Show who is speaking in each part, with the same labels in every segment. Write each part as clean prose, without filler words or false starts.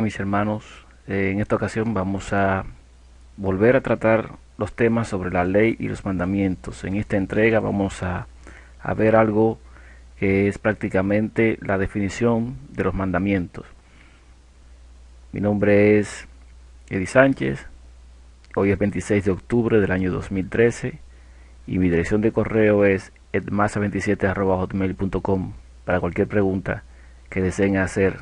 Speaker 1: Mis hermanos, en esta ocasión vamos a volver a tratar los temas sobre la ley y los mandamientos. En esta entrega vamos a ver algo que es prácticamente la definición de los mandamientos. Mi nombre es Eddie Sánchez, hoy es 26 de octubre del año 2013 y mi dirección de correo es edmasa27@hotmail.com para cualquier pregunta que deseen hacer.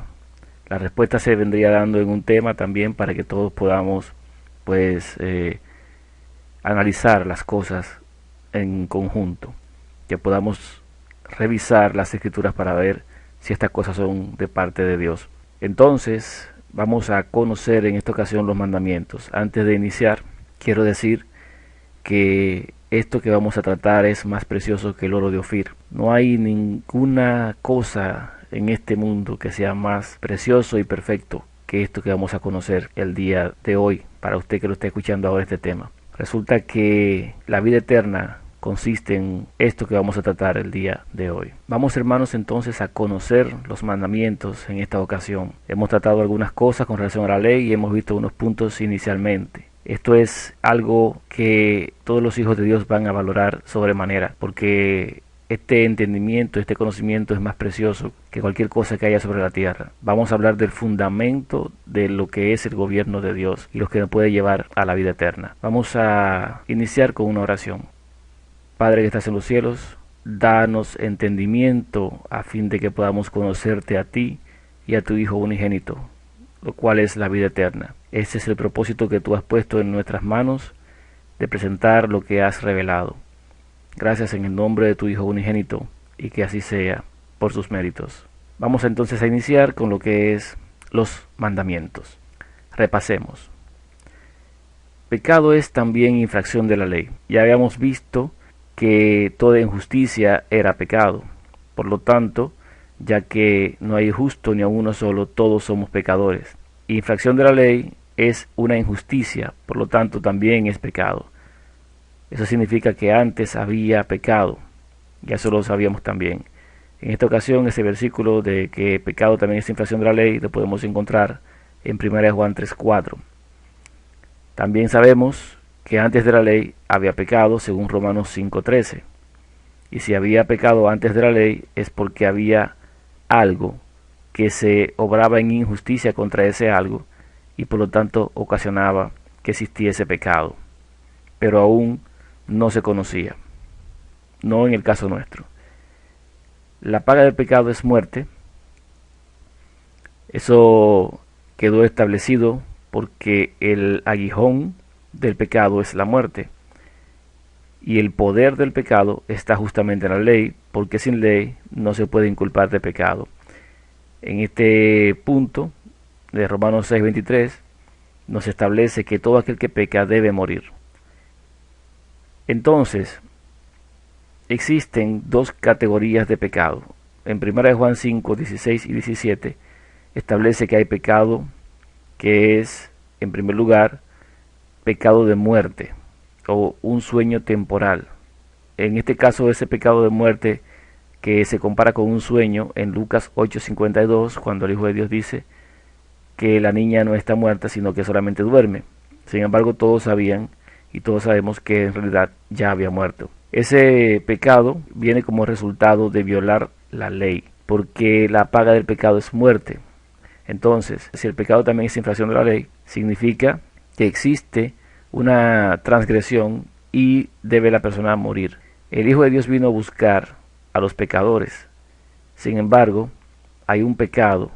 Speaker 1: La respuesta se vendría dando en un tema también para que todos podamos pues analizar las cosas en conjunto, que podamos revisar las escrituras para ver si estas cosas son de parte de Dios. Entonces vamos a conocer en esta ocasión los mandamientos. Antes de iniciar, quiero decir que esto que vamos a tratar es más precioso que el oro de Ofir. No hay ninguna cosa en este mundo que sea más precioso y perfecto que esto que vamos a conocer el día de hoy, para usted que lo está escuchando ahora este tema. Resulta que la vida eterna consiste en esto que vamos a tratar el día de hoy. Vamos, hermanos, entonces a conocer los mandamientos en esta ocasión. Hemos tratado algunas cosas con relación a la ley y hemos visto unos puntos inicialmente. Esto es algo que todos los hijos de Dios van a valorar sobremanera, porque este entendimiento, este conocimiento es más precioso que cualquier cosa que haya sobre la tierra. Vamos a hablar del fundamento de lo que es el gobierno de Dios y lo que nos puede llevar a la vida eterna. Vamos a iniciar con una oración. Padre que estás en los cielos, danos entendimiento a fin de que podamos conocerte a ti y a tu Hijo unigénito, lo cual es la vida eterna. Ese es el propósito que tú has puesto en nuestras manos, de presentar lo que has revelado. Gracias en el nombre de tu Hijo unigénito, y que así sea, por sus méritos. Vamos entonces a iniciar con lo que es los mandamientos. Repasemos. Pecado es también infracción de la ley. Ya habíamos visto que toda injusticia era pecado. Por lo tanto, ya que no hay justo ni a uno solo, todos somos pecadores. Infracción de la ley es una injusticia, por lo tanto también es pecado. Eso significa que antes había pecado, ya eso lo sabíamos también. En esta ocasión, ese versículo de que pecado también es infracción de la ley, lo podemos encontrar en 1 Juan 3:4. También sabemos que antes de la ley había pecado, según Romanos 5:13. Y si había pecado antes de la ley, es porque había algo que se obraba en injusticia contra ese algo, y por lo tanto ocasionaba que existiese pecado. Pero aún no se conocía. No en el caso nuestro. La paga del pecado es muerte. Eso quedó establecido porque el aguijón del pecado es la muerte. Y el poder del pecado está justamente en la ley, porque sin ley no se puede inculpar de pecado. En este punto de Romanos 6:23 nos establece que todo aquel que peca debe morir. Entonces, existen dos categorías de pecado. En 1 Juan 5:16 y 17 establece que hay pecado que es, en primer lugar, pecado de muerte o un sueño temporal. En este caso, ese pecado de muerte que se compara con un sueño en Lucas 8:52, cuando el Hijo de Dios dice que la niña no está muerta, sino que solamente duerme. Sin embargo, todos sabían y todos sabemos que en realidad ya había muerto. Ese pecado viene como resultado de violar la ley, porque la paga del pecado es muerte. Entonces, si el pecado también es infracción de la ley, significa que existe una transgresión y debe la persona morir. El Hijo de Dios vino a buscar a los pecadores. Sin embargo, hay un pecado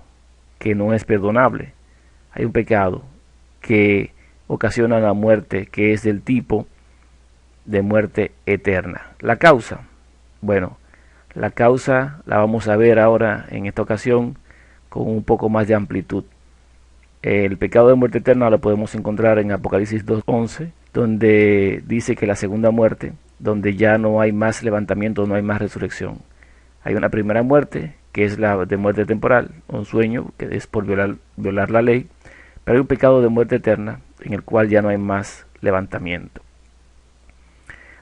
Speaker 1: que no es perdonable. Hay un pecado que ocasiona la muerte, que es del tipo de muerte eterna. La causa, bueno, la causa la vamos a ver ahora en esta ocasión con un poco más de amplitud. El pecado de muerte eterna lo podemos encontrar en Apocalipsis 2:11, donde dice que la segunda muerte, donde ya no hay más levantamiento, no hay más resurrección. Hay una primera muerte, que es la de muerte temporal, un sueño, que es por violar la ley, pero hay un pecado de muerte eterna, en el cual ya no hay más levantamiento.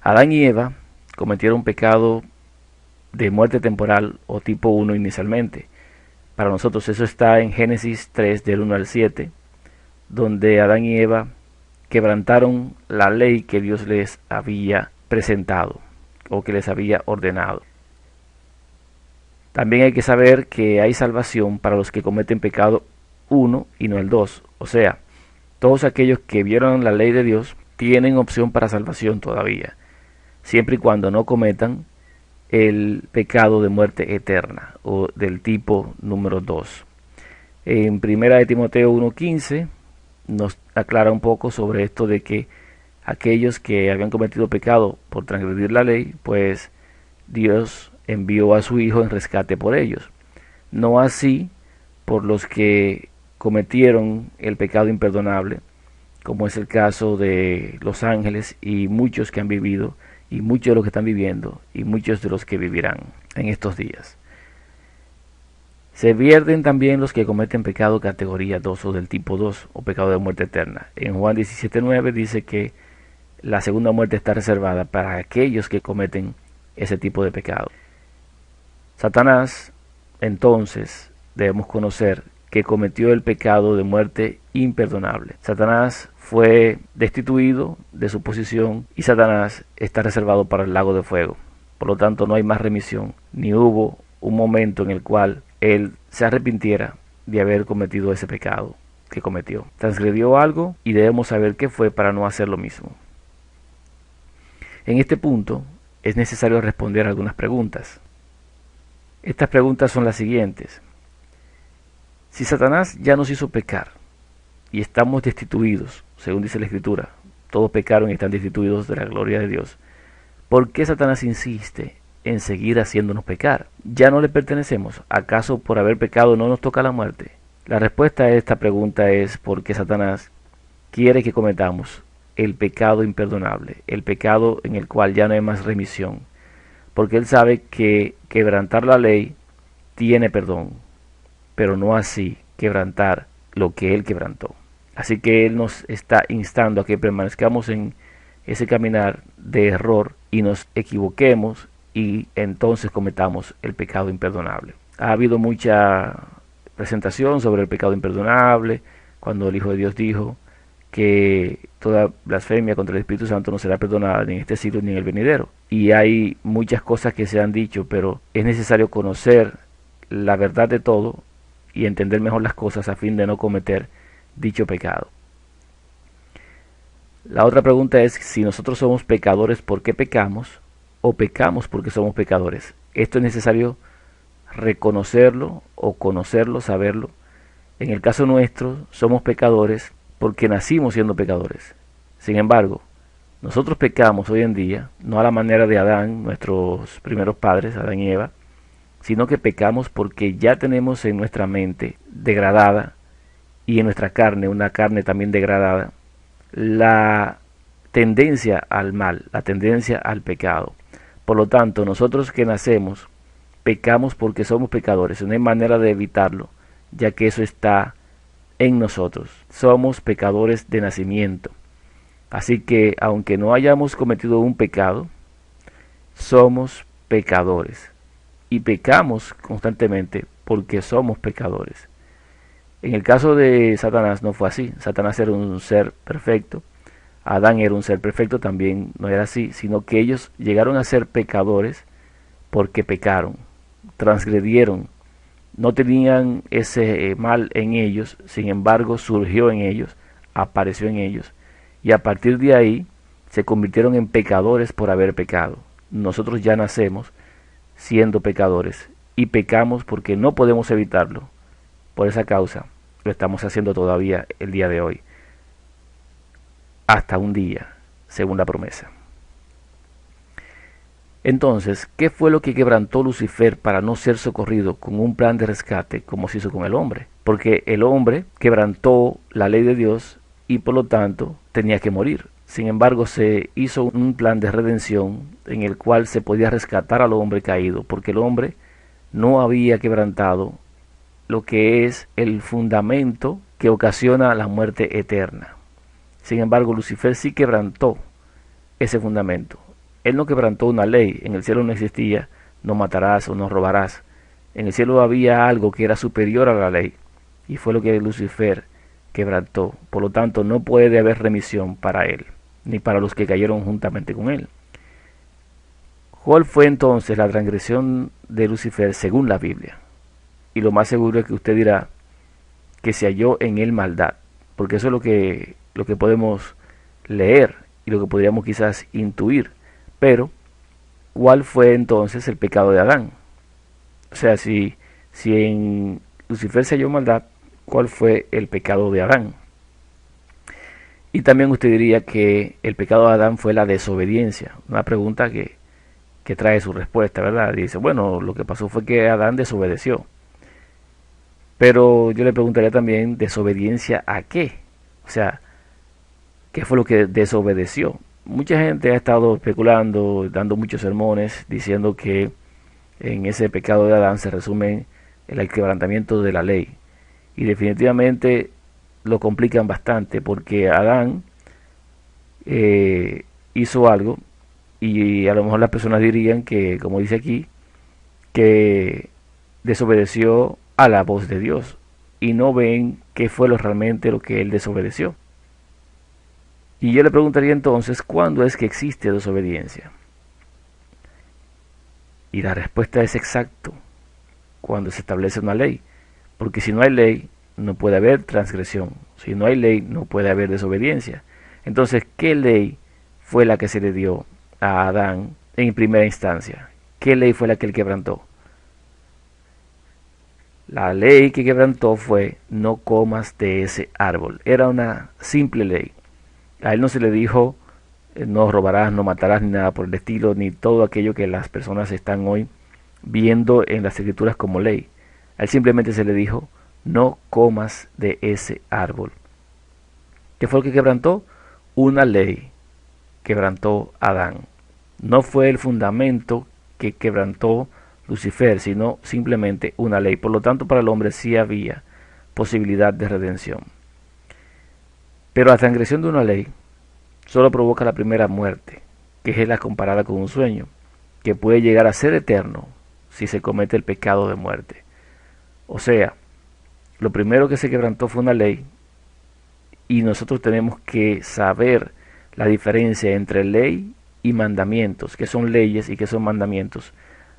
Speaker 1: Adán y Eva cometieron un pecado de muerte temporal o tipo 1 inicialmente, para nosotros. Eso está en Génesis 3 del 1 al 7, donde Adán y Eva quebrantaron la ley que Dios les había presentado o que les había ordenado. También hay que saber que hay salvación para los que cometen pecado 1 y no el 2. O sea, todos aquellos que vieron la ley de Dios tienen opción para salvación todavía, siempre y cuando no cometan el pecado de muerte eterna o del tipo número 2. En 1 de Timoteo 1:15 nos aclara un poco sobre esto de que aquellos que habían cometido pecado por transgredir la ley, pues Dios envió a su Hijo en rescate por ellos. No así por los que cometieron el pecado imperdonable, como es el caso de los ángeles y muchos que han vivido, y muchos de los que están viviendo, y muchos de los que vivirán en estos días. Se pierden también los que cometen pecado categoría 2 o del tipo 2 o pecado de muerte eterna. En Juan 17:9 dice que la segunda muerte está reservada para aquellos que cometen ese tipo de pecado. Satanás, entonces, debemos conocer que cometió el pecado de muerte imperdonable. Satanás fue destituido de su posición y Satanás está reservado para el lago de fuego. Por lo tanto, no hay más remisión, ni hubo un momento en el cual él se arrepintiera de haber cometido ese pecado que cometió. Transgredió algo y debemos saber qué fue para no hacer lo mismo. En este punto es necesario responder algunas preguntas. Estas preguntas son las siguientes. Si Satanás ya nos hizo pecar y estamos destituidos, según dice la Escritura, todos pecaron y están destituidos de la gloria de Dios, ¿por qué Satanás insiste en seguir haciéndonos pecar? ¿Ya no le pertenecemos? ¿Acaso por haber pecado no nos toca la muerte? La respuesta a esta pregunta es porque Satanás quiere que cometamos el pecado imperdonable, el pecado en el cual ya no hay más remisión, porque él sabe que quebrantar la ley tiene perdón, pero no así quebrantar lo que él quebrantó. Así que él nos está instando a que permanezcamos en ese caminar de error y nos equivoquemos y entonces cometamos el pecado imperdonable. Ha habido mucha presentación sobre el pecado imperdonable, cuando el Hijo de Dios dijo que toda blasfemia contra el Espíritu Santo no será perdonada ni en este siglo ni en el venidero. Y hay muchas cosas que se han dicho, pero es necesario conocer la verdad de todo y entender mejor las cosas a fin de no cometer dicho pecado. La otra pregunta es si nosotros somos pecadores, ¿por qué pecamos? O pecamos porque somos pecadores. Esto es necesario reconocerlo o conocerlo, saberlo. En el caso nuestro, somos pecadores porque nacimos siendo pecadores. Sin embargo, nosotros pecamos hoy en día, no a la manera de Adán, nuestros primeros padres, Adán y Eva, sino que pecamos porque ya tenemos en nuestra mente degradada y en nuestra carne, una carne también degradada, la tendencia al mal, la tendencia al pecado. Por lo tanto, nosotros que nacemos, pecamos porque somos pecadores. No hay manera de evitarlo, ya que eso está en nosotros. Somos pecadores de nacimiento. Así que, aunque no hayamos cometido un pecado, somos pecadores. Y pecamos constantemente porque somos pecadores. En el caso de Satanás no fue así. Satanás era un ser perfecto. Adán era un ser perfecto, también no era así, sino que ellos llegaron a ser pecadores porque pecaron, transgredieron, no tenían ese mal en ellos, sin embargo surgió en ellos, apareció en ellos, y a partir de ahí se convirtieron en pecadores por haber pecado. Nosotros ya nacemos siendo pecadores y pecamos porque no podemos evitarlo. Por esa causa lo estamos haciendo todavía el día de hoy, hasta un día, según la promesa. Entonces, ¿qué fue lo que quebrantó Lucifer para no ser socorrido con un plan de rescate como se hizo con el hombre? Porque el hombre quebrantó la ley de Dios y por lo tanto tenía que morir. Sin embargo, se hizo un plan de redención en el cual se podía rescatar al hombre caído, porque el hombre no había quebrantado lo que es el fundamento que ocasiona la muerte eterna. Sin embargo, Lucifer sí quebrantó ese fundamento. Él no quebrantó una ley, en el cielo no existía, no matarás o no robarás. En el cielo había algo que era superior a la ley, y fue lo que Lucifer quebrantó. Por lo tanto, no puede haber remisión para él, ni para los que cayeron juntamente con él. ¿Cuál fue entonces la transgresión de Lucifer según la Biblia? Y lo más seguro es que usted dirá que se halló en él maldad, porque eso es lo que podemos leer y lo que podríamos quizás intuir. Pero, ¿cuál fue entonces el pecado de Adán? O sea, si en Lucifer se halló maldad, ¿cuál fue el pecado de Adán? Y también usted diría que el pecado de Adán fue la desobediencia. Una pregunta que trae su respuesta, ¿verdad? Dice, bueno, lo que pasó fue que Adán desobedeció. Pero yo le preguntaría también, ¿desobediencia a qué? O sea, ¿qué fue lo que desobedeció? Mucha gente ha estado especulando, dando muchos sermones, diciendo que en ese pecado de Adán se resume el quebrantamiento de la ley. Y definitivamente lo complican bastante porque Adán hizo algo y a lo mejor las personas dirían que, como dice aquí, que desobedeció a la voz de Dios y no ven qué fue realmente lo que él desobedeció. Y yo le preguntaría entonces, ¿cuándo es que existe desobediencia? Y la respuesta es exacto, cuando se establece una ley. Porque si no hay ley, no puede haber transgresión. Si no hay ley, no puede haber desobediencia. Entonces, ¿qué ley fue la que se le dio a Adán en primera instancia? ¿Qué ley fue la que él quebrantó? La ley que quebrantó fue no comas de ese árbol. Era una simple ley. A él no se le dijo no robarás, no matarás, ni nada por el estilo, ni todo aquello que las personas están hoy viendo en las escrituras como ley. A él simplemente se le dijo no comas de ese árbol. ¿Qué fue lo que quebrantó? Una ley quebrantó Adán. No fue el fundamento que quebrantó Lucifer, sino simplemente una ley. Por lo tanto, para el hombre sí había posibilidad de redención. Pero la transgresión de una ley solo provoca la primera muerte, que es la comparada con un sueño, que puede llegar a ser eterno si se comete el pecado de muerte. O sea, lo primero que se quebrantó fue una ley y nosotros tenemos que saber la diferencia entre ley y mandamientos, que son leyes y que son mandamientos,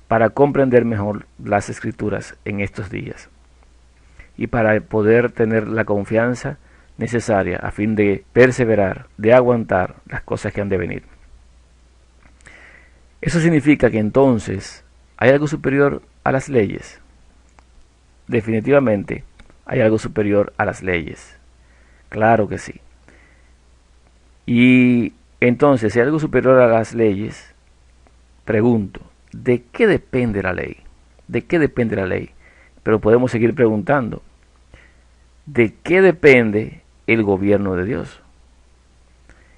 Speaker 1: para comprender mejor las escrituras en estos días y para poder tener la confianza necesaria a fin de perseverar, de aguantar las cosas que han de venir. Eso significa que entonces hay algo superior a las leyes. Definitivamente hay algo superior a las leyes. Claro que sí. Y entonces, si hay algo superior a las leyes, pregunto, ¿de qué depende la ley? ¿De qué depende la ley? Pero podemos seguir preguntando, ¿de qué depende el gobierno de Dios?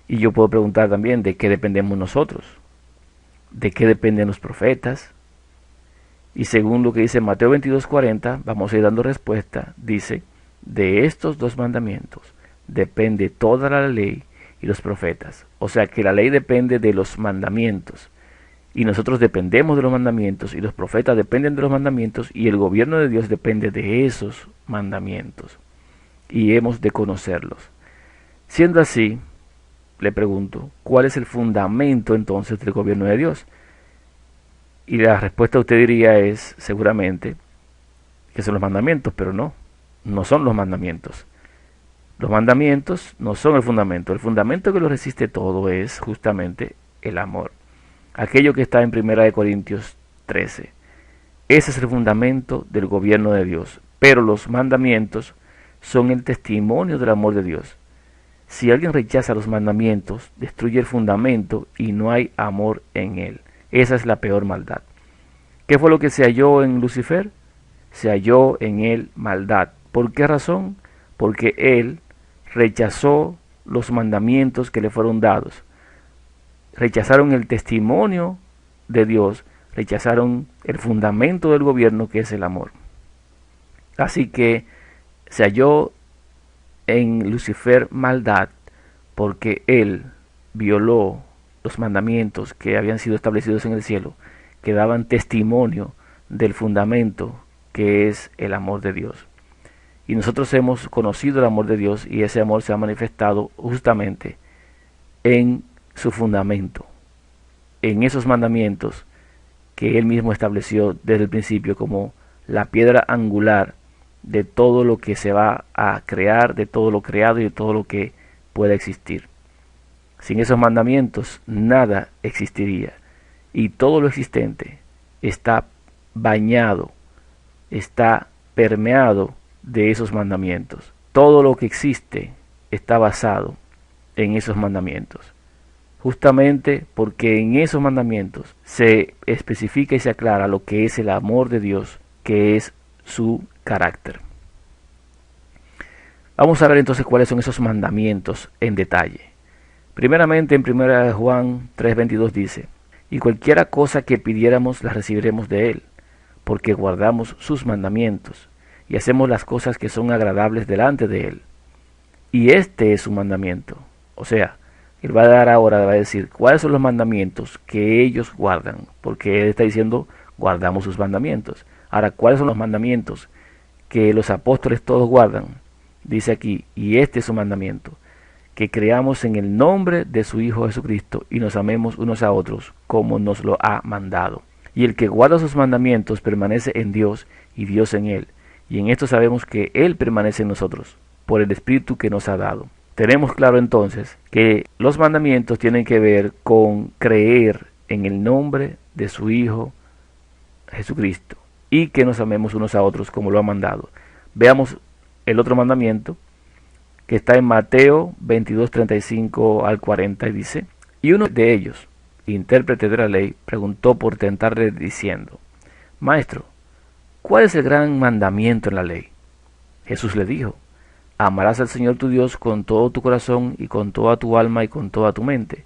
Speaker 1: Y yo puedo preguntar también, ¿de qué dependemos nosotros? ¿De qué dependen los profetas? Y según lo que dice Mateo 22:40, vamos a ir dando respuesta, dice, de estos dos mandamientos depende toda la ley y los profetas. O sea que la ley depende de los mandamientos. Y nosotros dependemos de los mandamientos, y los profetas dependen de los mandamientos, y el gobierno de Dios depende de esos mandamientos. Y hemos de conocerlos. Siendo así, le pregunto, ¿cuál es el fundamento entonces del gobierno de Dios? Y la respuesta usted diría es, seguramente, que son los mandamientos, pero no, no son los mandamientos. Los mandamientos no son el fundamento. El fundamento que lo resiste todo es justamente el amor. Aquello que está en 1 Corintios 13. Ese es el fundamento del gobierno de Dios. Pero los mandamientos son el testimonio del amor de Dios. Si alguien rechaza los mandamientos, destruye el fundamento y no hay amor en él. Esa es la peor maldad. ¿Qué fue lo que se halló en Lucifer? Se halló en él maldad. ¿Por qué razón? Porque él rechazó los mandamientos que le fueron dados. Rechazaron el testimonio de Dios, rechazaron el fundamento del gobierno que es el amor. Así que se halló en Lucifer maldad porque él violó los mandamientos que habían sido establecidos en el cielo, que daban testimonio del fundamento que es el amor de Dios. Y nosotros hemos conocido el amor de Dios y ese amor se ha manifestado justamente en su fundamento, en esos mandamientos que Él mismo estableció desde el principio como la piedra angular de todo lo que se va a crear, de todo lo creado y de todo lo que pueda existir. Sin esos mandamientos nada existiría y todo lo existente está bañado, está permeado de esos mandamientos. Todo lo que existe está basado en esos mandamientos. Justamente porque en esos mandamientos se especifica y se aclara lo que es el amor de Dios, que es su carácter. Vamos a ver entonces cuáles son esos mandamientos en detalle. Primeramente en 1 Juan 3:22 dice: y cualquiera cosa que pidiéramos la recibiremos de Él, porque guardamos sus mandamientos y hacemos las cosas que son agradables delante de Él. Y este es su mandamiento. O sea, Él va a dar ahora, va a decir cuáles son los mandamientos que ellos guardan, porque Él está diciendo guardamos sus mandamientos. Ahora, ¿cuáles son los mandamientos que los apóstoles todos guardan? Dice aquí, y este es su mandamiento, que creamos en el nombre de su Hijo Jesucristo y nos amemos unos a otros como nos lo ha mandado. Y el que guarda sus mandamientos permanece en Dios y Dios en él. Y en esto sabemos que Él permanece en nosotros, por el Espíritu que nos ha dado. Tenemos claro entonces que los mandamientos tienen que ver con creer en el nombre de su Hijo Jesucristo y que nos amemos unos a otros como lo ha mandado. Veamos el otro mandamiento que está en Mateo 22:35 al 40 y dice: y uno de ellos, intérprete de la ley, preguntó por tentarle diciendo: Maestro, ¿cuál es el gran mandamiento en la ley? Jesús le dijo: amarás al Señor tu Dios con todo tu corazón y con toda tu alma y con toda tu mente.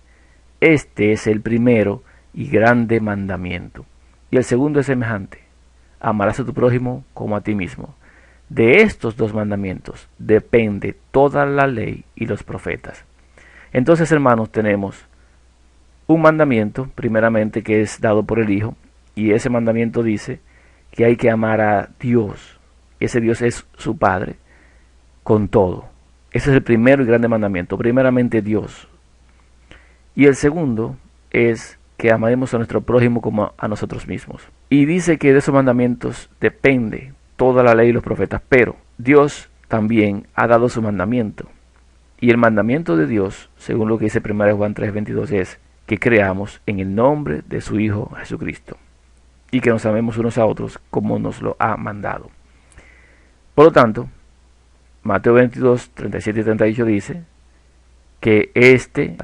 Speaker 1: Este es el primero y grande mandamiento. Y el segundo es semejante: amarás a tu prójimo como a ti mismo. De estos dos mandamientos depende toda la ley y los profetas. Entonces, hermanos, tenemos un mandamiento, primeramente, que es dado por el Hijo, y ese mandamiento dice que hay que amar a Dios. Ese Dios es su Padre, con todo. Ese es el primero y grande mandamiento, primeramente Dios. Y el segundo es que amaremos a nuestro prójimo como a nosotros mismos. Y dice que de esos mandamientos depende toda la ley y los profetas, pero Dios también ha dado su mandamiento. Y el mandamiento de Dios, según lo que dice 1 Juan 3:22, es que creamos en el nombre de su Hijo Jesucristo y que nos amemos unos a otros como nos lo ha mandado. Por lo tanto, Mateo 22:37 y 38 dice que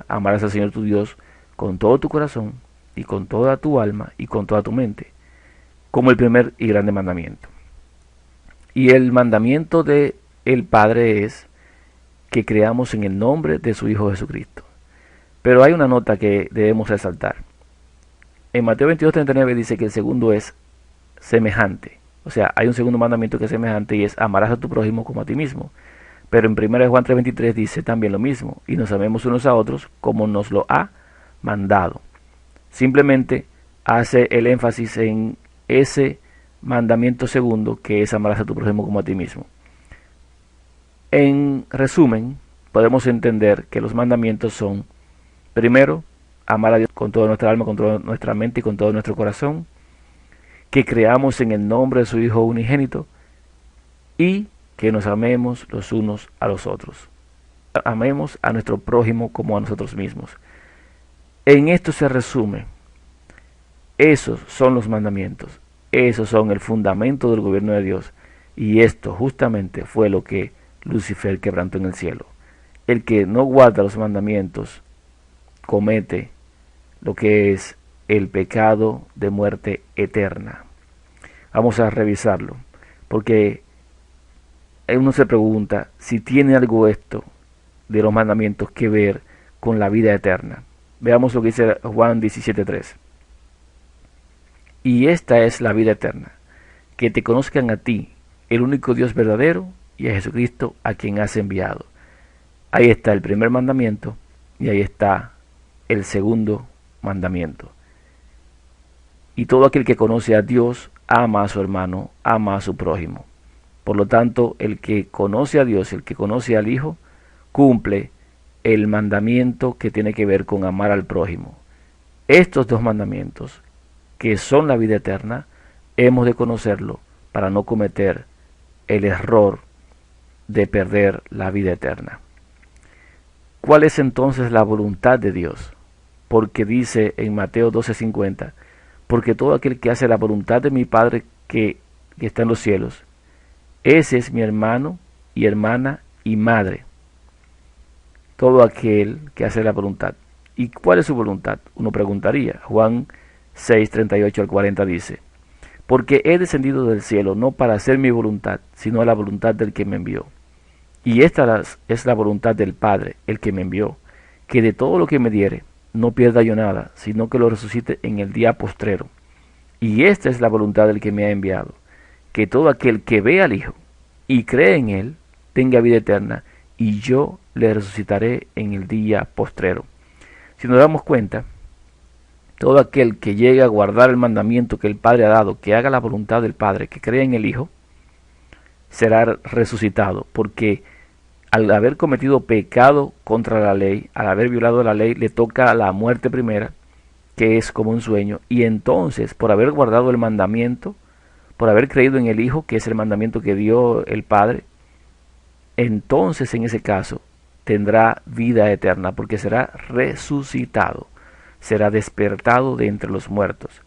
Speaker 1: amarás al Señor tu Dios con todo tu corazón y con toda tu alma y con toda tu mente, como el primer y grande mandamiento. Y el mandamiento de el Padre es que creamos en el nombre de su Hijo Jesucristo. Pero hay una nota que debemos resaltar. En Mateo 22:39 dice que el segundo es semejante. O sea, hay un segundo mandamiento que es semejante y es amarás a tu prójimo como a ti mismo. Pero en 1 Juan 3:23 dice también lo mismo, y nos amemos unos a otros como nos lo ha mandado. Simplemente hace el énfasis en ese mandamiento segundo, que es amarás a tu prójimo como a ti mismo. En resumen, podemos entender que los mandamientos son: primero, amar a Dios con toda nuestra alma, con toda nuestra mente y con todo nuestro corazón, que creamos en el nombre de su Hijo unigénito y que nos amemos los unos a los otros. Amemos a nuestro prójimo como a nosotros mismos. En esto se resume. Esos son los mandamientos. Esos son el fundamento del gobierno de Dios. Y esto justamente fue lo que Lucifer quebrantó en el cielo. El que no guarda los mandamientos comete lo que es el pecado de muerte eterna. Vamos a revisarlo, porque uno se pregunta si tiene algo esto de los mandamientos que ver con la vida eterna. Veamos lo que dice Juan 17:3. Y esta es la vida eterna, que te conozcan a ti, el único Dios verdadero, y a Jesucristo a quien has enviado. Ahí está el primer mandamiento y ahí está el segundo mandamiento. Y todo aquel que conoce a Dios ama a su hermano, ama a su prójimo. Por lo tanto, el que conoce a Dios, el que conoce al Hijo, cumple el mandamiento que tiene que ver con amar al prójimo. Estos dos mandamientos, que son la vida eterna, hemos de conocerlo para no cometer el error de perder la vida eterna. ¿Cuál es entonces la voluntad de Dios? Porque dice en Mateo 12:50, porque todo aquel que hace la voluntad de mi Padre que está en los cielos, ese es mi hermano y hermana y madre. Todo aquel que hace la voluntad. ¿Y cuál es su voluntad? Uno preguntaría. Juan 6:38 al 40 dice, porque he descendido del cielo no para hacer mi voluntad, sino la voluntad del que me envió. Y esta es la voluntad del Padre, el que me envió, que de todo lo que me diere, no pierda yo nada, sino que lo resucite en el día postrero. Y esta es la voluntad del que me ha enviado, que todo aquel que ve al Hijo y cree en Él, tenga vida eterna, y yo le resucitaré en el día postrero. Si nos damos cuenta, todo aquel que llegue a guardar el mandamiento que el Padre ha dado, que haga la voluntad del Padre, que crea en el Hijo, será resucitado, porque al haber cometido pecado contra la ley, al haber violado la ley, le toca la muerte primera, que es como un sueño, y entonces, por haber guardado el mandamiento, por haber creído en el Hijo, que es el mandamiento que dio el Padre, entonces en ese caso tendrá vida eterna, porque será resucitado, será despertado de entre los muertos.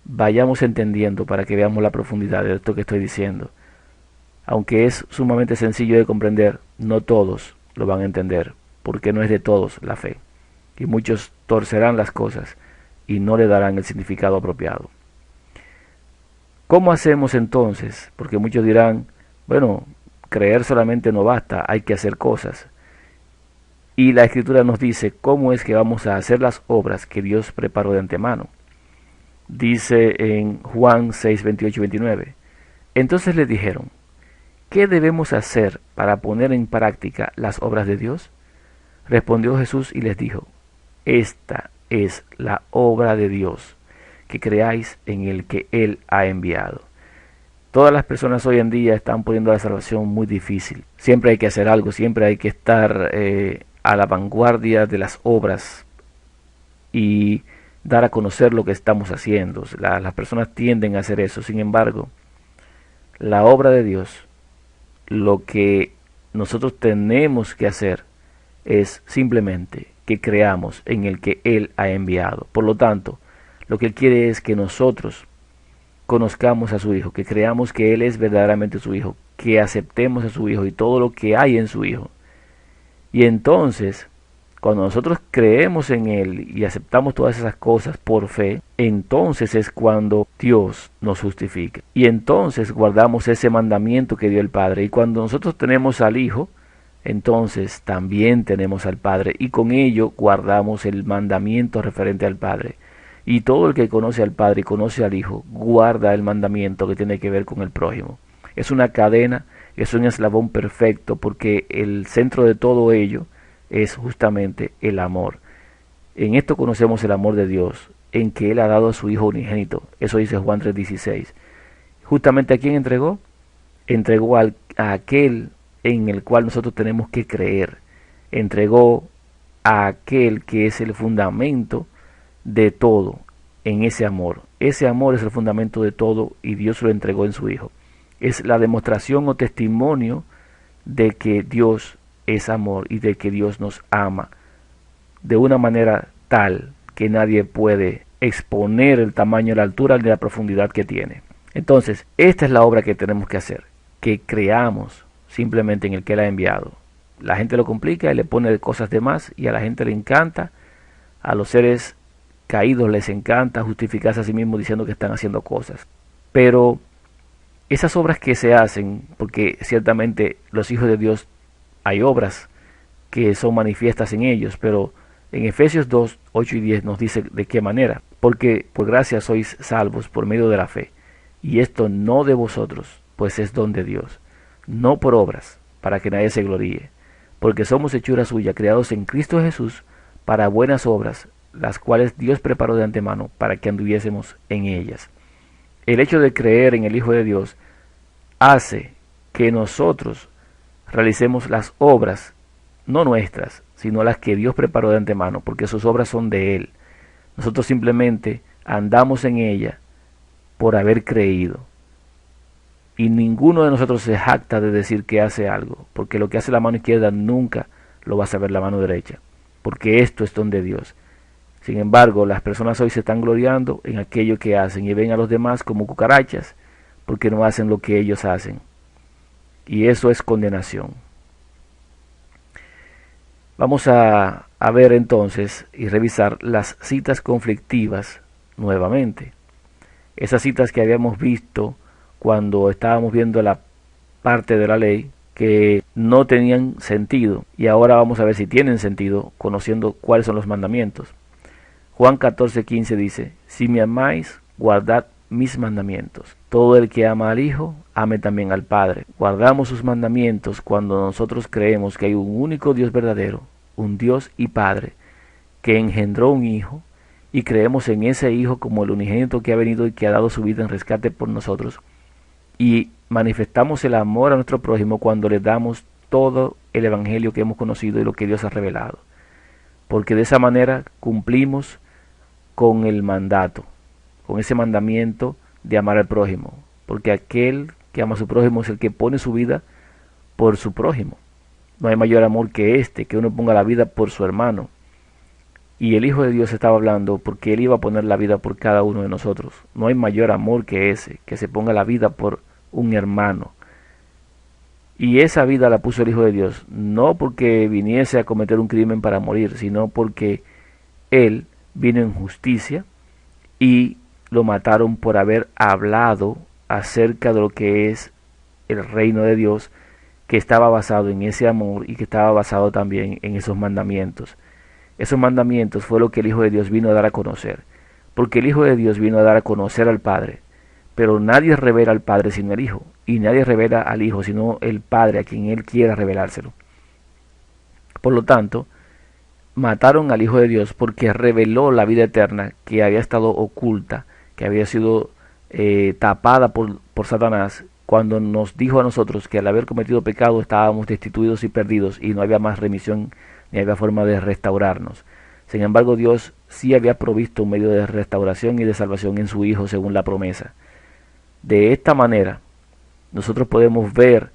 Speaker 1: Vayamos entendiendo para que veamos la profundidad de esto que estoy diciendo. Aunque es sumamente sencillo de comprender, no todos lo van a entender, porque no es de todos la fe. Y muchos torcerán las cosas y no le darán el significado apropiado. ¿Cómo hacemos entonces? Porque muchos dirán, bueno, creer solamente no basta, hay que hacer cosas. Y la Escritura nos dice cómo es que vamos a hacer las obras que Dios preparó de antemano. Dice en Juan 6, 28 y 29. Entonces le dijeron, ¿qué debemos hacer para poner en práctica las obras de Dios? Respondió Jesús y les dijo, esta es la obra de Dios, que creáis en el que Él ha enviado. Todas las personas hoy en día están poniendo la salvación muy difícil. Siempre hay que hacer algo, siempre hay que estar a la vanguardia de las obras y dar a conocer lo que estamos haciendo. Las personas tienden a hacer eso. Sin embargo, la obra de Dios, lo que nosotros tenemos que hacer es simplemente que creamos en el que Él ha enviado. Por lo tanto, lo que Él quiere es que nosotros conozcamos a su Hijo, que creamos que Él es verdaderamente su Hijo, que aceptemos a su Hijo y todo lo que hay en su Hijo. Y entonces, cuando nosotros creemos en Él y aceptamos todas esas cosas por fe, entonces es cuando Dios nos justifica. Y entonces guardamos ese mandamiento que dio el Padre. Y cuando nosotros tenemos al Hijo, entonces también tenemos al Padre. Y con ello guardamos el mandamiento referente al Padre. Y todo el que conoce al Padre y conoce al Hijo, guarda el mandamiento que tiene que ver con el prójimo. Es una cadena, es un eslabón perfecto, porque el centro de todo ello es justamente el amor. En esto conocemos el amor de Dios, en que Él ha dado a su Hijo unigénito. Eso dice Juan 3:16. Justamente ¿a quién entregó? Entregó a aquel en el cual nosotros tenemos que creer. Entregó a aquel que es el fundamento de todo en ese amor. Ese amor es el fundamento de todo y Dios lo entregó en su Hijo. Es la demostración o testimonio de que Dios es amor y de que Dios nos ama de una manera tal que nadie puede exponer el tamaño, la altura ni la profundidad que tiene. Entonces, esta es la obra que tenemos que hacer, que creamos simplemente en el que Él ha enviado. La gente lo complica y le pone cosas de más y a la gente le encanta, a los seres caídos les encanta justificarse a sí mismos diciendo que están haciendo cosas. Pero esas obras que se hacen, porque ciertamente los hijos de Dios hay obras que son manifiestas en ellos, pero en Efesios 2, 8 y 10 nos dice de qué manera. Porque por gracia sois salvos por medio de la fe, y esto no de vosotros, pues es don de Dios, no por obras, para que nadie se gloríe, porque somos hechura suya, creados en Cristo Jesús, para buenas obras, las cuales Dios preparó de antemano para que anduviésemos en ellas. El hecho de creer en el Hijo de Dios hace que nosotros realicemos las obras, no nuestras, sino las que Dios preparó de antemano, porque sus obras son de Él. Nosotros simplemente andamos en ella por haber creído. Y ninguno de nosotros se jacta de decir que hace algo, porque lo que hace la mano izquierda nunca lo va a saber la mano derecha, porque esto es don de Dios. Sin embargo, las personas hoy se están gloriando en aquello que hacen y ven a los demás como cucarachas, porque no hacen lo que ellos hacen. Y eso es condenación. Vamos a ver entonces y revisar las citas conflictivas nuevamente. Esas citas que habíamos visto cuando estábamos viendo la parte de la ley que no tenían sentido, y ahora vamos a ver si tienen sentido conociendo cuáles son los mandamientos. Juan 14:15 dice: si me amáis, guardad mis mandamientos. Todo el que ama al Hijo, ame también al Padre. Guardamos sus mandamientos cuando nosotros creemos que hay un único Dios verdadero, un Dios y Padre, que engendró un Hijo, y creemos en ese Hijo como el unigénito que ha venido y que ha dado su vida en rescate por nosotros. Y manifestamos el amor a nuestro prójimo cuando le damos todo el Evangelio que hemos conocido y lo que Dios ha revelado. Porque de esa manera cumplimos con el mandato, con ese mandamiento de amar al prójimo. Porque aquel que ama a su prójimo es el que pone su vida por su prójimo. No hay mayor amor que este, que uno ponga la vida por su hermano. Y el Hijo de Dios estaba hablando porque Él iba a poner la vida por cada uno de nosotros. No hay mayor amor que ese, que se ponga la vida por un hermano. Y esa vida la puso el Hijo de Dios, no porque viniese a cometer un crimen para morir, sino porque Él vino en justicia y lo mataron por haber hablado acerca de lo que es el reino de Dios, que estaba basado en ese amor y que estaba basado también en esos mandamientos. Esos mandamientos fue lo que el Hijo de Dios vino a dar a conocer, porque el Hijo de Dios vino a dar a conocer al Padre, pero nadie revela al Padre sino el Hijo, y nadie revela al Hijo sino el Padre a quien Él quiera revelárselo. Por lo tanto, mataron al Hijo de Dios porque reveló la vida eterna que había estado oculta, que había sido tapada por Satanás, cuando nos dijo a nosotros que al haber cometido pecado estábamos destituidos y perdidos y no había más remisión ni había forma de restaurarnos. Sin embargo, Dios sí había provisto un medio de restauración y de salvación en su Hijo según la promesa. De esta manera, nosotros podemos ver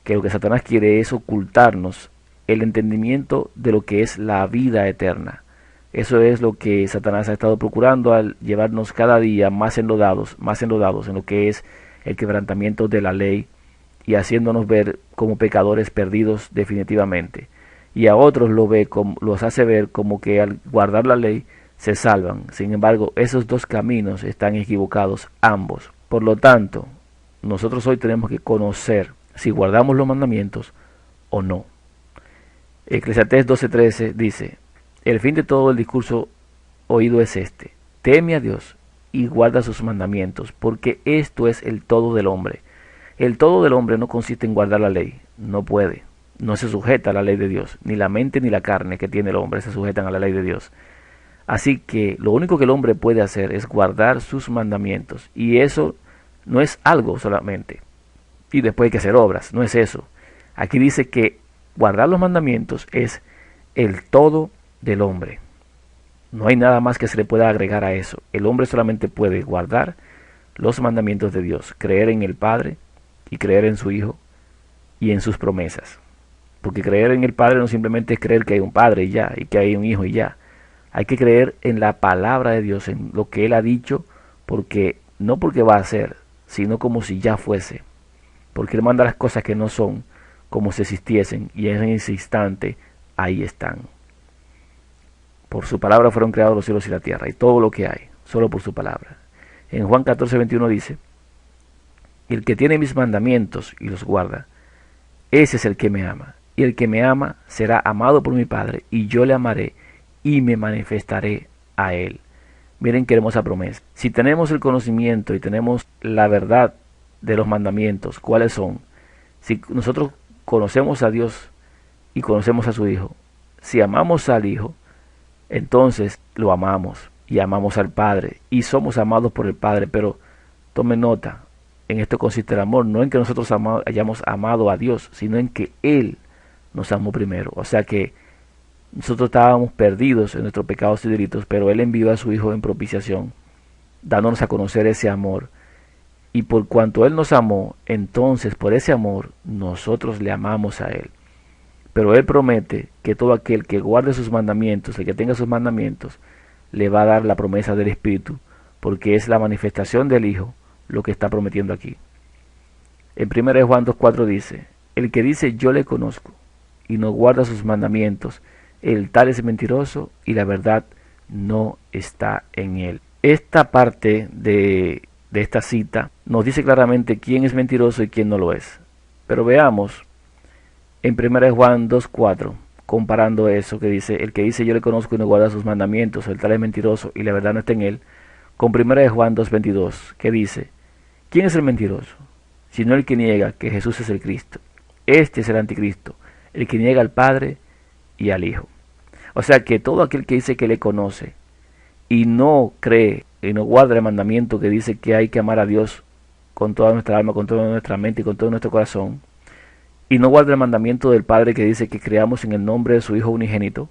Speaker 1: que lo que Satanás quiere es ocultarnos el entendimiento de lo que es la vida eterna. Eso es lo que Satanás ha estado procurando al llevarnos cada día más enlodados en lo que es el quebrantamiento de la ley y haciéndonos ver como pecadores perdidos definitivamente. Y a otros los hace ver como que al guardar la ley se salvan. Sin embargo, esos dos caminos están equivocados ambos. Por lo tanto, nosotros hoy tenemos que conocer si guardamos los mandamientos o no. Eclesiastés 12:13 dice: el fin de todo el discurso oído es este: teme a Dios y guarda sus mandamientos, porque esto es el todo del hombre. El todo del hombre no consiste en guardar la ley, no puede, no se sujeta a la ley de Dios, ni la mente ni la carne que tiene el hombre se sujetan a la ley de Dios. Así que lo único que el hombre puede hacer es guardar sus mandamientos, y eso no es algo solamente, y después hay que hacer obras, no es eso. Aquí dice que guardar los mandamientos es el todo del hombre. No hay nada más que se le pueda agregar a eso. El hombre solamente puede guardar los mandamientos de Dios, creer en el Padre y creer en su Hijo y en sus promesas. Porque creer en el Padre no simplemente es creer que hay un Padre y ya, y que hay un Hijo y ya. Hay que creer en la palabra de Dios, en lo que Él ha dicho, no porque va a ser, sino como si ya fuese. Porque Él manda las cosas que no son como si existiesen, y en ese instante ahí están. Por su palabra fueron creados los cielos y la tierra, y todo lo que hay, solo por su palabra. En Juan 14:21 dice: el que tiene mis mandamientos y los guarda, ese es el que me ama. Y el que me ama será amado por mi Padre, y yo le amaré y me manifestaré a él. Miren qué hermosa promesa. Si tenemos el conocimiento y tenemos la verdad de los mandamientos, ¿cuáles son? Si nosotros conocemos a Dios y conocemos a su Hijo, si amamos al Hijo, entonces lo amamos y amamos al Padre y somos amados por el Padre, pero Tomen nota, en esto consiste el amor, no en que nosotros hayamos amado a Dios, sino en que Él nos amó primero. O sea que nosotros estábamos perdidos en nuestros pecados y delitos, pero Él envió a su Hijo en propiciación, dándonos a conocer ese amor. Y por cuanto Él nos amó, entonces por ese amor nosotros le amamos a Él. Pero Él promete que todo aquel que guarde sus mandamientos, el que tenga sus mandamientos, le va a dar la promesa del Espíritu, porque es la manifestación del Hijo lo que está prometiendo aquí. En 1 Juan 2:4 dice, el que dice yo le conozco y no guarda sus mandamientos, el tal es mentiroso y la verdad no está en él. Esta parte de esta cita nos dice claramente quién es mentiroso y quién no lo es. Pero veamos en 1 Juan 2:4, comparando eso que dice, el que dice yo le conozco y no guarda sus mandamientos, el tal es mentiroso y la verdad no está en él, con 1 Juan 2:22, que dice, ¿quién es el mentiroso? Sino el que niega que Jesús es el Cristo. Este es el anticristo, el que niega al Padre y al Hijo. O sea que todo aquel que dice que le conoce y no cree y no guarda el mandamiento que dice que hay que amar a Dios con toda nuestra alma, con toda nuestra mente y con todo nuestro corazón, y no guarda el mandamiento del Padre que dice que creamos en el nombre de su Hijo unigénito,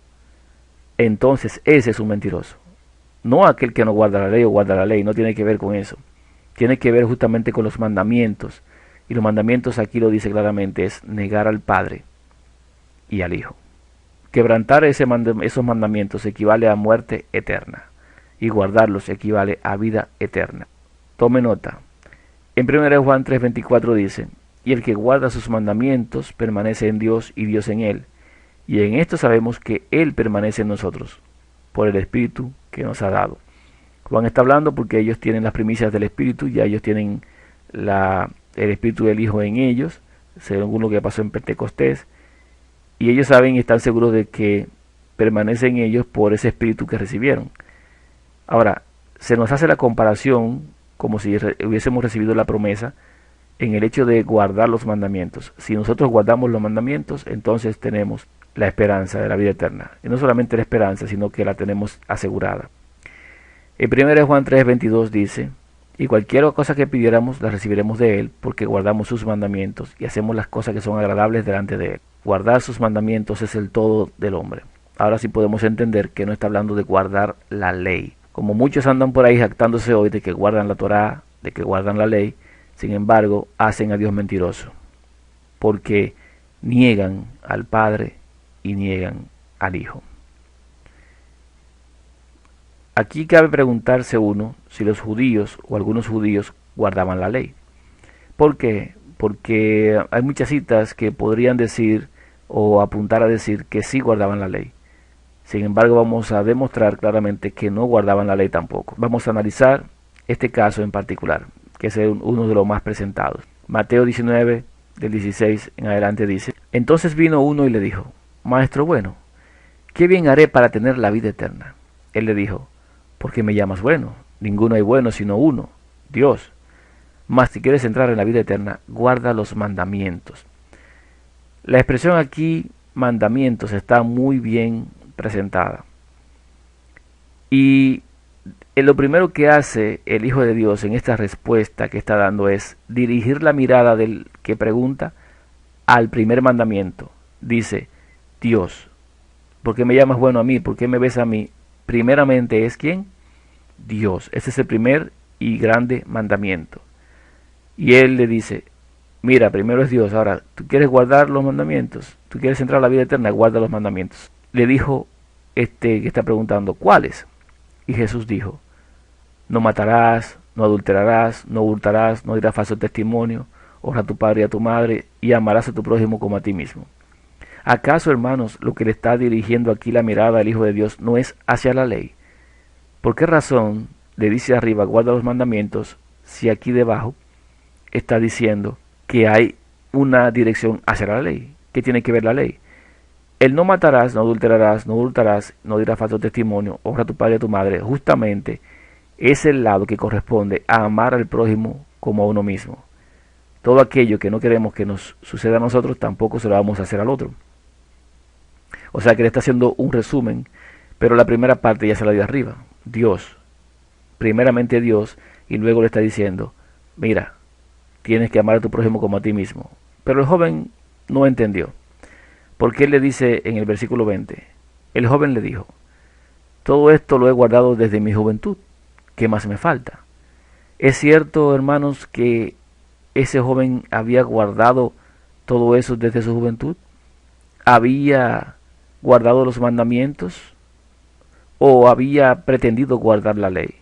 Speaker 1: entonces ese es un mentiroso. No aquel que no guarda la ley o guarda la ley, no tiene que ver con eso. Tiene que ver justamente con los mandamientos. Y los mandamientos aquí lo dice claramente, es negar al Padre y al Hijo. Quebrantar esos mandamientos equivale a muerte eterna. Y guardarlos equivale a vida eterna. Tome nota. En 1 Juan 3:24 dice, y el que guarda sus mandamientos permanece en Dios y Dios en él. Y en esto sabemos que Él permanece en nosotros, por el Espíritu que nos ha dado. Juan está hablando porque ellos tienen las primicias del Espíritu, ya ellos tienen el Espíritu del Hijo en ellos, según lo que pasó en Pentecostés, y ellos saben y están seguros de que permanece en ellos por ese Espíritu que recibieron. Ahora, se nos hace la comparación como si hubiésemos recibido la promesa en el hecho de guardar los mandamientos. Si nosotros guardamos los mandamientos, entonces tenemos la esperanza de la vida eterna. Y no solamente la esperanza, sino que la tenemos asegurada. En 1 Juan 3:22 dice, y cualquier cosa que pidiéramos la recibiremos de Él, porque guardamos sus mandamientos y hacemos las cosas que son agradables delante de Él. Guardar sus mandamientos es el todo del hombre. Ahora sí podemos entender que no está hablando de guardar la ley. Como muchos andan por ahí jactándose hoy de que guardan la Torá, de que guardan la ley, sin embargo, hacen a Dios mentiroso, porque niegan al Padre y niegan al Hijo. Aquí cabe preguntarse uno si los judíos o algunos judíos guardaban la ley. ¿Por qué? Porque hay muchas citas que podrían decir o apuntar a decir que sí guardaban la ley. Sin embargo, vamos a demostrar claramente que no guardaban la ley tampoco. Vamos a analizar este caso en particular, que es uno de los más presentados. Mateo 19, del 16 en adelante dice, entonces vino uno y le dijo, Maestro bueno, ¿qué bien haré para tener la vida eterna? Él le dijo, ¿por qué me llamas bueno? Ninguno hay bueno sino uno, Dios. Mas si quieres entrar en la vida eterna, guarda los mandamientos. La expresión aquí, mandamientos, está muy bien presentada. Y lo primero que hace el Hijo de Dios en esta respuesta que está dando es dirigir la mirada del que pregunta al primer mandamiento. Dice, Dios, ¿por qué me llamas bueno a mí? ¿Por qué me ves a mí? Primeramente es ¿quién? Dios. Ese es el primer y grande mandamiento. Y él le dice, mira, primero es Dios. Ahora, ¿tú quieres guardar los mandamientos? ¿Tú quieres entrar a la vida eterna? Guarda los mandamientos. Le dijo que está preguntando, ¿cuáles? Y Jesús dijo, no matarás, no adulterarás, no hurtarás, no dirás falso testimonio, honra a tu padre y a tu madre, y amarás a tu prójimo como a ti mismo. ¿Acaso, hermanos, lo que le está dirigiendo aquí la mirada al Hijo de Dios no es hacia la ley? ¿Por qué razón le dice arriba, guarda los mandamientos, si aquí debajo está diciendo que hay una dirección hacia la ley? ¿Qué tiene que ver la ley? El no matarás, no adulterarás, no hurtarás, no dirás falso testimonio, honra a tu padre y a tu madre, justamente es el lado que corresponde a amar al prójimo como a uno mismo. Todo aquello que no queremos que nos suceda a nosotros, tampoco se lo vamos a hacer al otro. O sea que le está haciendo un resumen, pero la primera parte ya se la dio arriba. Dios, primeramente Dios, y luego le está diciendo, mira, tienes que amar a tu prójimo como a ti mismo. Pero el joven no entendió, porque él le dice en el versículo 20, el joven le dijo, todo esto lo he guardado desde mi juventud, ¿qué más me falta? Es cierto, hermanos, que ese joven había guardado todo eso desde su juventud, había guardado los mandamientos o había pretendido guardar la ley.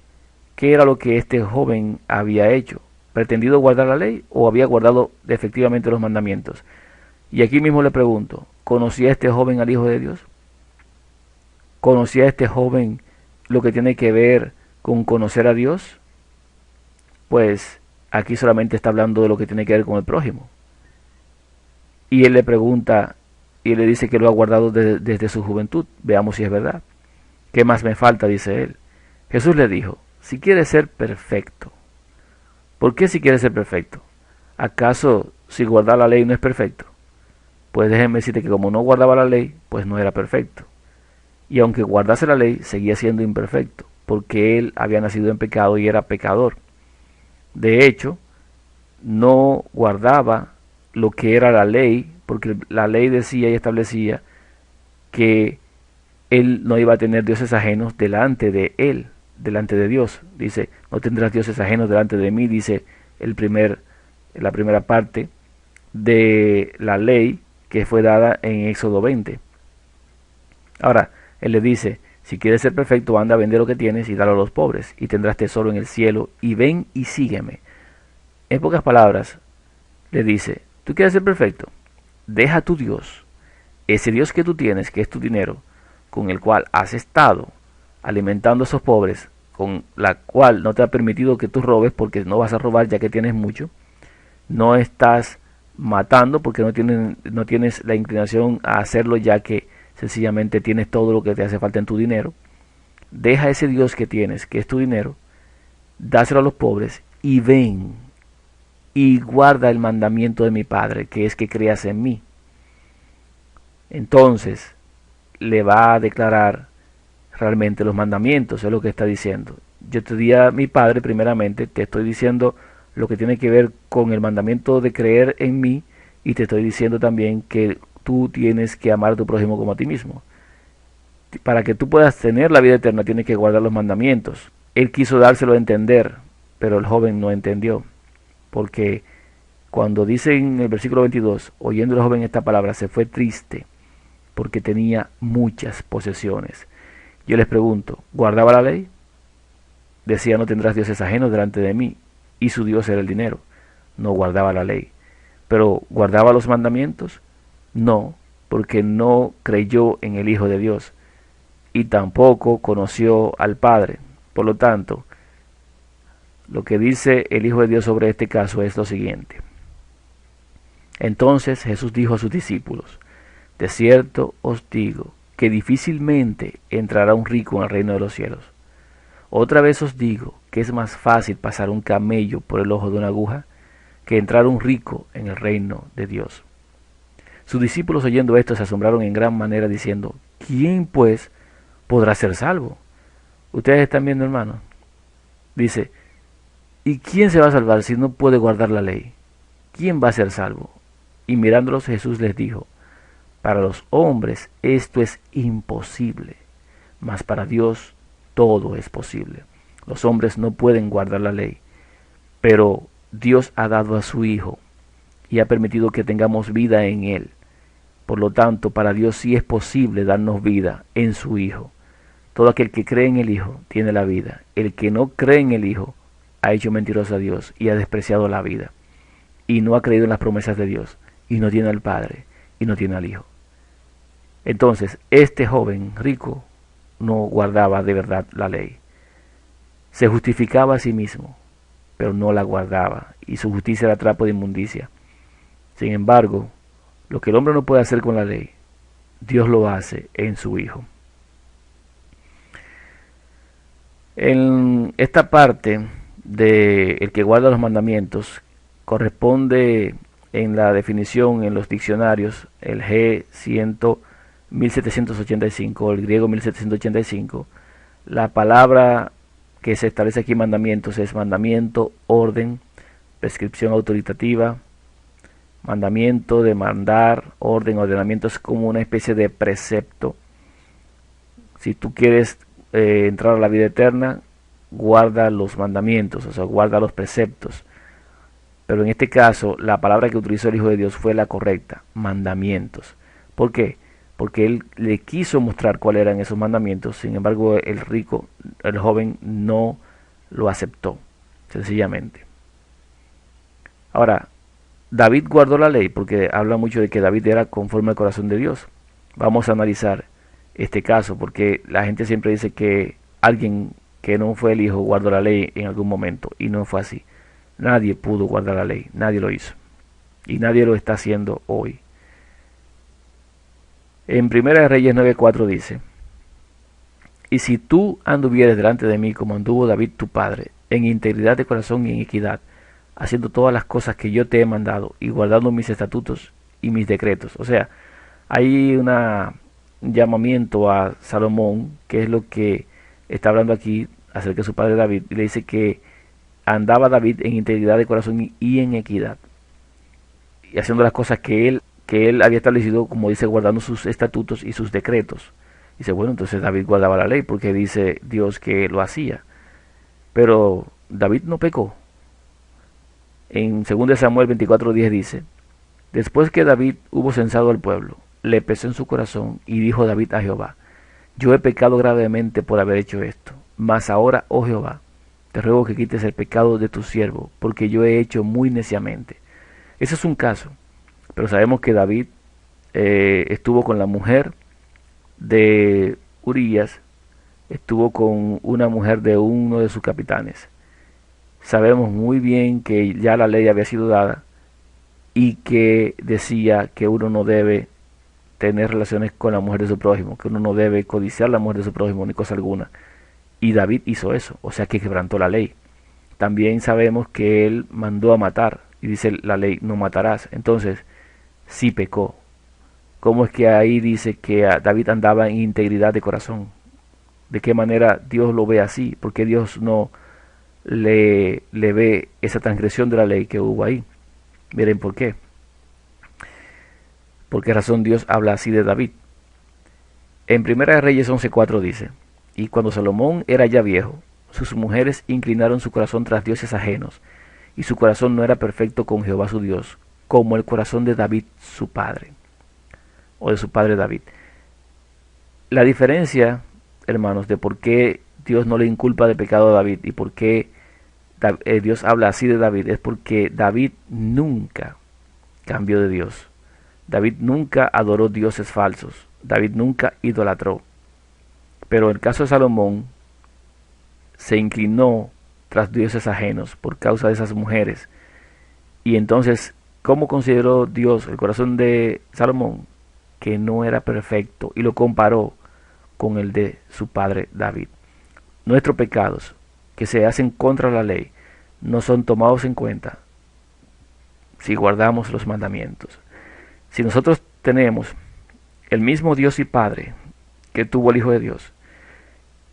Speaker 1: ¿Qué era lo que este joven había hecho? ¿Pretendido guardar la ley o había guardado efectivamente los mandamientos? Y aquí mismo le pregunto, ¿conocía este joven al Hijo de Dios? ¿Conocía este joven lo que tiene que ver con conocer a Dios? Pues aquí solamente está hablando de lo que tiene que ver con el prójimo. Y él le pregunta y le dice que lo ha guardado desde su juventud. Veamos si es verdad. ¿Qué más me falta?, dice él. Jesús le dijo, si quieres ser perfecto. ¿Por qué si quieres ser perfecto? ¿Acaso si guardar la ley no es perfecto? Pues déjenme decirte que como no guardaba la ley, pues no era perfecto. Y aunque guardase la ley, seguía siendo imperfecto, porque él había nacido en pecado y era pecador. De hecho, no guardaba lo que era la ley, porque la ley decía y establecía que él no iba a tener dioses ajenos delante de él, delante de Dios. Dice, no tendrás dioses ajenos delante de mí, dice la primera parte de la ley que fue dada en Éxodo 20. Ahora, él le dice, si quieres ser perfecto, anda a vender lo que tienes y dalo a los pobres, y tendrás tesoro en el cielo, y ven y sígueme. En pocas palabras, le dice, ¿tú quieres ser perfecto? Deja a tu Dios, ese Dios que tú tienes, que es tu dinero, con el cual has estado alimentando a esos pobres, con la cual no te ha permitido que tú robes, porque no vas a robar ya que tienes mucho, no estás matando porque no tienes la inclinación a hacerlo ya que sencillamente tienes todo lo que te hace falta en tu dinero. Deja ese Dios que tienes, que es tu dinero, dáselo a los pobres y ven y guarda el mandamiento de mi Padre, que es que creas en mí. Entonces le va a declarar realmente los mandamientos, es lo que está diciendo. Yo te di a mi Padre primeramente, te estoy diciendo lo que tiene que ver con el mandamiento de creer en mí, y te estoy diciendo también que tú tienes que amar a tu prójimo como a ti mismo. Para que tú puedas tener la vida eterna tienes que guardar los mandamientos. Él quiso dárselo a entender, pero el joven no entendió, porque cuando dice en el versículo 22, oyendo el joven esta palabra, se fue triste, porque tenía muchas posesiones. Yo les pregunto, ¿guardaba la ley? Decía, no tendrás dioses ajenos delante de mí, y su Dios era el dinero. No guardaba la ley. Pero ¿guardaba los mandamientos? No, porque no creyó en el Hijo de Dios, y tampoco conoció al Padre. Por lo tanto, lo que dice el Hijo de Dios sobre este caso es lo siguiente. Entonces Jesús dijo a sus discípulos, de cierto os digo que difícilmente entrará un rico en el reino de los cielos. Otra vez os digo que es más fácil pasar un camello por el ojo de una aguja que entrar un rico en el reino de Dios. Sus discípulos, oyendo esto, se asombraron en gran manera, diciendo, ¿quién pues podrá ser salvo? Ustedes están viendo, hermanos. Dice, ¿y quién se va a salvar si no puede guardar la ley? ¿Quién va a ser salvo? Y mirándolos, Jesús les dijo, para los hombres esto es imposible, mas para Dios todo es posible. Los hombres no pueden guardar la ley, pero Dios ha dado a su Hijo y ha permitido que tengamos vida en Él. Por lo tanto, para Dios sí es posible darnos vida en su Hijo. Todo aquel que cree en el Hijo tiene la vida. El que no cree en el Hijo ha hecho mentiroso a Dios y ha despreciado la vida. Y no ha creído en las promesas de Dios. Y no tiene al Padre y no tiene al Hijo. Entonces, este joven rico no guardaba de verdad la ley. Se justificaba a sí mismo, pero no la guardaba, y su justicia era trapo de inmundicia. Sin embargo, lo que el hombre no puede hacer con la ley, Dios lo hace en su Hijo. En esta parte de el que guarda los mandamientos corresponde en la definición en los diccionarios el G 1785 o el griego 1785. La palabra que se establece aquí mandamientos es mandamiento, orden, prescripción autoritativa, mandamiento, demandar, orden, ordenamiento es como una especie de precepto. Si tú quieres entrar a la vida eterna, guarda los mandamientos, o sea, guarda los preceptos. Pero en este caso, la palabra que utilizó el Hijo de Dios fue la correcta, mandamientos. ¿Por qué? Porque él le quiso mostrar cuáles eran esos mandamientos, sin embargo el rico, el joven, no lo aceptó, sencillamente. Ahora, David guardó la ley porque habla mucho de que David era conforme al corazón de Dios. Vamos a analizar este caso porque la gente siempre dice que alguien que no fue el hijo guardó la ley en algún momento y no fue así. Nadie pudo guardar la ley, nadie lo hizo y nadie lo está haciendo hoy. En 1 Reyes 9:4 dice: y si tú anduvieres delante de mí como anduvo David tu padre, en integridad de corazón y en equidad, haciendo todas las cosas que yo te he mandado y guardando mis estatutos y mis decretos. O sea, hay un llamamiento a Salomón, que es lo que está hablando aquí acerca de su padre David, y le dice que andaba David en integridad de corazón y en equidad, y haciendo las cosas que él había establecido, como dice, guardando sus estatutos y sus decretos. Dice, bueno, entonces David guardaba la ley porque dice Dios que lo hacía. Pero David no pecó. En 2 Samuel 24:10 dice: después que David hubo censado al pueblo, le pesó en su corazón y dijo David a Jehová: yo he pecado gravemente por haber hecho esto. Mas ahora, oh Jehová, te ruego que quites el pecado de tu siervo, porque yo he hecho muy neciamente. Ese es un caso. Pero sabemos que David estuvo con la mujer de Urías, estuvo con una mujer de uno de sus capitanes. Sabemos muy bien que ya la ley había sido dada y que decía que uno no debe tener relaciones con la mujer de su prójimo, que uno no debe codiciar la mujer de su prójimo ni cosa alguna. Y David hizo eso, o sea que quebrantó la ley. También sabemos que él mandó a matar y dice la ley: no matarás. Entonces, sí pecó. ¿Cómo es que ahí dice que David andaba en integridad de corazón? ¿De qué manera Dios lo ve así? ¿Por qué Dios no le ve esa transgresión de la ley que hubo ahí? Miren por qué. ¿Por qué razón Dios habla así de David? En 1 Reyes 11:4 dice: y cuando Salomón era ya viejo, sus mujeres inclinaron su corazón tras dioses ajenos, y su corazón no era perfecto con Jehová su Dios, como el corazón de David su padre, o de su padre David. La diferencia, hermanos, de por qué Dios no le inculpa de pecado a David y por qué Dios habla así de David, es porque David nunca cambió de Dios. David nunca adoró dioses falsos. David nunca idolatró. Pero en el caso de Salomón, se inclinó tras dioses ajenos por causa de esas mujeres. Y entonces, ¿cómo consideró Dios el corazón de Salomón? Que no era perfecto, y lo comparó con el de su padre David. Nuestros pecados, que se hacen contra la ley, no son tomados en cuenta si guardamos los mandamientos. Si nosotros tenemos el mismo Dios y Padre que tuvo el Hijo de Dios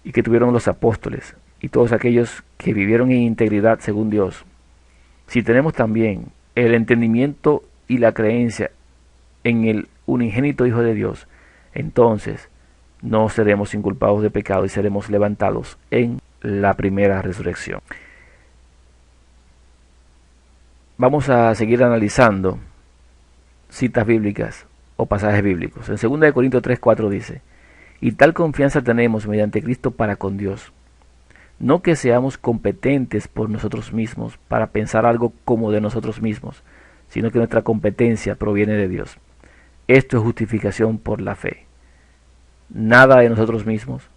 Speaker 1: y que tuvieron los apóstoles y todos aquellos que vivieron en integridad según Dios, si tenemos también el entendimiento y la creencia en el unigénito Hijo de Dios, entonces no seremos inculpados de pecado y seremos levantados en la primera resurrección. Vamos a seguir analizando citas bíblicas o pasajes bíblicos. En 2 Corintios 3:4 dice: y tal confianza tenemos mediante Cristo para con Dios. No que seamos competentes por nosotros mismos para pensar algo como de nosotros mismos, sino que nuestra competencia proviene de Dios. Esto es justificación por la fe. Nada de nosotros mismos,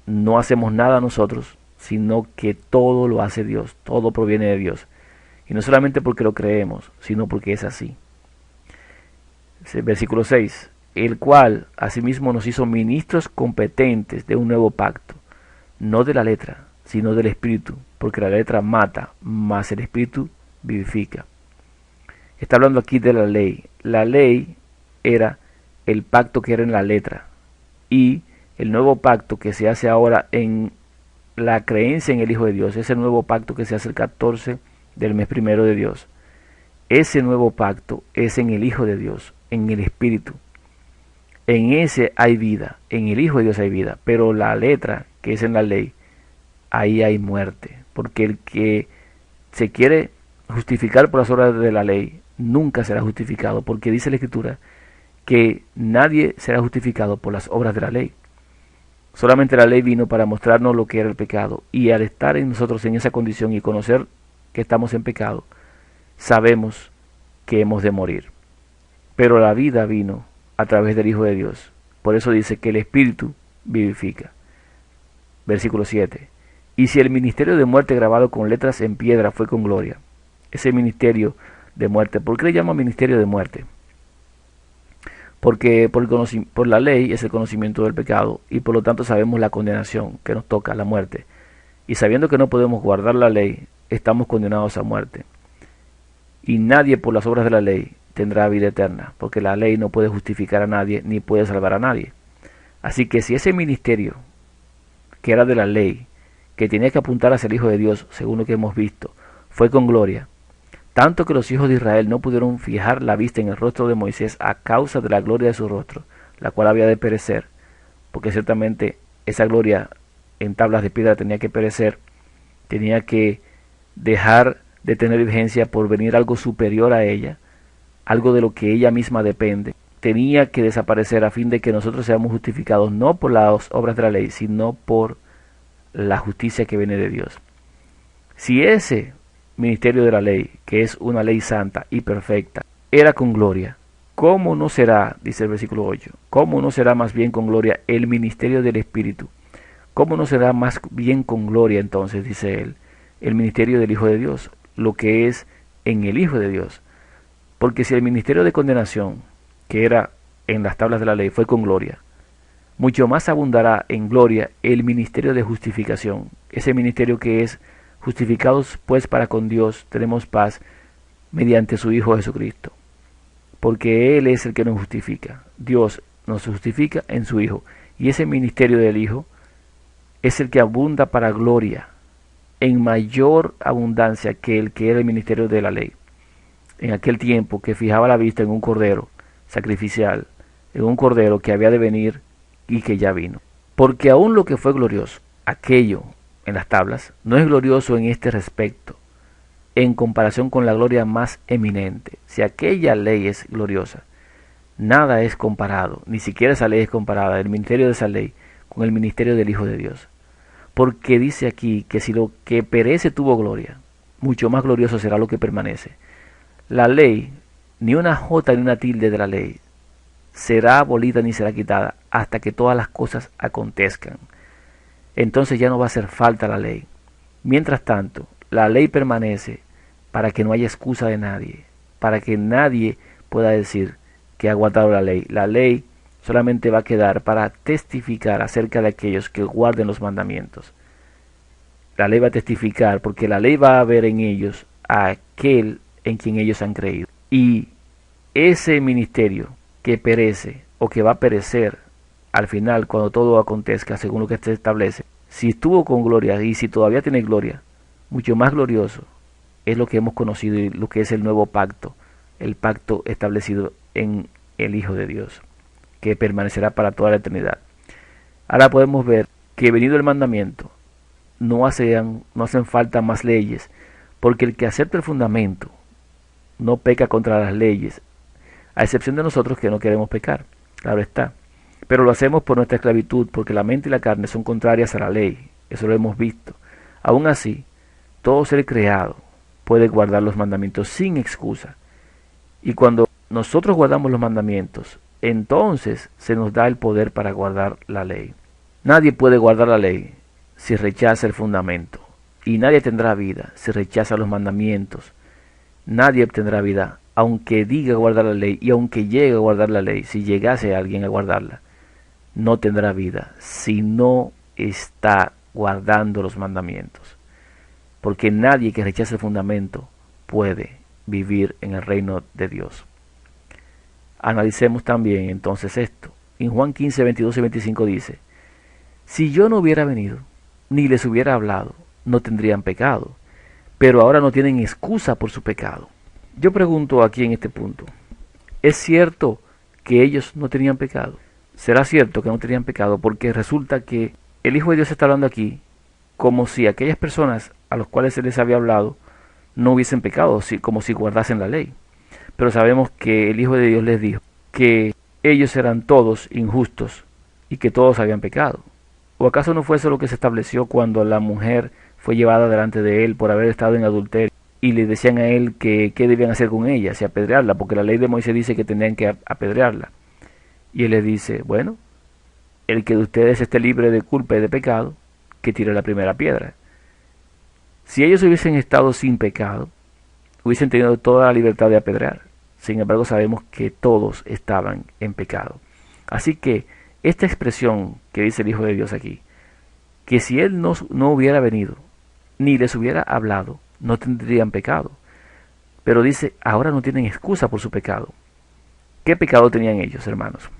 Speaker 1: no hacemos nada nosotros, sino que todo lo hace Dios, todo proviene de Dios. Y no solamente porque lo creemos, sino porque es así. Versículo 6: el cual asimismo nos hizo ministros competentes de un nuevo pacto, no de la letra, sino del Espíritu, porque la letra mata, mas el Espíritu vivifica. Está hablando aquí de la ley. La ley era el pacto que era en la letra, y el nuevo pacto que se hace ahora en la creencia en el Hijo de Dios es el nuevo pacto que se hace el 14 del mes primero de Dios. Ese nuevo pacto es en el Hijo de Dios, en el Espíritu. En ese hay vida, en el Hijo de Dios hay vida, pero la letra, que es en la ley, ahí hay muerte, porque el que se quiere justificar por las obras de la ley, nunca será justificado, porque dice la Escritura que nadie será justificado por las obras de la ley. Solamente la ley vino para mostrarnos lo que era el pecado, y al estar en nosotros en esa condición y conocer que estamos en pecado, sabemos que hemos de morir. Pero la vida vino a través del Hijo de Dios. Por eso dice que el Espíritu vivifica. Versículo 7. Y si el ministerio de muerte grabado con letras en piedra fue con gloria, ese ministerio de muerte, ¿por qué le llama ministerio de muerte? Porque por la ley es el conocimiento del pecado y por lo tanto sabemos la condenación que nos toca, la muerte. Y sabiendo que no podemos guardar la ley, estamos condenados a muerte. Y nadie por las obras de la ley tendrá vida eterna, porque la ley no puede justificar a nadie ni puede salvar a nadie. Así que si ese ministerio, que era de la ley, que tenía que apuntar hacia el Hijo de Dios, según lo que hemos visto, fue con gloria, tanto que los hijos de Israel no pudieron fijar la vista en el rostro de Moisés a causa de la gloria de su rostro, la cual había de perecer, porque ciertamente esa gloria en tablas de piedra tenía que perecer, tenía que dejar de tener vigencia por venir algo superior a ella, algo de lo que ella misma depende, tenía que desaparecer a fin de que nosotros seamos justificados no por las obras de la ley, sino por la justicia que viene de Dios. Si ese ministerio de la ley, que es una ley santa y perfecta, era con gloria, ¿cómo no será, dice el versículo 8, cómo no será más bien con gloria el ministerio del Espíritu? ¿Cómo no será más bien con gloria entonces, dice él, el ministerio del Hijo de Dios, lo que es en el Hijo de Dios? Porque si el ministerio de condenación, que era en las tablas de la ley, fue con gloria, mucho más abundará en gloria el ministerio de justificación, ese ministerio que es justificados pues para con Dios tenemos paz mediante su Hijo Jesucristo, porque Él es el que nos justifica. Dios nos justifica en su Hijo, y ese ministerio del Hijo es el que abunda para gloria, en mayor abundancia que el que era el ministerio de la ley. En aquel tiempo que fijaba la vista en un cordero sacrificial, en un cordero que había de venir y que ya vino. Porque aún lo que fue glorioso, aquello en las tablas, no es glorioso en este respecto, en comparación con la gloria más eminente. Si aquella ley es gloriosa, nada es comparado, ni siquiera esa ley es comparada, el ministerio de esa ley, con el ministerio del Hijo de Dios. Porque dice aquí que si lo que perece tuvo gloria, mucho más glorioso será lo que permanece. La ley, ni una jota ni una tilde de la ley, será abolida ni será quitada hasta que todas las cosas acontezcan. Entonces ya no va a hacer falta la ley. Mientras tanto, la ley permanece para que no haya excusa de nadie, para que nadie pueda decir que ha guardado la ley. La ley solamente va a quedar para testificar acerca de aquellos que guarden los mandamientos. La ley va a testificar porque la ley va a ver en ellos a aquel en quien ellos han creído. Y ese ministerio que perece o que va a perecer al final cuando todo acontezca según lo que se establece, si estuvo con gloria y si todavía tiene gloria, mucho más glorioso es lo que hemos conocido y lo que es el nuevo pacto, el pacto establecido en el Hijo de Dios, que permanecerá para toda la eternidad. Ahora podemos ver que venido el mandamiento, no hacen falta más leyes, porque el que acepta el fundamento no peca contra las leyes, a excepción de nosotros que no queremos pecar, claro está. Pero lo hacemos por nuestra esclavitud, porque la mente y la carne son contrarias a la ley, eso lo hemos visto. Aún así, todo ser creado puede guardar los mandamientos sin excusa. Y cuando nosotros guardamos los mandamientos, entonces se nos da el poder para guardar la ley. Nadie puede guardar la ley si rechaza el fundamento, y nadie tendrá vida si rechaza los mandamientos. Nadie obtendrá vida, aunque diga guardar la ley, y aunque llegue a guardar la ley, si llegase alguien a guardarla, no tendrá vida si no está guardando los mandamientos. Porque nadie que rechace el fundamento puede vivir en el reino de Dios. Analicemos también entonces esto. En Juan 15, 22 y 25 dice: si yo no hubiera venido, ni les hubiera hablado, no tendrían pecado. pero ahora no tienen excusa por su pecado. Yo pregunto aquí en este punto, ¿es cierto que ellos no tenían pecado? ¿Será cierto que no tenían pecado? Porque resulta que el Hijo de Dios está hablando aquí como si aquellas personas a las cuales se les había hablado no hubiesen pecado, como si guardasen la ley. Pero sabemos que el Hijo de Dios les dijo que ellos eran todos injustos y que todos habían pecado. ¿O acaso no fue eso lo que se estableció cuando la mujer fue llevada delante de él por haber estado en adulterio y le decían a él que qué debían hacer con ella, si apedrearla, porque la ley de Moisés dice que tenían que apedrearla? Y él les dice, bueno, el que de ustedes esté libre de culpa y de pecado, que tire la primera piedra. Si ellos hubiesen estado sin pecado, hubiesen tenido toda la libertad de apedrear. Sin embargo, sabemos que todos estaban en pecado. Así que esta expresión que dice el Hijo de Dios aquí, que si Él no hubiera venido, ni les hubiera hablado, no tendrían pecado. Pero dice, ahora no tienen excusa por su pecado. ¿Qué pecado tenían ellos, hermanos?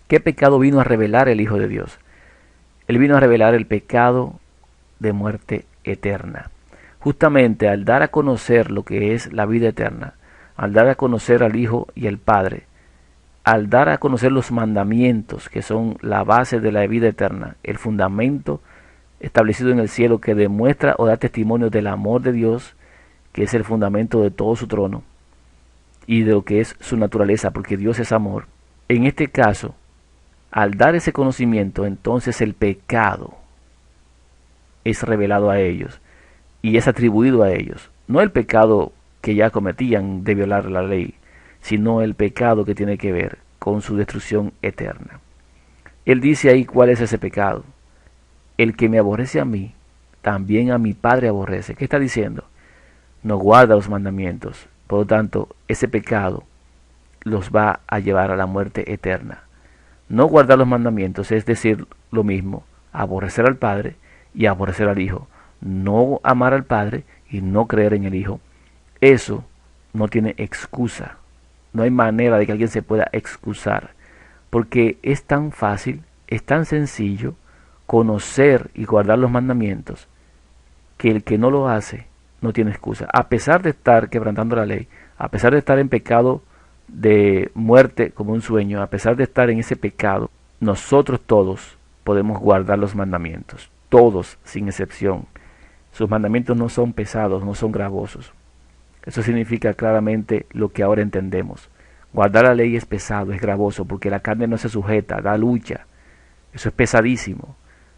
Speaker 1: ¿Qué pecado vino a revelar el Hijo de Dios? Él vino a revelar el pecado de muerte eterna. Justamente al dar a conocer lo que es la vida eterna, al dar a conocer al Hijo y al Padre, al dar a conocer los mandamientos que son la base de la vida eterna, el fundamento establecido en el cielo que demuestra o da testimonio del amor de Dios, que es el fundamento de todo su trono y de lo que es su naturaleza, porque Dios es amor. En este caso, al dar ese conocimiento, entonces el pecado es revelado a ellos y es atribuido a ellos. No el pecado que ya cometían de violar la ley, sino el pecado que tiene que ver con su destrucción eterna. Él dice ahí cuál es ese pecado. El que me aborrece a mí, también a mi Padre aborrece. ¿Qué está diciendo? No guarda los mandamientos. Por lo tanto, ese pecado los va a llevar a la muerte eterna. No guardar los mandamientos es decir lo mismo, aborrecer al Padre y aborrecer al Hijo. No amar al Padre y no creer en el Hijo. Eso no tiene excusa. No hay manera de que alguien se pueda excusar. Porque es tan fácil, es tan sencillo conocer y guardar los mandamientos que el que no lo hace no tiene excusa. A pesar de estar quebrantando la ley, a pesar de estar en pecado de muerte como un sueño, a pesar de estar en ese pecado, nosotros todos podemos guardar los mandamientos. Todos, sin excepción. Sus mandamientos no son pesados, no son gravosos. Eso significa claramente lo que ahora entendemos. Guardar la ley es pesado, es gravoso, porque la carne no se sujeta, da lucha. Eso es pesadísimo.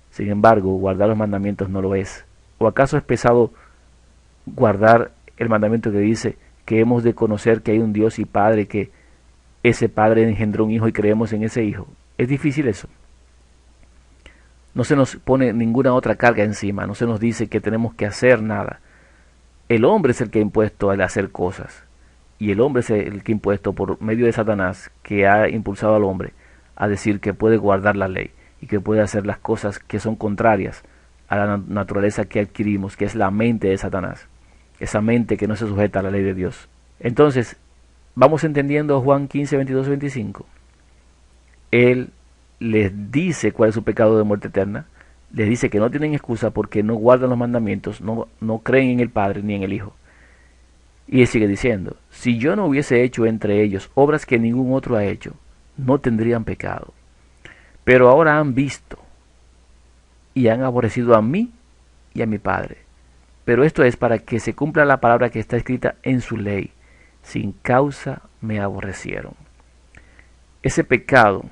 Speaker 1: Sin embargo, guardar los mandamientos no lo es. ¿O acaso es pesado guardar el mandamiento que dice que hemos de conocer que hay un Dios y Padre, que ese Padre engendró un Hijo y creemos en ese Hijo? ¿Es difícil eso? No se nos pone ninguna otra carga encima, no se nos dice que tenemos que hacer nada. El hombre es el que ha impuesto el hacer cosas. Y el hombre es el que ha impuesto por medio de Satanás, que ha impulsado al hombre a decir que puede guardar la ley y que puede hacer las cosas que son contrarias a la naturaleza que adquirimos, que es la mente de Satanás. Esa mente que no se sujeta a la ley de Dios. Entonces, vamos entendiendo Juan 15, 22, 25. Él les dice cuál es su pecado de muerte eterna. Les dice que no tienen excusa porque no guardan los mandamientos, no creen en el Padre ni en el Hijo. Y él sigue diciendo, si yo no hubiese hecho entre ellos obras que ningún otro ha hecho, no tendrían pecado. Pero ahora han visto y han aborrecido a mí y a mi Padre. Pero esto es para que se cumpla la palabra que está escrita en su ley. Sin causa me aborrecieron. Ese pecado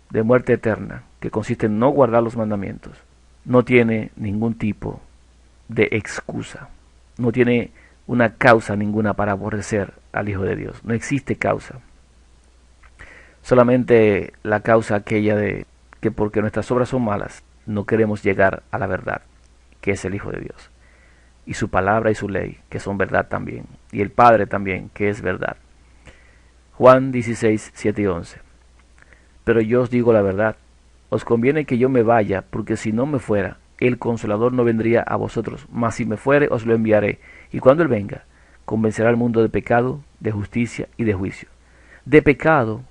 Speaker 1: de muerte eterna, que consiste en no guardar los mandamientos, no tiene ningún tipo de excusa. No tiene una causa ninguna para aborrecer al Hijo de Dios. No existe causa. Solamente la causa aquella de que porque nuestras obras son malas, no queremos llegar a la verdad, que es el Hijo de Dios. Y su palabra y su ley, que son verdad también. Y el Padre también, que es verdad. Juan 16, 7 y 11. Pero yo os digo la verdad, os conviene que yo me vaya, porque si no me fuera, el Consolador no vendría a vosotros, mas si me fuere, os lo enviaré. Y cuando Él venga, convencerá al mundo de pecado, de justicia y de juicio. De pecado,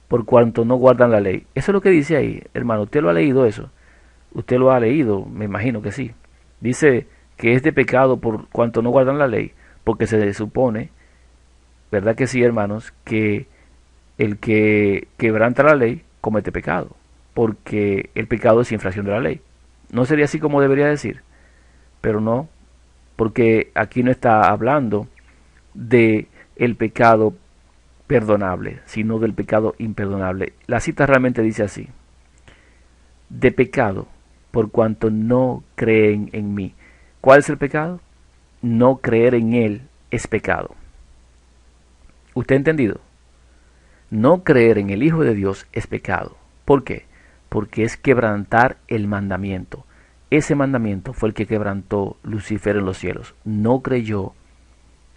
Speaker 1: por cuanto no guardan la ley. Eso es lo que dice ahí, hermano. ¿Usted lo ha leído eso? Usted lo ha leído, me imagino que sí. Dice que es de pecado por cuanto no guardan la ley, porque se supone, ¿verdad que sí, hermanos? Que el que quebranta la ley comete pecado, porque el pecado es infracción de la ley. No sería así como debería decir, pero no, porque aquí no está hablando de el pecado perdonable, sino del pecado imperdonable. La cita realmente dice así: de pecado, por cuanto no creen en mí. ¿Cuál es el pecado? No creer en Él es pecado. ¿Usted ha entendido? No creer en el Hijo de Dios es pecado. ¿Por qué? Porque es quebrantar el mandamiento. Ese mandamiento fue el que quebrantó Lucifer en los cielos. No creyó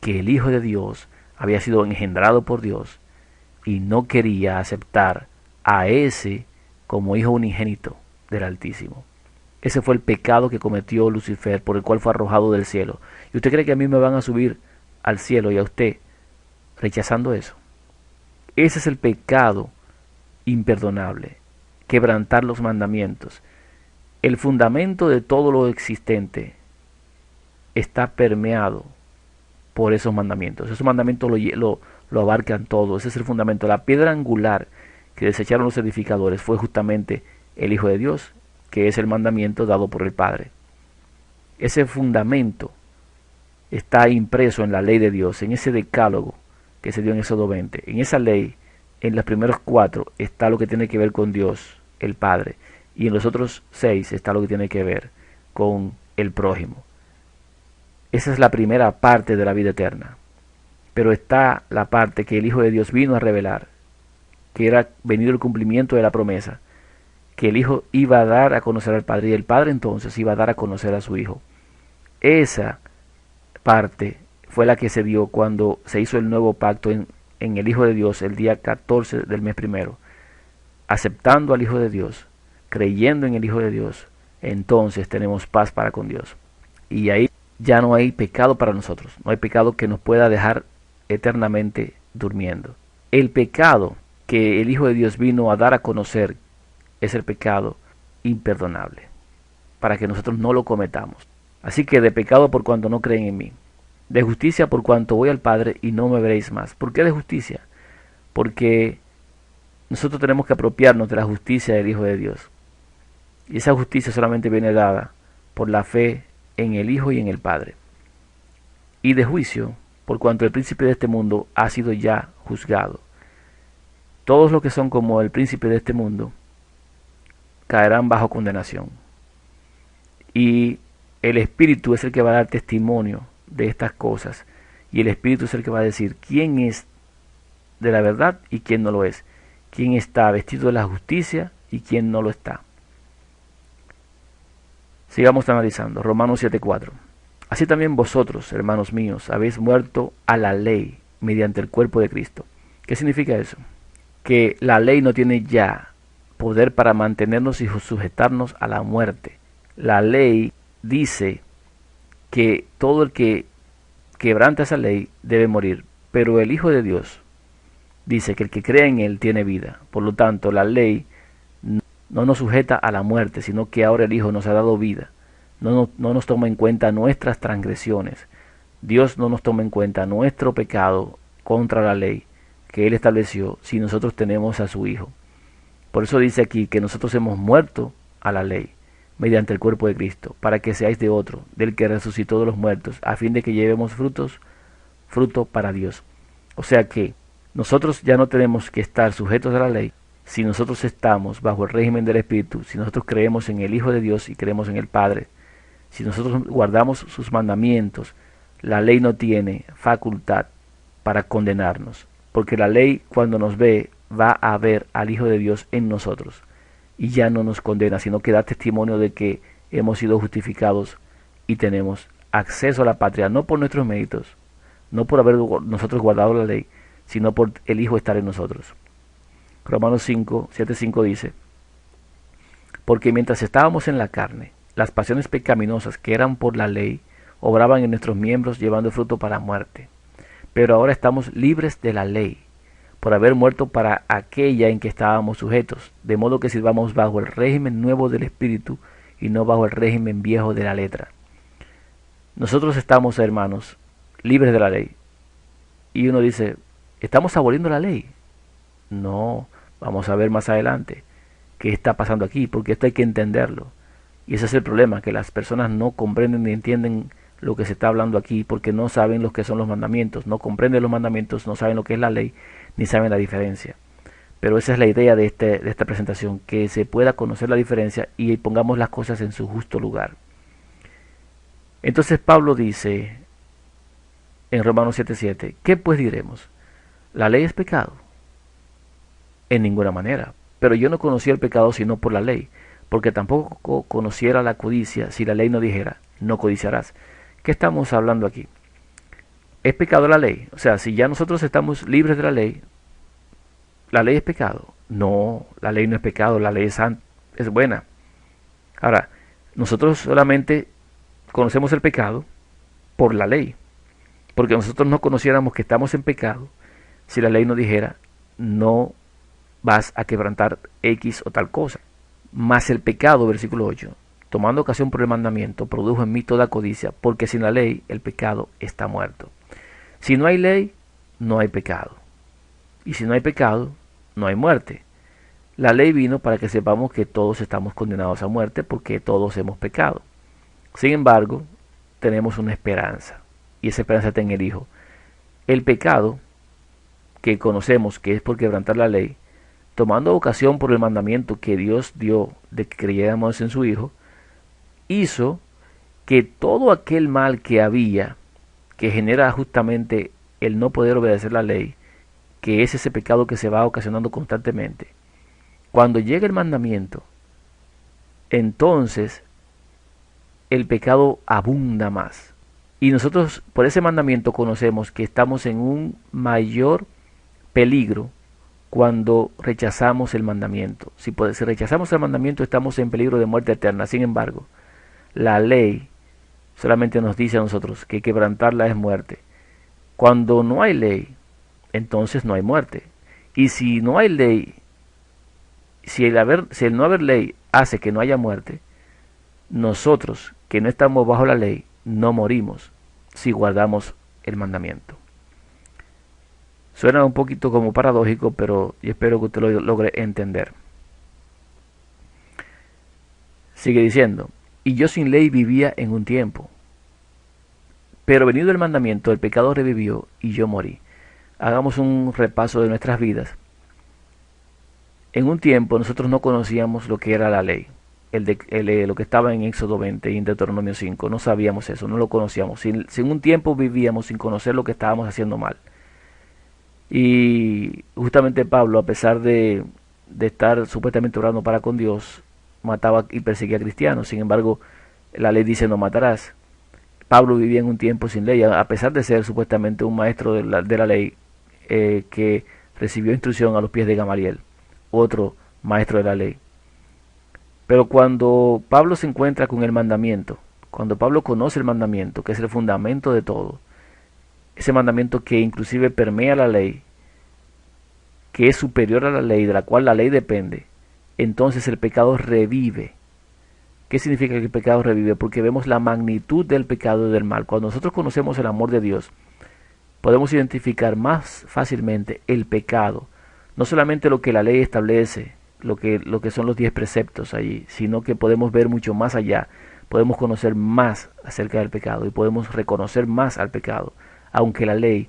Speaker 1: que el Hijo de Dios había sido engendrado por Dios y no quería aceptar a ese como hijo unigénito del Altísimo. Ese fue el pecado que cometió Lucifer, por el cual fue arrojado del cielo. ¿Y usted cree que a mí me van a subir al cielo y a usted rechazando eso? Ese es el pecado imperdonable, quebrantar los mandamientos. El fundamento de todo lo existente está permeado por esos mandamientos. Esos mandamientos lo abarcan todo. Ese es el fundamento. La piedra angular que desecharon los edificadores fue justamente el Hijo de Dios, que es el mandamiento dado por el Padre. Ese fundamento está impreso en la ley de Dios, en ese decálogo que se dio en Éxodo 20. En esa ley, en los primeros 4, está lo que tiene que ver con Dios, el Padre. Y en los otros 6 está lo que tiene que ver con el prójimo. Esa es la primera parte de la vida eterna. Pero está la parte que el Hijo de Dios vino a revelar, que era venido el cumplimiento de la promesa, que el Hijo iba a dar a conocer al Padre y el Padre entonces iba a dar a conocer a su Hijo. Esa parte fue la que se dio cuando se hizo el nuevo pacto en el Hijo de Dios el día 14 del mes primero. Aceptando al Hijo de Dios, creyendo en el Hijo de Dios, entonces tenemos paz para con Dios. Y ahí ya no hay pecado para nosotros, no hay pecado que nos pueda dejar eternamente durmiendo. El pecado que el Hijo de Dios vino a dar a conocer es el pecado imperdonable, para que nosotros no lo cometamos. Así que de pecado por cuanto no creen en mí, de justicia por cuanto voy al Padre y no me veréis más. ¿Por qué de justicia? Porque nosotros tenemos que apropiarnos de la justicia del Hijo de Dios. Y esa justicia solamente viene dada por la fe en el Hijo y en el Padre. Y de juicio, por cuanto el príncipe de este mundo ha sido ya juzgado. Todos los que son como el príncipe de este mundo caerán bajo condenación. Y el Espíritu es el que va a dar testimonio de estas cosas. Y el Espíritu es el que va a decir quién es de la verdad y quién no lo es. Quién está vestido de la justicia y quién no lo está. Sigamos analizando. Romanos 7:4. Así también vosotros, hermanos míos, habéis muerto a la ley mediante el cuerpo de Cristo. ¿Qué significa eso? Que la ley no tiene ya poder para mantenernos y sujetarnos a la muerte. La ley dice que todo el que quebranta esa ley debe morir, pero el Hijo de Dios dice que el que cree en Él tiene vida. Por lo tanto, la ley no nos sujeta a la muerte, sino que ahora el Hijo nos ha dado vida. No nos toma en cuenta nuestras transgresiones. Dios no nos toma en cuenta nuestro pecado contra la ley que Él estableció si nosotros tenemos a su Hijo. Por eso dice aquí que nosotros hemos muerto a la ley mediante el cuerpo de Cristo, para que seáis de otro, del que resucitó de los muertos, a fin de que llevemos fruto para Dios. O sea que nosotros ya no tenemos que estar sujetos a la ley si nosotros estamos bajo el régimen del Espíritu, si nosotros creemos en el Hijo de Dios y creemos en el Padre, si nosotros guardamos sus mandamientos. La ley no tiene facultad para condenarnos, porque la ley cuando nos ve va a ver al Hijo de Dios en nosotros y ya no nos condena, sino que da testimonio de que hemos sido justificados y tenemos acceso a la patria, no por nuestros méritos, no por haber nosotros guardado la ley, sino por el Hijo estar en nosotros. Romanos 7:5 dice: porque mientras estábamos en la carne, las pasiones pecaminosas que eran por la ley obraban en nuestros miembros llevando fruto para muerte. Pero ahora estamos libres de la ley, por haber muerto para aquella en que estábamos sujetos, de modo que sirvamos bajo el régimen nuevo del Espíritu y no bajo el régimen viejo de la letra. Nosotros estamos, hermanos, libres de la ley. Y uno dice, ¿estamos aboliendo la ley? No, vamos a ver más adelante qué está pasando aquí, porque esto hay que entenderlo. Y ese es el problema, que las personas no comprenden ni entienden lo que se está hablando aquí, porque no saben lo que son los mandamientos, no comprenden los mandamientos, no saben lo que es la ley, ni saben la diferencia. Pero esa es la idea de esta presentación, que se pueda conocer la diferencia y pongamos las cosas en su justo lugar. Entonces Pablo dice en Romanos 7:7, ¿qué pues diremos? ¿La ley es pecado? En ninguna manera. Pero yo no conocía el pecado sino por la ley, porque tampoco conociera la codicia si la ley no dijera, no codiciarás. ¿Qué estamos hablando aquí? ¿Es pecado la ley? O sea, si ya nosotros estamos libres de la ley es pecado. No, la ley no es pecado, la ley es buena. Ahora, nosotros solamente conocemos el pecado por la ley, porque nosotros no conociéramos que estamos en pecado si la ley nos dijera, no vas a quebrantar X o tal cosa. Mas el pecado, versículo 8, tomando ocasión por el mandamiento, produjo en mí toda codicia, porque sin la ley el pecado está muerto. Si no hay ley, no hay pecado. Y si no hay pecado, no hay muerte. La ley vino para que sepamos que todos estamos condenados a muerte porque todos hemos pecado. Sin embargo, tenemos una esperanza, y esa esperanza está en el Hijo. El pecado que conocemos que es por quebrantar la ley, tomando ocasión por el mandamiento que Dios dio de que creyéramos en su Hijo, hizo que todo aquel mal que había, que genera justamente el no poder obedecer la ley, que es ese pecado que se va ocasionando constantemente, cuando llega el mandamiento, entonces el pecado abunda más. Y nosotros por ese mandamiento conocemos que estamos en un mayor peligro cuando rechazamos el mandamiento. Si rechazamos el mandamiento estamos en peligro de muerte eterna. Sin embargo, la ley solamente nos dice a nosotros que quebrantarla es muerte. Cuando no hay ley, entonces no hay muerte. Y si no hay ley, si el no haber ley hace que no haya muerte, nosotros que no estamos bajo la ley no morimos si guardamos el mandamiento. Suena un poquito como paradójico, pero yo espero que usted lo logre entender. Sigue diciendo, y yo sin ley vivía en un tiempo, pero venido el mandamiento, el pecado revivió y yo morí. Hagamos un repaso de nuestras vidas. En un tiempo nosotros no conocíamos lo que era la ley, lo que estaba en Éxodo 20 y en Deuteronomio 5, no sabíamos eso, no lo conocíamos. Sin un tiempo vivíamos sin conocer lo que estábamos haciendo mal. Y justamente Pablo, a pesar de estar supuestamente orando para con Dios, mataba y perseguía a cristianos. Sin embargo, la ley dice no matarás. Pablo vivía en un tiempo sin ley, a pesar de ser supuestamente un maestro de la ley que recibió instrucción a los pies de Gamaliel, otro maestro de la ley. Pero cuando Pablo se encuentra con el mandamiento, cuando Pablo conoce el mandamiento, que es el fundamento de todo, ese mandamiento que inclusive permea la ley, que es superior a la ley, de la cual la ley depende, entonces el pecado revive. ¿Qué significa que el pecado revive? Porque vemos la magnitud del pecado y del mal. Cuando nosotros conocemos el amor de Dios, podemos identificar más fácilmente el pecado. No solamente lo que la ley establece, lo que son los 10 preceptos allí, sino que podemos ver mucho más allá. Podemos conocer más acerca del pecado y podemos reconocer más al pecado. Aunque la ley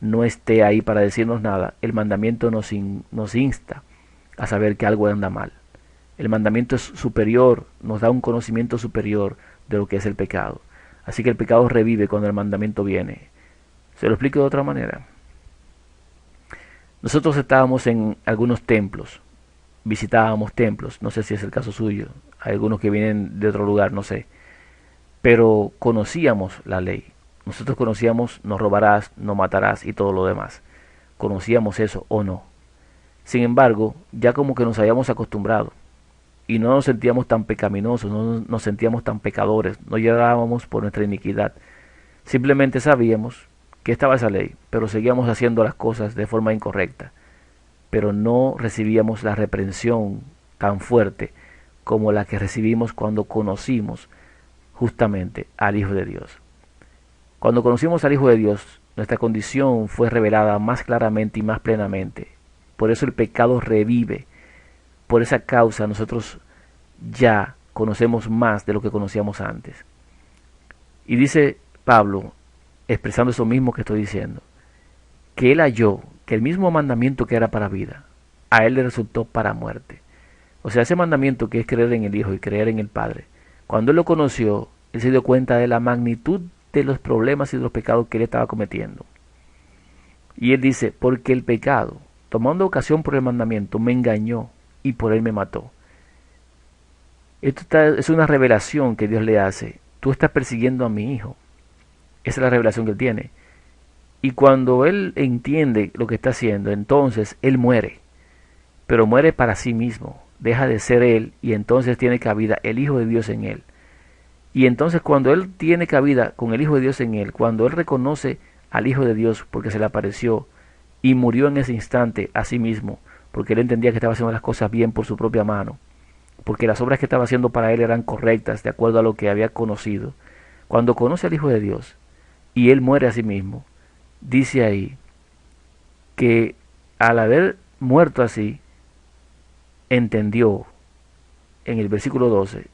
Speaker 1: no esté ahí para decirnos nada, el mandamiento nos insta a saber que algo anda mal. El mandamiento es superior, nos da un conocimiento superior de lo que es el pecado. Así que el pecado revive cuando el mandamiento viene. Se lo explico de otra manera. Nosotros estábamos en algunos templos, visitábamos templos, no sé si es el caso suyo, hay algunos que vienen de otro lugar, no sé, pero conocíamos la ley. Nosotros conocíamos no robarás, no matarás y todo lo demás. Conocíamos eso o no. Sin embargo, ya como que nos habíamos acostumbrado y no nos sentíamos tan pecaminosos, no nos sentíamos tan pecadores, no llorábamos por nuestra iniquidad. Simplemente sabíamos que estaba esa ley, pero seguíamos haciendo las cosas de forma incorrecta. Pero no recibíamos la reprensión tan fuerte como la que recibimos cuando conocimos justamente al Hijo de Dios. Cuando conocimos al Hijo de Dios, nuestra condición fue revelada más claramente y más plenamente. Por eso el pecado revive. Por esa causa nosotros ya conocemos más de lo que conocíamos antes. Y dice Pablo, expresando eso mismo que estoy diciendo, que él halló que el mismo mandamiento que era para vida, a él le resultó para muerte. O sea, ese mandamiento que es creer en el Hijo y creer en el Padre, cuando él lo conoció, él se dio cuenta de la magnitud de los problemas y de los pecados que él estaba cometiendo. Y él dice, porque el pecado, tomando ocasión por el mandamiento, me engañó y por él me mató. Es una revelación que Dios le hace. Tú estás persiguiendo a mi hijo. Esa es la revelación que él tiene. Y cuando él entiende lo que está haciendo, entonces él muere. Pero muere para sí mismo. Deja de ser él y entonces tiene cabida el Hijo de Dios en él. Y entonces cuando él tiene cabida con el Hijo de Dios en él, cuando él reconoce al Hijo de Dios porque se le apareció y murió en ese instante a sí mismo, porque él entendía que estaba haciendo las cosas bien por su propia mano, porque las obras que estaba haciendo para él eran correctas de acuerdo a lo que había conocido. Cuando conoce al Hijo de Dios y él muere a sí mismo, dice ahí que al haber muerto así, entendió en el versículo 12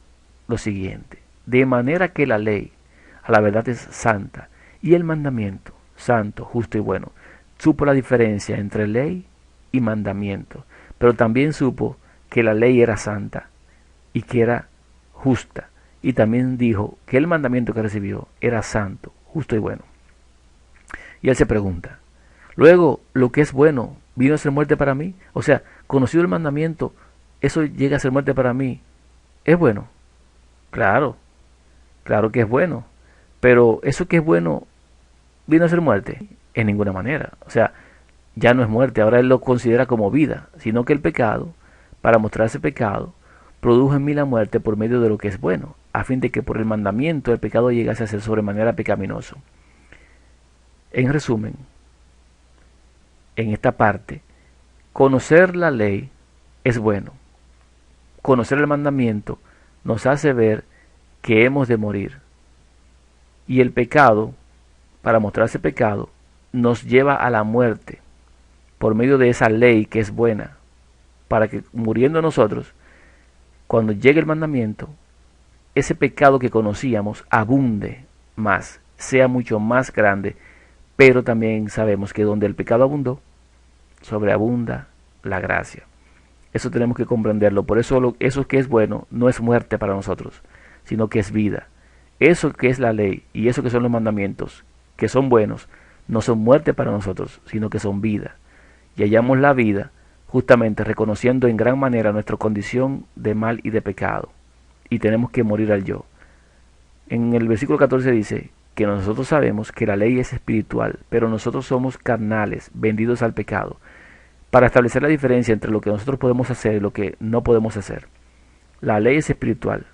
Speaker 1: lo siguiente: de manera que la ley a la verdad es santa y el mandamiento santo, justo y bueno. Supo la diferencia entre ley y mandamiento, pero también supo que la ley era santa y que era justa, y también dijo que el mandamiento que recibió era santo, justo y bueno. Y él se pregunta, luego, lo que es bueno, ¿vino a ser muerte para mí? O sea, conocido el mandamiento, ¿eso llega a ser muerte para mí? ¿Es bueno? Claro, claro que es bueno. Pero eso que es bueno, ¿vino a ser muerte? En ninguna manera. O sea, ya no es muerte, ahora él lo considera como vida, sino que el pecado, para mostrar ese pecado, produjo en mí la muerte por medio de lo que es bueno, a fin de que por el mandamiento el pecado llegase a ser sobremanera pecaminoso. En resumen, en esta parte, conocer la ley es bueno. Conocer el mandamiento nos hace ver que hemos de morir. Y el pecado, para mostrar ese pecado, nos lleva a la muerte por medio de esa ley que es buena, para que muriendo nosotros, cuando llegue el mandamiento, ese pecado que conocíamos abunde más, sea mucho más grande, pero también sabemos que donde el pecado abundó, sobreabunda la gracia. Eso tenemos que comprenderlo. Por eso eso que es bueno no es muerte para nosotros, sino que es vida. Eso que es la ley y eso que son los mandamientos, que son buenos, no son muerte para nosotros, sino que son vida. Y hallamos la vida justamente reconociendo en gran manera nuestra condición de mal y de pecado. Y tenemos que morir al yo. En el versículo 14 dice que nosotros sabemos que la ley es espiritual, pero nosotros somos carnales, vendidos al pecado, para establecer la diferencia entre lo que nosotros podemos hacer y lo que no podemos hacer. La ley es espiritual,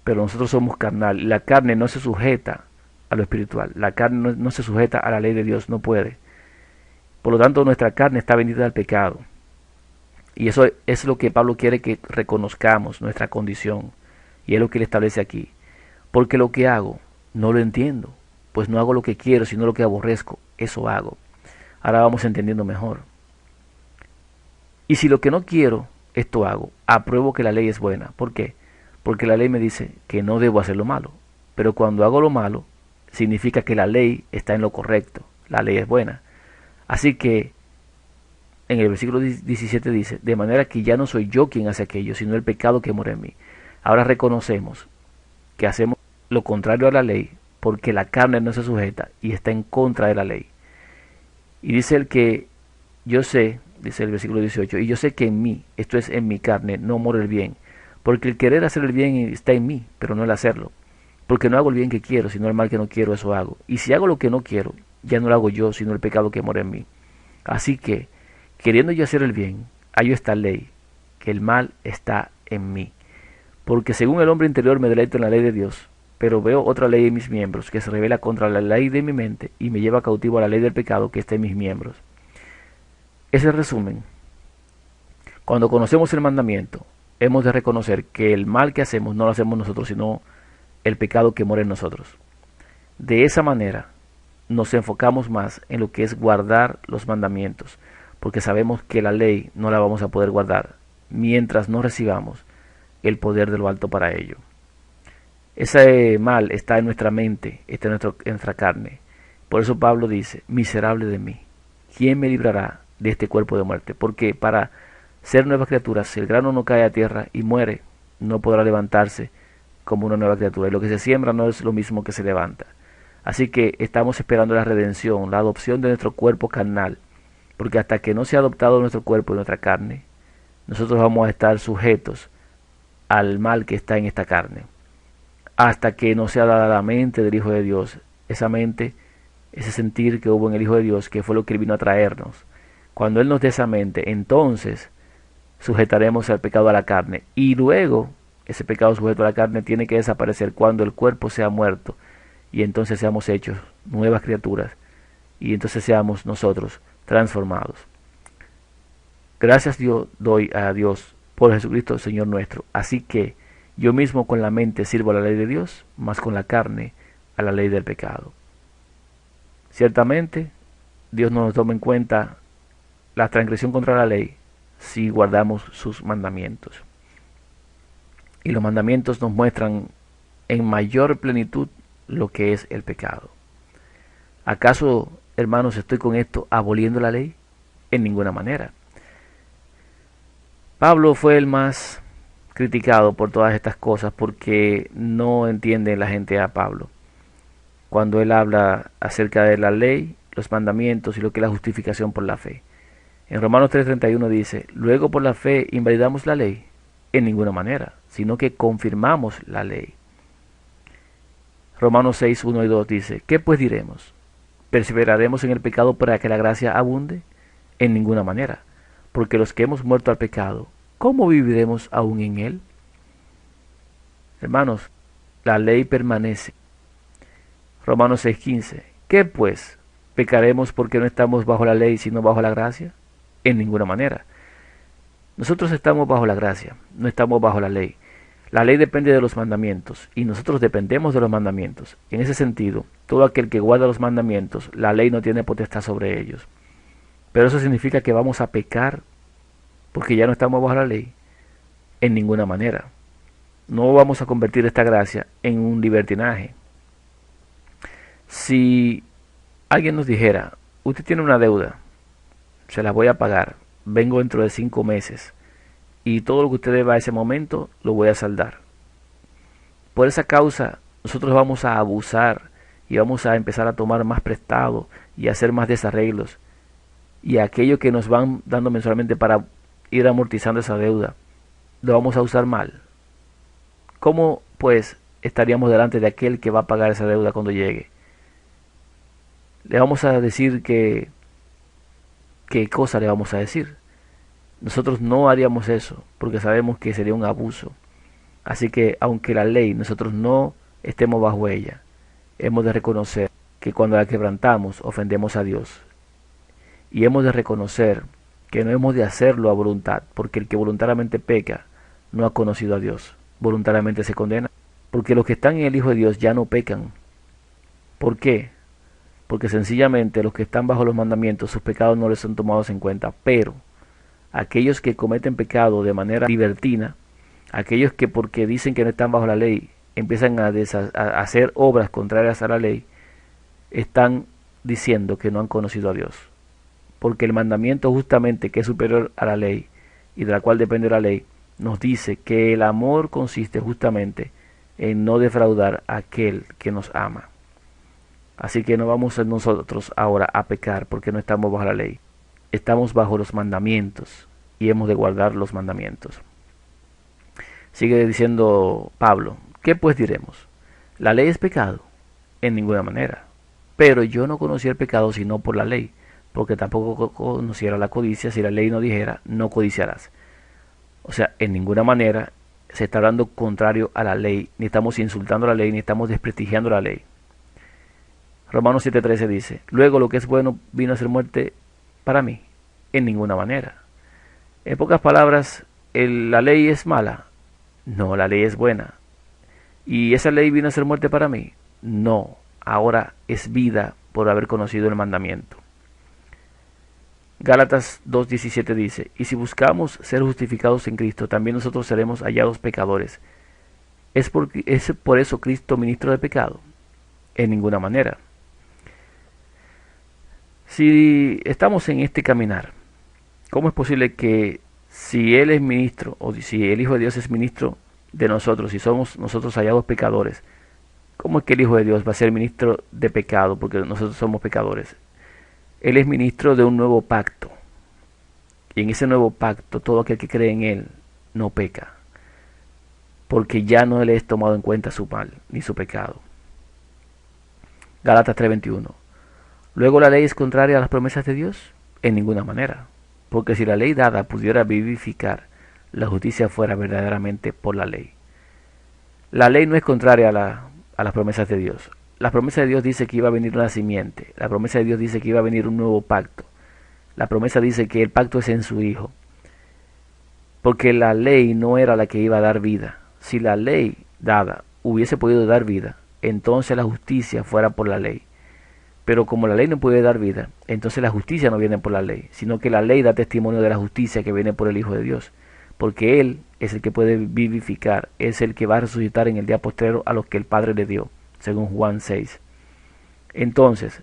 Speaker 1: pero nosotros somos carnal. La carne no se sujeta a lo espiritual. La carne no se sujeta a la ley de Dios, no puede. Por lo tanto, nuestra carne está vendida al pecado. Y eso es lo que Pablo quiere que reconozcamos, nuestra condición. Y es lo que él establece aquí. Porque lo que hago, no lo entiendo. Pues no hago lo que quiero, sino lo que aborrezco. Eso hago. Ahora vamos entendiendo mejor. Y si lo que no quiero, esto hago, apruebo que la ley es buena. ¿Por qué? Porque la ley me dice que no debo hacer lo malo. Pero cuando hago lo malo, significa que la ley está en lo correcto. La ley es buena. Así que en el versículo 17 dice, de manera que ya no soy yo quien hace aquello, sino el pecado que mora en mí. Ahora reconocemos que hacemos lo contrario a la ley, porque la carne no se sujeta y está en contra de la ley. Y dice el que yo sé, dice el versículo 18, y yo sé que en mí, esto es en mi carne, no mora el bien, porque el querer hacer el bien está en mí, pero no el hacerlo. Porque no hago el bien que quiero, sino el mal que no quiero, eso hago. Y si hago lo que no quiero, ya no lo hago yo, sino el pecado que mora en mí. Así que, queriendo yo hacer el bien, hallo esta ley, que el mal está en mí. Porque según el hombre interior me deleito en la ley de Dios, pero veo otra ley en mis miembros, que se revela contra la ley de mi mente y me lleva cautivo a la ley del pecado que está en mis miembros. Ese es el resumen. Cuando conocemos el mandamiento, hemos de reconocer que el mal que hacemos no lo hacemos nosotros, sino el pecado que mora en nosotros. De esa manera nos enfocamos más en lo que es guardar los mandamientos, porque sabemos que la ley no la vamos a poder guardar mientras no recibamos el poder de lo alto para ello. Ese mal está en nuestra mente, está en nuestra carne. Por eso Pablo dice, miserable de mí, ¿quién me librará de este cuerpo de muerte? Porque para ser nuevas criaturas, si el grano no cae a tierra y muere, no podrá levantarse como una nueva criatura. Y lo que se siembra no es lo mismo que se levanta. Así que estamos esperando la redención, la adopción de nuestro cuerpo carnal. Porque hasta que no sea adoptado nuestro cuerpo y nuestra carne, nosotros vamos a estar sujetos al mal que está en esta carne. Hasta que no sea dada la mente del Hijo de Dios. Esa mente, ese sentir que hubo en el Hijo de Dios, que fue lo que Él vino a traernos. Cuando Él nos dé esa mente, entonces sujetaremos al pecado a la carne. Y luego, ese pecado sujeto a la carne tiene que desaparecer cuando el cuerpo sea muerto. Y entonces seamos hechos nuevas criaturas. Y entonces seamos nosotros transformados. Gracias Dios doy a Dios por Jesucristo Señor nuestro. Así que yo mismo con la mente sirvo a la ley de Dios, más con la carne a la ley del pecado. Ciertamente, Dios no nos toma en cuenta la transgresión contra la ley si guardamos sus mandamientos. Y los mandamientos nos muestran en mayor plenitud lo que es el pecado. ¿Acaso, hermanos, estoy con esto aboliendo la ley? En ninguna manera. Pablo fue el más criticado por todas estas cosas porque no entiende la gente a Pablo. Cuando él habla acerca de la ley, los mandamientos y lo que es la justificación por la fe. En Romanos 3:31 dice, luego por la fe invalidamos la ley. En ninguna manera, sino que confirmamos la ley. Romanos 6:1 y 2 dice, ¿qué pues diremos? ¿Perseveraremos en el pecado para que la gracia abunde? En ninguna manera, porque los que hemos muerto al pecado, ¿cómo viviremos aún en él? Hermanos, la ley permanece. Romanos 6:15, ¿qué pues? ¿Pecaremos porque no estamos bajo la ley sino bajo la gracia? En ninguna manera. Nosotros estamos bajo la gracia, no estamos bajo la ley. La ley depende de los mandamientos y nosotros dependemos de los mandamientos. En ese sentido, todo aquel que guarda los mandamientos, la ley no tiene potestad sobre ellos. Pero eso significa que vamos a pecar porque ya no estamos bajo la ley. En ninguna manera. No vamos a convertir esta gracia en un libertinaje. Si alguien nos dijera, usted tiene una deuda, se la voy a pagar, vengo dentro de 5 meses y todo lo que usted deba a ese momento lo voy a saldar. Por esa causa nosotros vamos a abusar y vamos a empezar a tomar más prestado y a hacer más desarreglos. Y aquello que nos van dando mensualmente para ir amortizando esa deuda, lo vamos a usar mal. ¿Cómo pues estaríamos delante de aquel que va a pagar esa deuda cuando llegue? Le vamos a decir ¿qué cosa le vamos a decir? Nosotros no haríamos eso porque sabemos que sería un abuso. Así que aunque la ley nosotros no estemos bajo ella, hemos de reconocer que cuando la quebrantamos ofendemos a Dios. Y hemos de reconocer que no hemos de hacerlo a voluntad, porque el que voluntariamente peca no ha conocido a Dios. Voluntariamente se condena. Porque los que están en el Hijo de Dios ya no pecan. ¿Por qué? Porque sencillamente los que están bajo los mandamientos, sus pecados no les son tomados en cuenta. Pero aquellos que cometen pecado de manera libertina, aquellos que porque dicen que no están bajo la ley, empiezan a hacer obras contrarias a la ley, están diciendo que no han conocido a Dios. Porque el mandamiento justamente que es superior a la ley y de la cual depende la ley, nos dice que el amor consiste justamente en no defraudar a aquel que nos ama. Así que no vamos a nosotros ahora a pecar porque no estamos bajo la ley. Estamos bajo los mandamientos y hemos de guardar los mandamientos. Sigue diciendo Pablo, ¿qué pues diremos? ¿La ley es pecado? En ninguna manera. Pero yo no conocí el pecado sino por la ley, porque tampoco conociera la codicia si la ley no dijera, no codiciarás. O sea, en ninguna manera se está hablando contrario a la ley, ni estamos insultando a la ley, ni estamos desprestigiando la ley. Romanos 7:13 dice, luego lo que es bueno vino a ser muerte para mí, en ninguna manera. En pocas palabras, ¿la ley es mala? No, la ley es buena. ¿Y esa ley vino a ser muerte para mí? No, ahora es vida por haber conocido el mandamiento. Gálatas 2:17 dice, y si buscamos ser justificados en Cristo, también nosotros seremos hallados pecadores. ¿Es por eso Cristo ministro de pecado? En ninguna manera. Si estamos en este caminar, ¿cómo es posible que si Él es ministro, o si el Hijo de Dios es ministro de nosotros, si somos nosotros hallados pecadores, cómo es que el Hijo de Dios va a ser ministro de pecado porque nosotros somos pecadores? Él es ministro de un nuevo pacto. Y en ese nuevo pacto, todo aquel que cree en Él no peca. Porque ya no le es tomado en cuenta su mal, ni su pecado. Gálatas 3:21. ¿Luego la ley es contraria a las promesas de Dios? En ninguna manera. Porque si la ley dada pudiera vivificar, la justicia fuera verdaderamente por la ley. La ley no es contraria a las promesas de Dios. La promesa de Dios dice que iba a venir una simiente. La promesa de Dios dice que iba a venir un nuevo pacto. La promesa dice que el pacto es en su Hijo. Porque la ley no era la que iba a dar vida. Si la ley dada hubiese podido dar vida, entonces la justicia fuera por la ley. Pero como la ley no puede dar vida, entonces la justicia no viene por la ley, sino que la ley da testimonio de la justicia que viene por el Hijo de Dios. Porque Él es el que puede vivificar, es el que va a resucitar en el día postrero a los que el Padre le dio, según Juan 6. Entonces,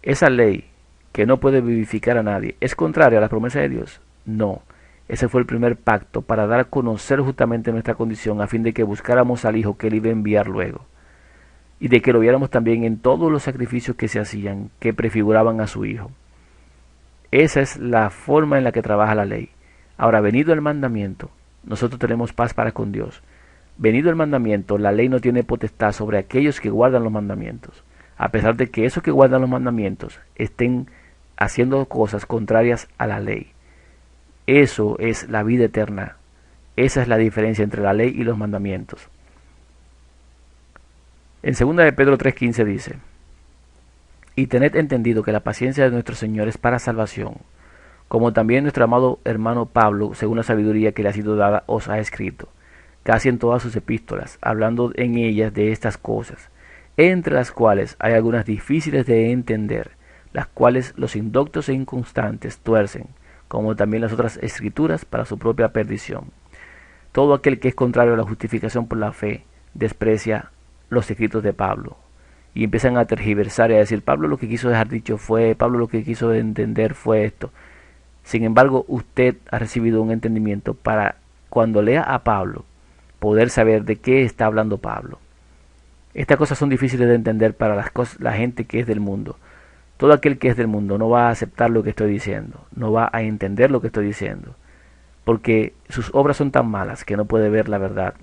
Speaker 1: esa ley que no puede vivificar a nadie, ¿es contraria a la promesa de Dios? No. Ese fue el primer pacto para dar a conocer justamente nuestra condición a fin de que buscáramos al Hijo que Él iba a enviar luego. Y de que lo viéramos también en todos los sacrificios que se hacían, que prefiguraban a su Hijo. Esa es la forma en la que trabaja la ley. Ahora, venido el mandamiento, nosotros tenemos paz para con Dios. Venido el mandamiento, la ley no tiene potestad sobre aquellos que guardan los mandamientos, a pesar de que esos que guardan los mandamientos estén haciendo cosas contrarias a la ley. Eso es la vida eterna. Esa es la diferencia entre la ley y los mandamientos. En 2 de Pedro 3:15 dice, y tened entendido que la paciencia de nuestro Señor es para salvación, como también nuestro amado hermano Pablo, según la sabiduría que le ha sido dada, os ha escrito, casi en todas sus epístolas, hablando en ellas de estas cosas, entre las cuales hay algunas difíciles de entender, las cuales los indoctos e inconstantes tuercen, como también las otras escrituras para su propia perdición. Todo aquel que es contrario a la justificación por la fe desprecia los escritos de Pablo y empiezan a tergiversar y a decir, Pablo lo que quiso dejar dicho fue, Pablo lo que quiso entender fue esto. Sin embargo, usted ha recibido un entendimiento para cuando lea a Pablo poder saber de qué está hablando Pablo. Estas cosas son difíciles de entender para la gente que es del mundo. Todo aquel que es del mundo no va a aceptar lo que estoy diciendo, no va a entender lo que estoy diciendo, porque sus obras son tan malas que no puede ver la verdad,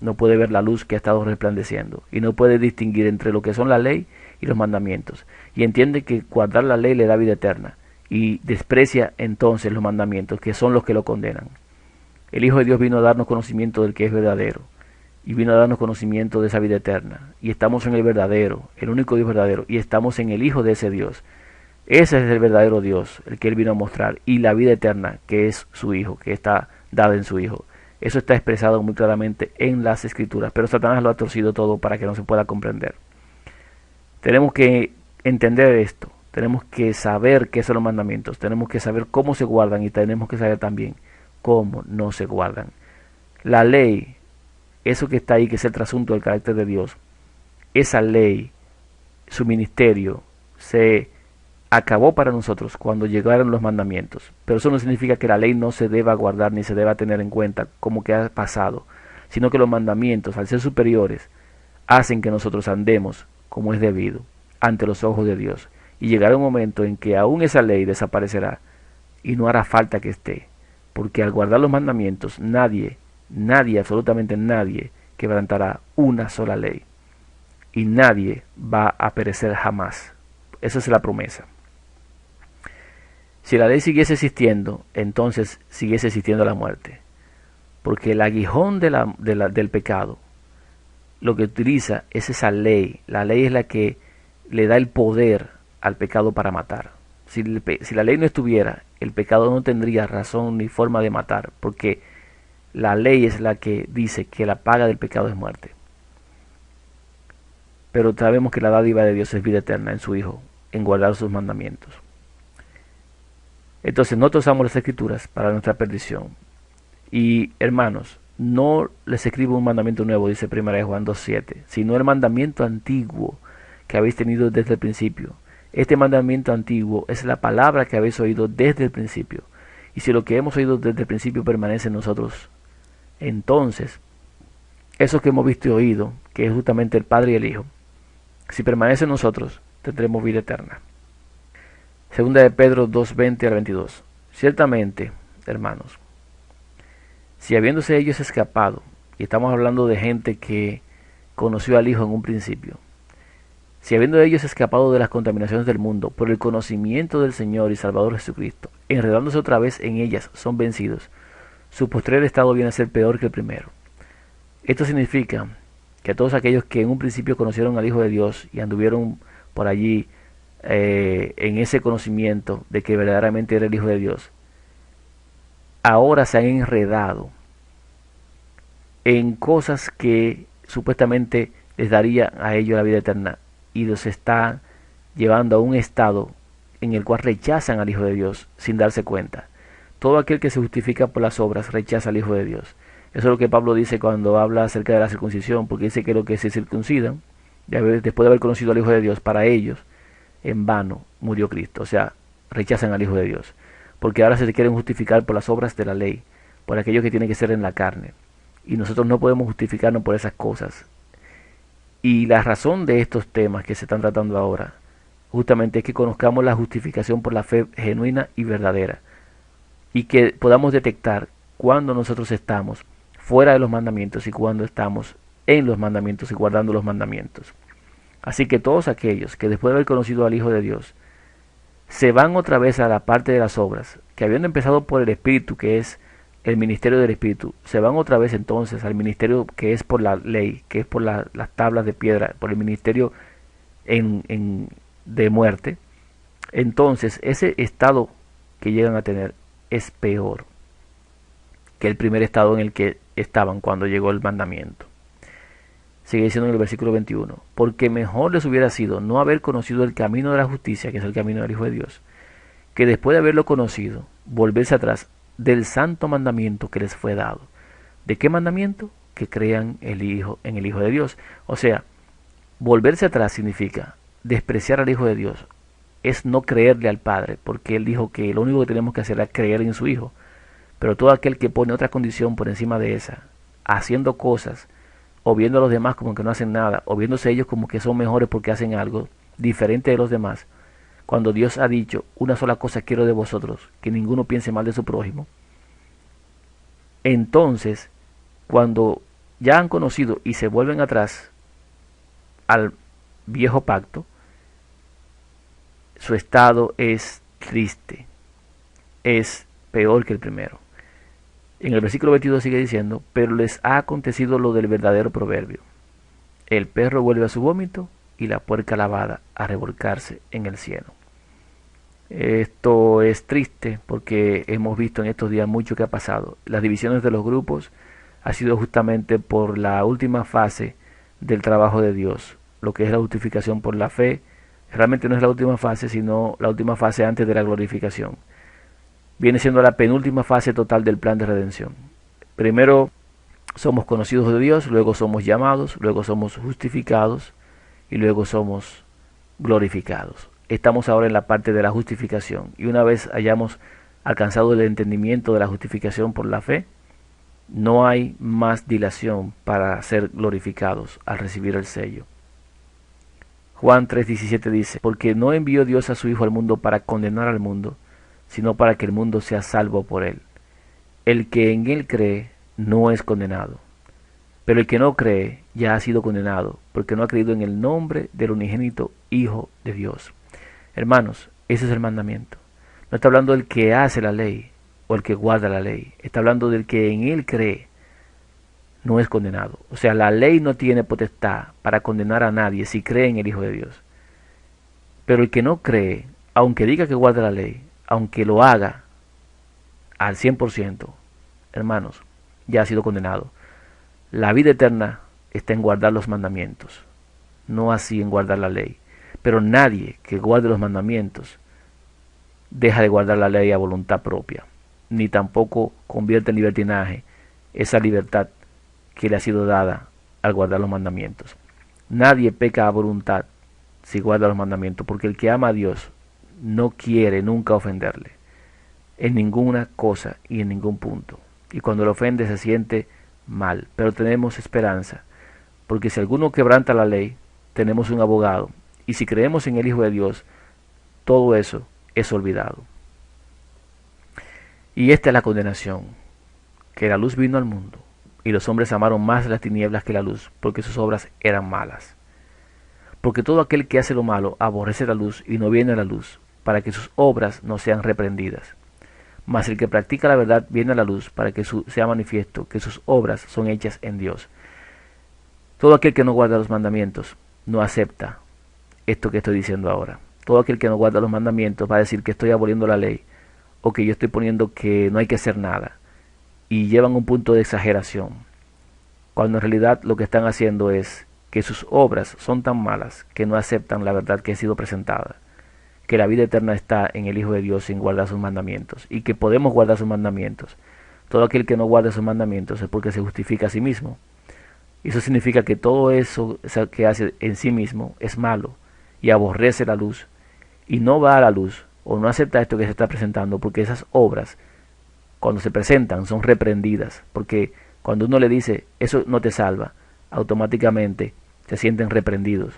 Speaker 1: no puede ver la luz que ha estado resplandeciendo, y no puede distinguir entre lo que son la ley y los mandamientos, y entiende que guardar la ley le da vida eterna, y desprecia entonces los mandamientos, que son los que lo condenan. El Hijo de Dios vino a darnos conocimiento del que es verdadero, y vino a darnos conocimiento de esa vida eterna, y estamos en el verdadero, el único Dios verdadero, y estamos en el Hijo de ese Dios. Ese es el verdadero Dios, el que Él vino a mostrar, y la vida eterna, que es su Hijo, que está dada en su Hijo. Eso está expresado muy claramente en las Escrituras, pero Satanás lo ha torcido todo para que no se pueda comprender. Tenemos que entender esto, tenemos que saber qué son los mandamientos, tenemos que saber cómo se guardan y tenemos que saber también cómo no se guardan. La ley, eso que está ahí, que es el trasunto del carácter de Dios, esa ley, su ministerio, se acabó para nosotros cuando llegaron los mandamientos. Pero eso no significa que la ley no se deba guardar ni se deba tener en cuenta como que ha pasado, sino que los mandamientos, al ser superiores, hacen que nosotros andemos como es debido ante los ojos de Dios. Y llegará un momento en que aún esa ley desaparecerá y no hará falta que esté, porque al guardar los mandamientos nadie, absolutamente nadie quebrantará una sola ley y nadie va a perecer jamás. Esa es la promesa. Si la ley siguiese existiendo, entonces siguiese existiendo la muerte. Porque el aguijón del pecado, lo que utiliza es esa ley. La ley es la que le da el poder al pecado para matar. Si la ley no estuviera, el pecado no tendría razón ni forma de matar. Porque la ley es la que dice que la paga del pecado es muerte. pero sabemos que la dádiva de Dios es vida eterna en su Hijo, en guardar sus mandamientos. Entonces nosotros usamos las Escrituras para nuestra perdición. Y hermanos, no les escribo un mandamiento nuevo, dice 1 Juan 2:7, sino el mandamiento antiguo que habéis tenido desde el principio. Este mandamiento antiguo es la palabra que habéis oído desde el principio. Y si lo que hemos oído desde el principio permanece en nosotros, entonces, eso que hemos visto y oído, que es justamente el Padre y el Hijo, si permanece en nosotros, tendremos vida eterna. Segunda de Pedro 2:20 al 22. Ciertamente, hermanos, si habiéndose ellos escapado, y estamos hablando de gente que conoció al Hijo en un principio, si habiendo ellos escapado de las contaminaciones del mundo por el conocimiento del Señor y Salvador Jesucristo, enredándose otra vez en ellas, son vencidos, su postrer estado viene a ser peor que el primero. Esto significa que a todos aquellos que en un principio conocieron al Hijo de Dios y anduvieron por allí en ese conocimiento de que verdaderamente era el Hijo de Dios, ahora se han enredado en cosas que supuestamente les daría a ellos la vida eterna y los está llevando a un estado en el cual rechazan al Hijo de Dios sin darse cuenta. Todo aquel que se justifica por las obras rechaza al Hijo de Dios. Eso es lo que Pablo dice cuando habla acerca de la circuncisión, porque dice que los que se circuncidan, después de haber conocido al Hijo de Dios, para ellos, en vano murió Cristo. O sea, rechazan al Hijo de Dios, porque ahora se quieren justificar por las obras de la ley, por aquello que tiene que ser en la carne. Y nosotros no podemos justificarnos por esas cosas. Y la razón de estos temas que se están tratando ahora, justamente es que conozcamos la justificación por la fe genuina y verdadera, y que podamos detectar cuando nosotros estamos fuera de los mandamientos y cuando estamos en los mandamientos y guardando los mandamientos. Así que todos aquellos que después de haber conocido al Hijo de Dios se van otra vez a la parte de las obras, que habiendo empezado por el Espíritu, que es el ministerio del Espíritu, se van otra vez entonces al ministerio que es por la ley, que es por las tablas de piedra, por el ministerio de muerte. Entonces ese estado que llegan a tener es peor que el primer estado en el que estaban cuando llegó el mandamiento. Sigue diciendo en el versículo 21, porque mejor les hubiera sido no haber conocido el camino de la justicia, que es el camino del Hijo de Dios, que después de haberlo conocido, volverse atrás del santo mandamiento que les fue dado. ¿De qué mandamiento? Que crean en el Hijo de Dios. O sea, volverse atrás significa despreciar al Hijo de Dios, es no creerle al Padre, porque Él dijo que lo único que tenemos que hacer es creer en su Hijo. Pero todo aquel que pone otra condición por encima de esa, haciendo cosas, o viendo a los demás como que no hacen nada, o viéndose ellos como que son mejores porque hacen algo diferente de los demás, cuando Dios ha dicho, una sola cosa quiero de vosotros, que ninguno piense mal de su prójimo, entonces, cuando ya han conocido y se vuelven atrás al viejo pacto, su estado es triste, es peor que el primero. En el versículo 22 sigue diciendo, pero les ha acontecido lo del verdadero proverbio. El perro vuelve a su vómito y la puerca lavada a revolcarse en el cieno. Esto es triste porque hemos visto en estos días mucho que ha pasado. Las divisiones de los grupos ha sido justamente por la última fase del trabajo de Dios, lo que es la justificación por la fe. Realmente no es la última fase, sino la última fase antes de la glorificación. Viene siendo la penúltima fase total del plan de redención. Primero somos conocidos de Dios, luego somos llamados, luego somos justificados y luego somos glorificados. Estamos ahora en la parte de la justificación y una vez hayamos alcanzado el entendimiento de la justificación por la fe, no hay más dilación para ser glorificados al recibir el sello. Juan 3:17 dice, porque no envió Dios a su Hijo al mundo para condenar al mundo, sino para que el mundo sea salvo por él. El que en él cree no es condenado, pero el que no cree ya ha sido condenado, porque no ha creído en el nombre del unigénito Hijo de Dios. Hermanos, ese es el mandamiento. No está hablando del que hace la ley o el que guarda la ley, está hablando del que en él cree no es condenado. O sea, la ley no tiene potestad para condenar a nadie si cree en el Hijo de Dios. Pero el que no cree, aunque diga que guarda la ley, aunque lo haga al 100%, hermanos, ya ha sido condenado. La vida eterna está en guardar los mandamientos. no así en guardar la ley. Pero nadie que guarde los mandamientos deja de guardar la ley a voluntad propia, ni tampoco convierte en libertinaje esa libertad que le ha sido dada al guardar los mandamientos. Nadie peca a voluntad si guarda los mandamientos, porque el que ama a Dios no quiere nunca ofenderle, en ninguna cosa y en ningún punto. Y cuando lo ofende se siente mal, pero tenemos esperanza, porque si alguno quebranta la ley, tenemos un abogado, y si creemos en el Hijo de Dios, todo eso es olvidado. Y esta es la condenación, que la luz vino al mundo, y los hombres amaron más las tinieblas que la luz, porque sus obras eran malas. Porque todo aquel que hace lo malo aborrece la luz y no viene a la luz, para que sus obras no sean reprendidas. Mas el que practica la verdad viene a la luz, para que sea manifiesto que sus obras son hechas en Dios. Todo aquel que no guarda los mandamientos no acepta esto que estoy diciendo ahora. Todo aquel que no guarda los mandamientos va a decir que estoy aboliendo la ley, o que yo estoy poniendo que no hay que hacer nada, y llevan un punto de exageración, cuando en realidad lo que están haciendo es que sus obras son tan malas que no aceptan la verdad que ha sido presentada, que la vida eterna está en el Hijo de Dios sin guardar sus mandamientos, y que podemos guardar sus mandamientos. Todo aquel que no guarda sus mandamientos es porque se justifica a sí mismo. Y eso significa que todo eso que hace en sí mismo es malo y aborrece la luz y no va a la luz o no acepta esto que se está presentando, porque esas obras cuando se presentan son reprendidas, porque cuando uno le dice eso no te salva, automáticamente se sienten reprendidos.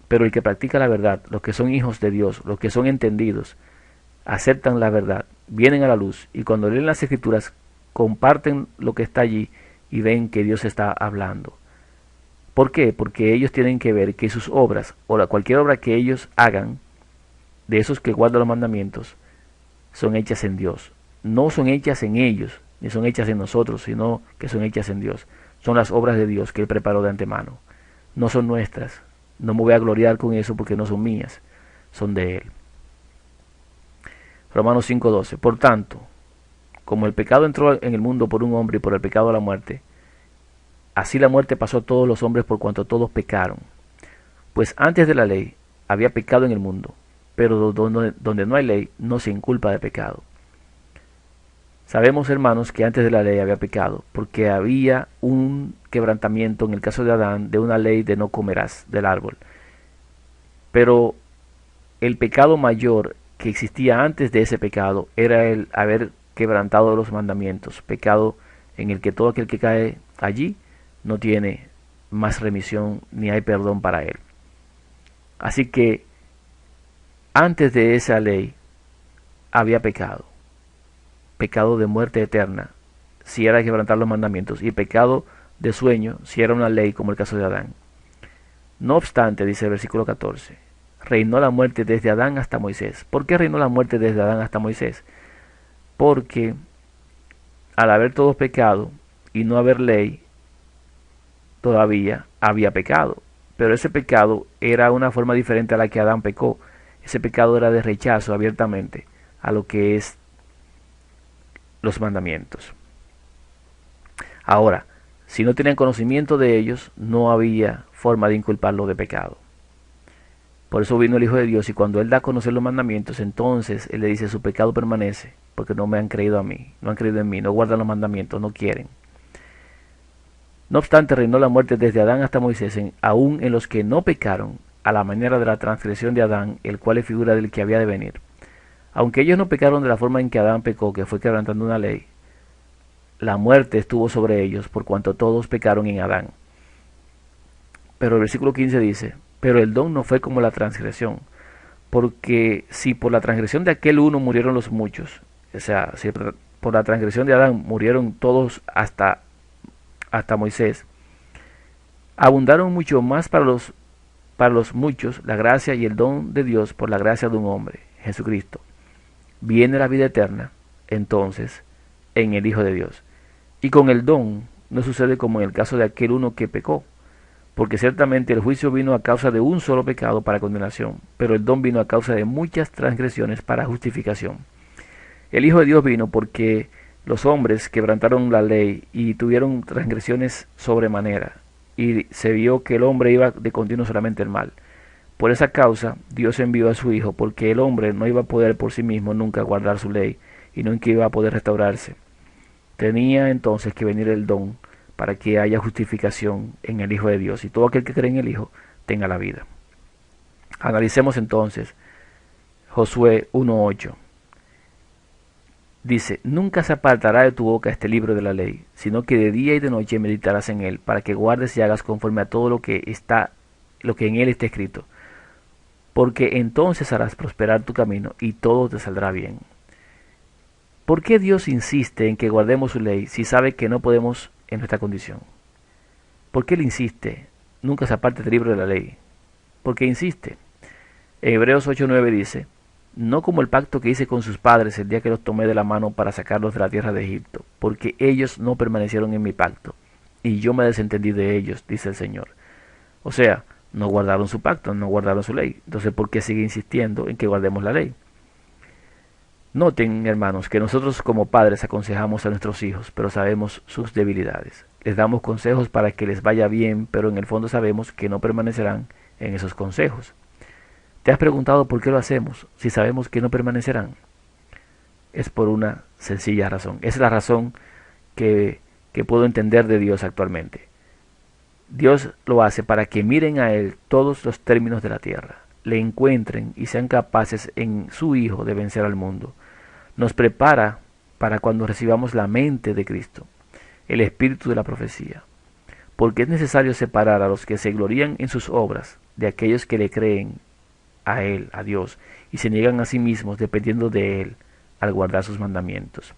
Speaker 1: Pero el que practica la verdad, los que son hijos de Dios, los que son entendidos, aceptan la verdad, vienen a la luz y cuando leen las escrituras comparten lo que está allí y ven que Dios está hablando. ¿Por qué? Porque ellos tienen que ver que sus obras o cualquier obra que ellos hagan, de esos que guardan los mandamientos, son hechas en Dios. No son hechas en ellos, ni son hechas en nosotros, sino que son hechas en Dios. Son las obras de Dios que Él preparó de antemano. No son nuestras. No me voy a gloriar con eso porque no son mías, son de Él. Romanos 5:12. Por tanto, como el pecado entró en el mundo por un hombre y por el pecado la muerte, así la muerte pasó a todos los hombres por cuanto todos pecaron. Pues antes de la ley había pecado en el mundo, pero donde no hay ley no se inculpa de pecado. Sabemos, hermanos, que antes de la ley había pecado, porque había un quebrantamiento en el caso de Adán de una ley de no comerás del árbol. Pero el pecado mayor que existía antes de ese pecado era el haber quebrantado los mandamientos, pecado en el que todo aquel que cae allí no tiene más remisión ni hay perdón para él. Así que antes de esa ley había pecado, pecado de muerte eterna, si era quebrantar los mandamientos, y pecado de sueño, si era una ley como el caso de Adán. No obstante, dice el versículo 14, reinó la muerte desde Adán hasta Moisés. ¿Por qué reinó la muerte desde Adán hasta Moisés? Porque al haber todos pecado y no haber ley, todavía había pecado. Pero ese pecado era una forma diferente a la que Adán pecó. Ese pecado era de rechazo abiertamente a lo que es los mandamientos. Ahora, si no tenían conocimiento de ellos, no había forma de inculparlo de pecado. Por eso vino el Hijo de Dios y cuando Él da a conocer los mandamientos, entonces Él le dice, su pecado permanece, porque no me han creído a mí, no han creído en mí, no guardan los mandamientos, no quieren. No obstante, reinó la muerte desde Adán hasta Moisés, aún en los que no pecaron, a la manera de la transgresión de Adán, el cual es figura del que había de venir. Aunque ellos no pecaron de la forma en que Adán pecó, que fue quebrantando una ley, la muerte estuvo sobre ellos, por cuanto todos pecaron en Adán. Pero el versículo 15 dice, pero el don no fue como la transgresión, porque si por la transgresión de aquel uno murieron los muchos, o sea, si por la transgresión de Adán murieron todos hasta Moisés, abundaron mucho más para los muchos la gracia y el don de Dios por la gracia de un hombre, Jesucristo. Viene la vida eterna, entonces, en el Hijo de Dios. Y con el don no sucede como en el caso de aquel uno que pecó, porque ciertamente el juicio vino a causa de un solo pecado para condenación, pero el don vino a causa de muchas transgresiones para justificación. El Hijo de Dios vino porque los hombres quebrantaron la ley y tuvieron transgresiones sobremanera, y se vio que el hombre iba de continuo solamente el mal. Por esa causa Dios envió a su Hijo, porque el hombre no iba a poder por sí mismo nunca guardar su ley, y nunca iba a poder restaurarse. Tenía entonces que venir el don para que haya justificación en el Hijo de Dios, y todo aquel que cree en el Hijo tenga la vida. Analicemos entonces Josué 1:8. Dice: nunca se apartará de tu boca este libro de la ley, sino que de día y de noche meditarás en él, para que guardes y hagas conforme a todo lo que en él está escrito, porque entonces harás prosperar tu camino y todo te saldrá bien. ¿Por qué Dios insiste en que guardemos su ley si sabe que no podemos en nuestra condición? ¿Por qué Él insiste? Nunca se aparte del libro de la ley. ¿Por qué insiste? En Hebreos 8:9 dice: no como el pacto que hice con sus padres el día que los tomé de la mano para sacarlos de la tierra de Egipto, porque ellos no permanecieron en mi pacto, y yo me desentendí de ellos, dice el Señor. O sea, no guardaron su pacto, no guardaron su ley. Entonces, ¿por qué sigue insistiendo en que guardemos la ley? Noten, hermanos, que nosotros como padres aconsejamos a nuestros hijos, pero sabemos sus debilidades. Les damos consejos para que les vaya bien, pero en el fondo sabemos que no permanecerán en esos consejos. ¿Te has preguntado por qué lo hacemos si sabemos que no permanecerán? Es por una sencilla razón. Esa es la razón que puedo entender de Dios actualmente. Dios lo hace para que miren a Él todos los términos de la tierra, le encuentren y sean capaces en su Hijo de vencer al mundo. Nos prepara para cuando recibamos la mente de Cristo, el espíritu de la profecía, porque es necesario separar a los que se glorían en sus obras de aquellos que le creen a Él, a Dios, y se niegan a sí mismos dependiendo de Él al guardar sus mandamientos.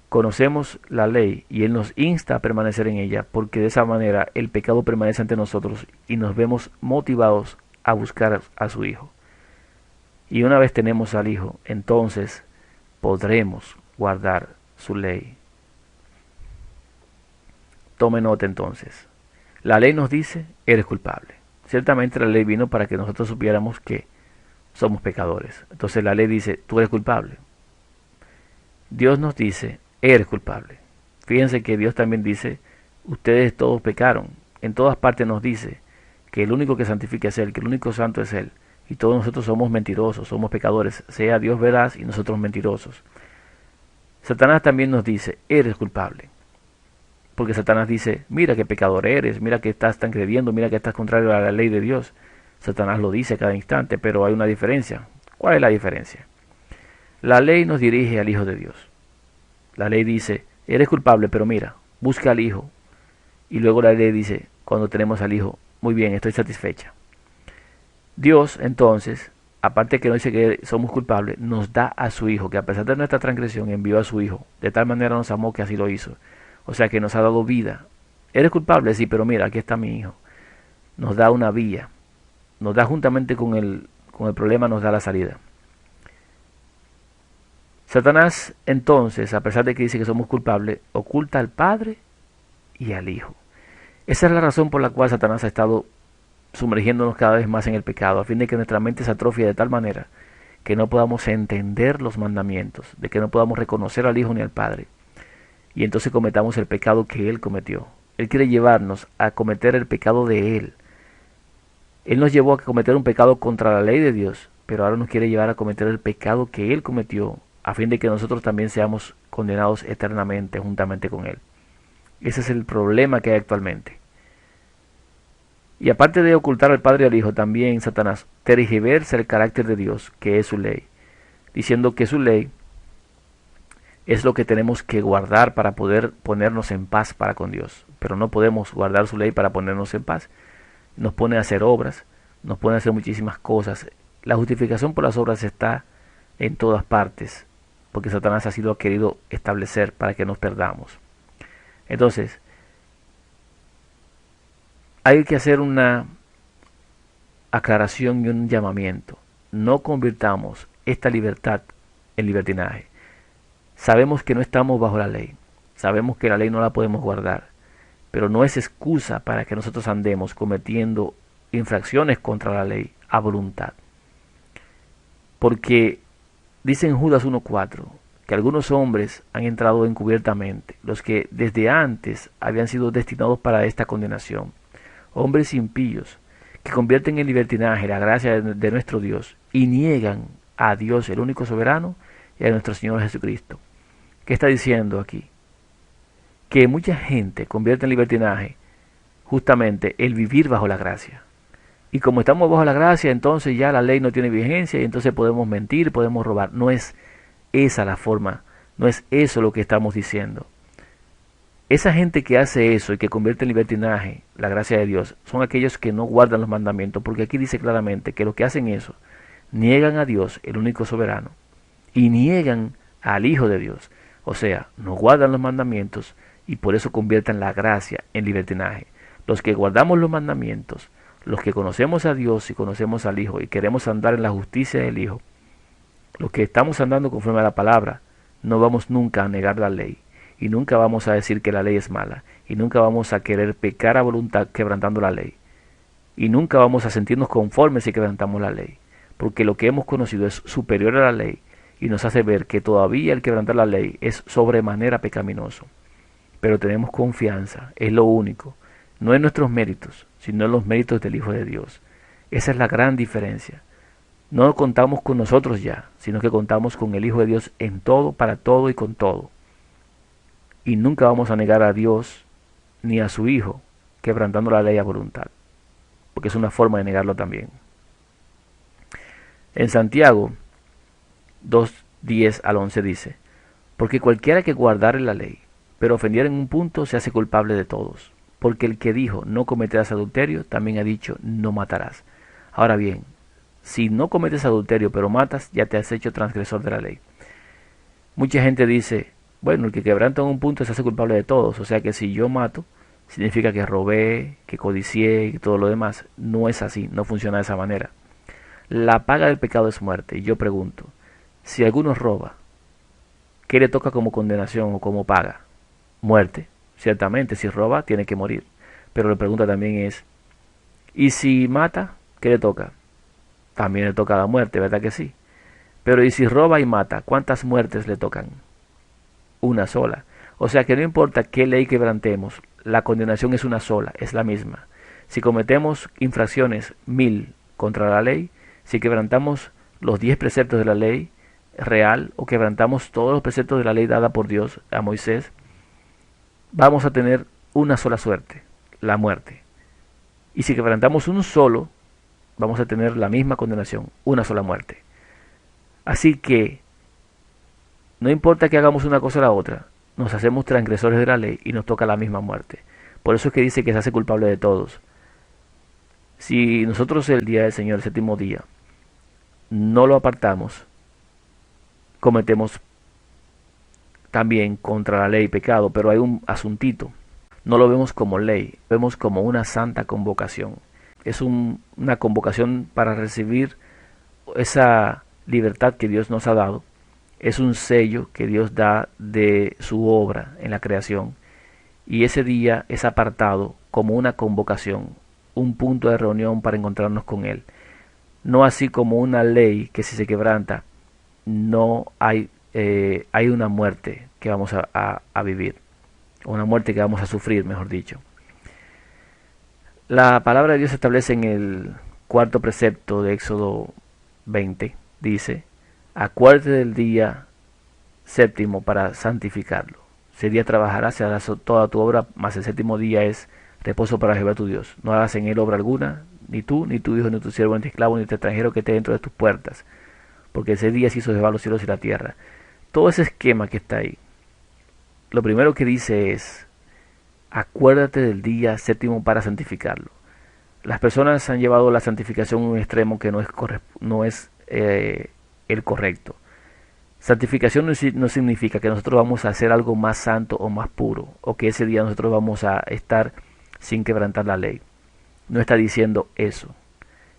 Speaker 1: Conocemos la ley y Él nos insta a permanecer en ella, porque de esa manera el pecado permanece ante nosotros y nos vemos motivados a buscar a su Hijo. Y una vez tenemos al Hijo, entonces podremos guardar su ley. Tome nota entonces. La ley nos dice: eres culpable. Ciertamente la ley vino para que nosotros supiéramos que somos pecadores. Entonces la ley dice: tú eres culpable. Dios nos dice: eres culpable. Fíjense que Dios también dice: ustedes todos pecaron. En todas partes nos dice que el único que santifica es Él, que el único santo es Él. Y todos nosotros somos mentirosos, somos pecadores, sea Dios veraz y nosotros mentirosos. Satanás también nos dice: eres culpable. Porque Satanás dice: mira qué pecador eres, mira que estás transgrediendo, mira que estás contrario a la ley de Dios. Satanás lo dice a cada instante, pero hay una diferencia. ¿Cuál es la diferencia? La ley nos dirige al Hijo de Dios. La ley dice: eres culpable, pero mira, busca al Hijo. Y luego la ley dice, cuando tenemos al Hijo: muy bien, estoy satisfecha. Dios, entonces, aparte que nos dice que somos culpables, nos da a su Hijo, que a pesar de nuestra transgresión envió a su Hijo. De tal manera nos amó que así lo hizo. O sea que nos ha dado vida. ¿Eres culpable? Sí, pero mira, aquí está mi Hijo. Nos da una vía. Nos da juntamente con el problema, nos da la salida. Satanás, entonces, a pesar de que dice que somos culpables, oculta al Padre y al Hijo. Esa es la razón por la cual Satanás ha estado sumergiéndonos cada vez más en el pecado, a fin de que nuestra mente se atrofie de tal manera que no podamos entender los mandamientos, de que no podamos reconocer al Hijo ni al Padre, y entonces cometamos el pecado que Él cometió. Él quiere llevarnos a cometer el pecado de Él. Él nos llevó a cometer un pecado contra la ley de Dios, pero ahora nos quiere llevar a cometer el pecado que Él cometió, a fin de que nosotros también seamos condenados eternamente juntamente con Él. Ese es el problema que hay actualmente. Y aparte de ocultar al Padre y al Hijo, también Satanás tergiversa el carácter de Dios, que es su ley, diciendo que su ley es lo que tenemos que guardar para poder ponernos en paz para con Dios. Pero no podemos guardar su ley para ponernos en paz. Nos pone a hacer obras, nos pone a hacer muchísimas cosas. La justificación por las obras está en todas partes, porque Satanás así lo ha querido establecer para que nos perdamos. Entonces, hay que hacer una aclaración y un llamamiento. No convirtamos esta libertad en libertinaje. Sabemos que no estamos bajo la ley. Sabemos que la ley no la podemos guardar. Pero no es excusa para que nosotros andemos cometiendo infracciones contra la ley a voluntad. Porque dice en Judas 1:4 que algunos hombres han entrado encubiertamente, los que desde antes habían sido destinados para esta condenación, hombres impíos, que convierten en libertinaje la gracia de nuestro Dios y niegan a Dios, el único soberano, y a nuestro Señor Jesucristo. ¿Qué está diciendo aquí? Que mucha gente convierte en libertinaje justamente el vivir bajo la gracia. Y como estamos bajo la gracia, entonces ya la ley no tiene vigencia y entonces podemos mentir, podemos robar. No es esa la forma, no es eso lo que estamos diciendo. Esa gente que hace eso y que convierte en libertinaje la gracia de Dios son aquellos que no guardan los mandamientos, porque aquí dice claramente que los que hacen eso niegan a Dios, el único soberano, y niegan al Hijo de Dios. O sea, no guardan los mandamientos y por eso convierten la gracia en libertinaje. Los que guardamos los mandamientos, los que conocemos a Dios y conocemos al Hijo y queremos andar en la justicia del Hijo, los que estamos andando conforme a la palabra, no vamos nunca a negar la ley y nunca vamos a decir que la ley es mala y nunca vamos a querer pecar a voluntad quebrantando la ley y nunca vamos a sentirnos conformes si quebrantamos la ley, porque lo que hemos conocido es superior a la ley y nos hace ver que todavía el quebrantar la ley es sobremanera pecaminoso. Pero tenemos confianza, es lo único, no en nuestros méritos, sino en los méritos del Hijo de Dios. Esa es la gran diferencia. No contamos con nosotros ya, sino que contamos con el Hijo de Dios en todo, para todo y con todo. Y nunca vamos a negar a Dios ni a su Hijo, quebrantando la ley a voluntad, porque es una forma de negarlo también. En Santiago 2:10 al 11 dice: porque cualquiera que guardare la ley, pero ofendiera en un punto, se hace culpable de todos. Porque el que dijo, no cometerás adulterio, también ha dicho, no matarás. Ahora bien, si no cometes adulterio, pero matas, ya te has hecho transgresor de la ley. Mucha gente dice, bueno, el que quebranta en un punto se hace culpable de todos. O sea que si yo mato, significa que robé, que codicié y todo lo demás. No es así, no funciona de esa manera. La paga del pecado es muerte. Y yo pregunto, si alguno roba, ¿qué le toca como condenación o como paga? Muerte. Ciertamente, si roba, tiene que morir. Pero la pregunta también es, ¿y si mata? ¿Qué le toca? También le toca la muerte, ¿verdad que sí? Pero ¿y si roba y mata? ¿Cuántas muertes le tocan? Una sola. O sea que no importa qué ley quebrantemos, la condenación es una sola, es la misma. Si cometemos infracciones 1000 contra la ley, si quebrantamos los 10 preceptos de la ley real o quebrantamos todos los preceptos de la ley dada por Dios a Moisés, vamos a tener una sola suerte, la muerte. Y si quebrantamos un solo, vamos a tener la misma condenación, una sola muerte. Así que, no importa que hagamos una cosa o la otra, nos hacemos transgresores de la ley y nos toca la misma muerte. Por eso es que dice que se hace culpable de todos. Si nosotros el día del Señor, el séptimo día, no lo apartamos, cometemos también contra la ley pecado, pero hay un asuntito. No lo vemos como ley, lo vemos como una santa convocación. Es una convocación para recibir esa libertad que Dios nos ha dado. Es un sello que Dios da de su obra en la creación. Y ese día es apartado como una convocación, un punto de reunión para encontrarnos con Él. No así como una ley que si se quebranta, no hay una muerte que vamos a vivir, una muerte que vamos a sufrir, mejor dicho. La palabra de Dios establece en el cuarto precepto de Éxodo 20, dice, acuérdate del día séptimo para santificarlo. Ese día trabajarás y harás toda tu obra, mas el séptimo día es reposo para Jehová tu Dios. No hagas en él obra alguna, ni tú, ni tu hijo, ni tu siervo, ni tu esclavo, ni tu extranjero que esté dentro de tus puertas, porque ese día se hizo Jehová los cielos y la tierra. Todo ese esquema que está ahí, lo primero que dice es, acuérdate del día séptimo para santificarlo. Las personas han llevado la santificación a un extremo que no es el correcto. Santificación no significa que nosotros vamos a hacer algo más santo o más puro, o que ese día nosotros vamos a estar sin quebrantar la ley. No está diciendo eso.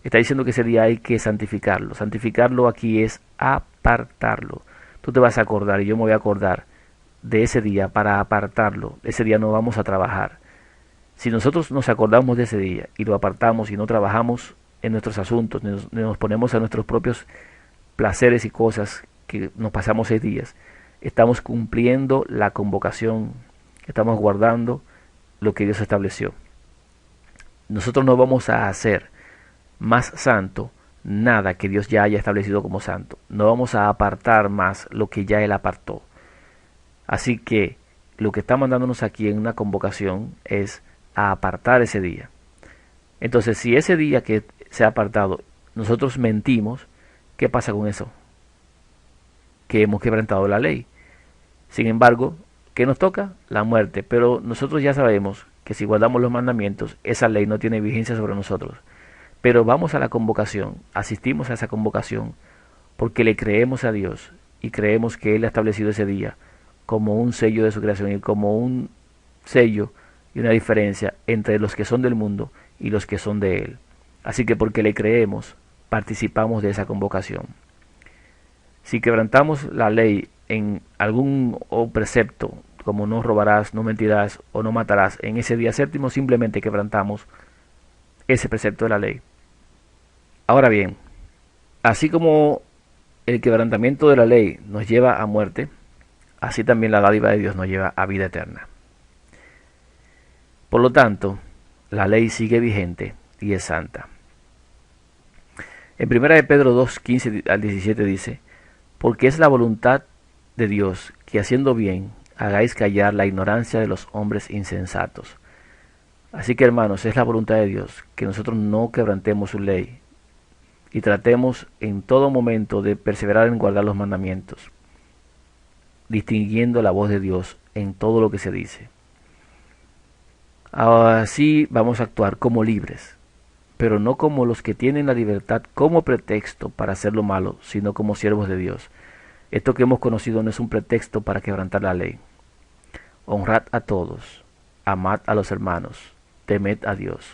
Speaker 1: Está diciendo que ese día hay que santificarlo. Santificarlo aquí es apartarlo. Tú te vas a acordar y yo me voy a acordar de ese día para apartarlo. Ese día no vamos a trabajar. Si nosotros nos acordamos de ese día y lo apartamos y no trabajamos en nuestros asuntos, nos ponemos a nuestros propios placeres y cosas que nos pasamos 6 días, estamos cumpliendo la convocación, estamos guardando lo que Dios estableció. Nosotros no vamos a hacer más santo nada que Dios ya haya establecido como santo. No vamos a apartar más lo que ya Él apartó. Así que lo que está mandándonos aquí en una convocación es a apartar ese día. Entonces, si ese día que se ha apartado, nosotros mentimos, ¿qué pasa con eso? Que hemos quebrantado la ley. Sin embargo, ¿qué nos toca? La muerte. Pero nosotros ya sabemos que si guardamos los mandamientos, esa ley no tiene vigencia sobre nosotros. Pero vamos a la convocación, asistimos a esa convocación, porque le creemos a Dios y creemos que Él ha establecido ese día como un sello de su creación y como un sello y una diferencia entre los que son del mundo y los que son de Él. Así que porque le creemos, participamos de esa convocación. Si quebrantamos la ley en algún precepto, como no robarás, no mentirás o no matarás, en ese día séptimo simplemente quebrantamos ese precepto de la ley. Ahora bien, así como el quebrantamiento de la ley nos lleva a muerte, así también la dádiva de Dios nos lleva a vida eterna. Por lo tanto, la ley sigue vigente y es santa. En 1 de Pedro 2, 15 al 17 dice, porque es la voluntad de Dios que haciendo bien hagáis callar la ignorancia de los hombres insensatos. Así que hermanos, es la voluntad de Dios que nosotros no quebrantemos su ley y tratemos en todo momento de perseverar en guardar los mandamientos, distinguiendo la voz de Dios en todo lo que se dice. Así vamos a actuar como libres, pero no como los que tienen la libertad como pretexto para hacer lo malo, sino como siervos de Dios. Esto que hemos conocido no es un pretexto para quebrantar la ley. Honrad a todos, amad a los hermanos, temed a Dios,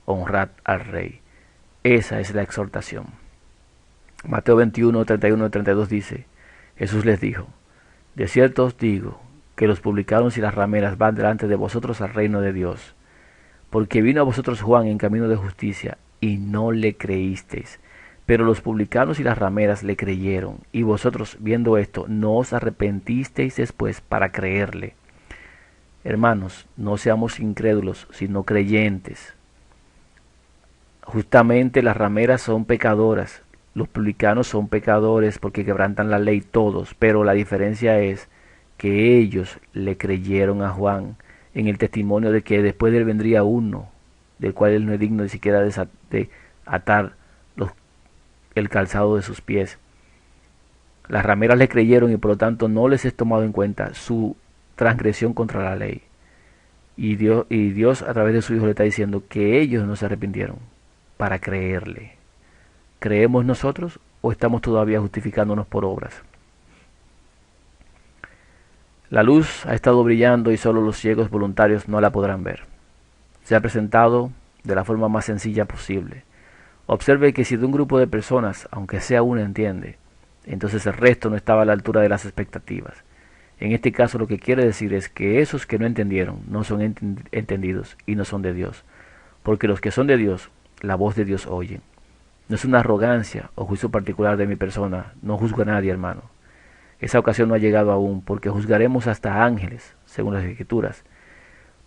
Speaker 1: honrad al Rey. Esa es la exhortación. Mateo 21, 31 y 32 dice, Jesús les dijo, de cierto os digo, que los publicanos y las rameras van delante de vosotros al reino de Dios. Porque vino a vosotros Juan en camino de justicia, y no le creísteis. Pero los publicanos y las rameras le creyeron, y vosotros, viendo esto, no os arrepentisteis después para creerle. Hermanos, no seamos incrédulos, sino creyentes. Justamente las rameras son pecadoras, los publicanos son pecadores porque quebrantan la ley todos, pero la diferencia es que ellos le creyeron a Juan en el testimonio de que después de él vendría uno, del cual él no es digno ni siquiera de atar el calzado de sus pies. Las rameras le creyeron y por lo tanto no les es tomado en cuenta su transgresión contra la ley. Y Dios a través de su Hijo le está diciendo que ellos no se arrepintieron para creerle. ¿Creemos nosotros o estamos todavía justificándonos por obras? La luz ha estado brillando y solo los ciegos voluntarios no la podrán ver. Se ha presentado de la forma más sencilla posible. Observe que si de un grupo de personas, aunque sea uno entiende, entonces el resto no estaba a la altura de las expectativas. En este caso lo que quiere decir es que esos que no entendieron no son entendidos y no son de Dios. Porque los que son de Dios, la voz de Dios oyen. No es una arrogancia o juicio particular de mi persona, no juzgo a nadie, hermano. Esa ocasión no ha llegado aún, porque juzgaremos hasta ángeles, según las Escrituras.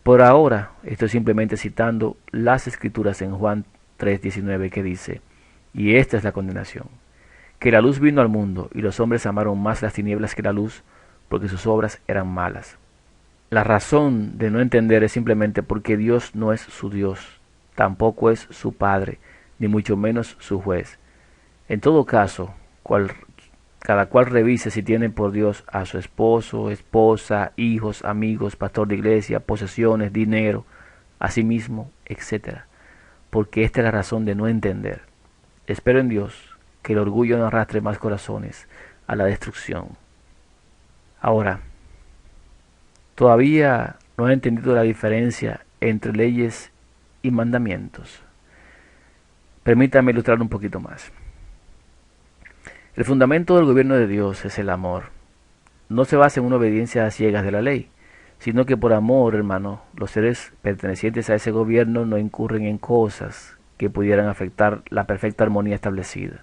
Speaker 1: Por ahora, estoy simplemente citando las Escrituras en Juan 3:19 que dice, y esta es la condenación, que la luz vino al mundo, y los hombres amaron más las tinieblas que la luz, porque sus obras eran malas. La razón de no entender es simplemente porque Dios no es su Dios, tampoco es su Padre, ni mucho menos su juez. En todo caso, cada cual revise si tiene por Dios a su esposo, esposa, hijos, amigos, pastor de iglesia, posesiones, dinero, a sí mismo, etc. Porque esta es la razón de no entender. Espero en Dios que el orgullo no arrastre más corazones a la destrucción. Ahora, todavía no he entendido la diferencia entre leyes y mandamientos. Permítame ilustrar un poquito más. El fundamento del gobierno de Dios es el amor. No se basa en una obediencia a ciegas de la ley, sino que por amor, hermano, los seres pertenecientes a ese gobierno no incurren en cosas que pudieran afectar la perfecta armonía establecida.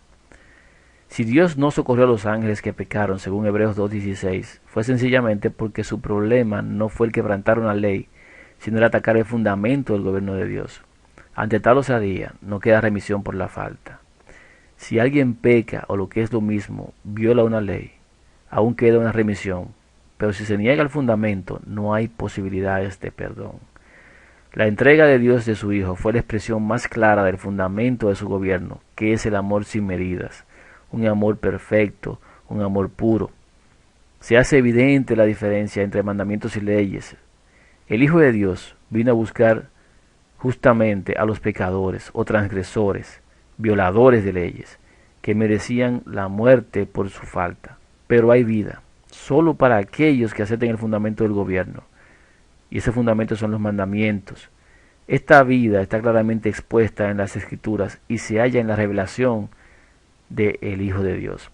Speaker 1: Si Dios no socorrió a los ángeles que pecaron, según Hebreos 2:16, fue sencillamente porque su problema no fue el quebrantar una ley, sino el atacar el fundamento del gobierno de Dios. Ante tal osadía, no queda remisión por la falta. Si alguien peca, o lo que es lo mismo, viola una ley, aún queda una remisión, pero si se niega el fundamento, no hay posibilidades de perdón. La entrega de Dios de su Hijo fue la expresión más clara del fundamento de su gobierno, que es el amor sin medidas, un amor perfecto, un amor puro. Se hace evidente la diferencia entre mandamientos y leyes. El Hijo de Dios vino a buscar justamente a los pecadores o transgresores, violadores de leyes, que merecían la muerte por su falta. Pero hay vida, solo para aquellos que acepten el fundamento del gobierno. Y ese fundamento son los mandamientos. Esta vida está claramente expuesta en las Escrituras y se halla en la revelación del Hijo de Dios.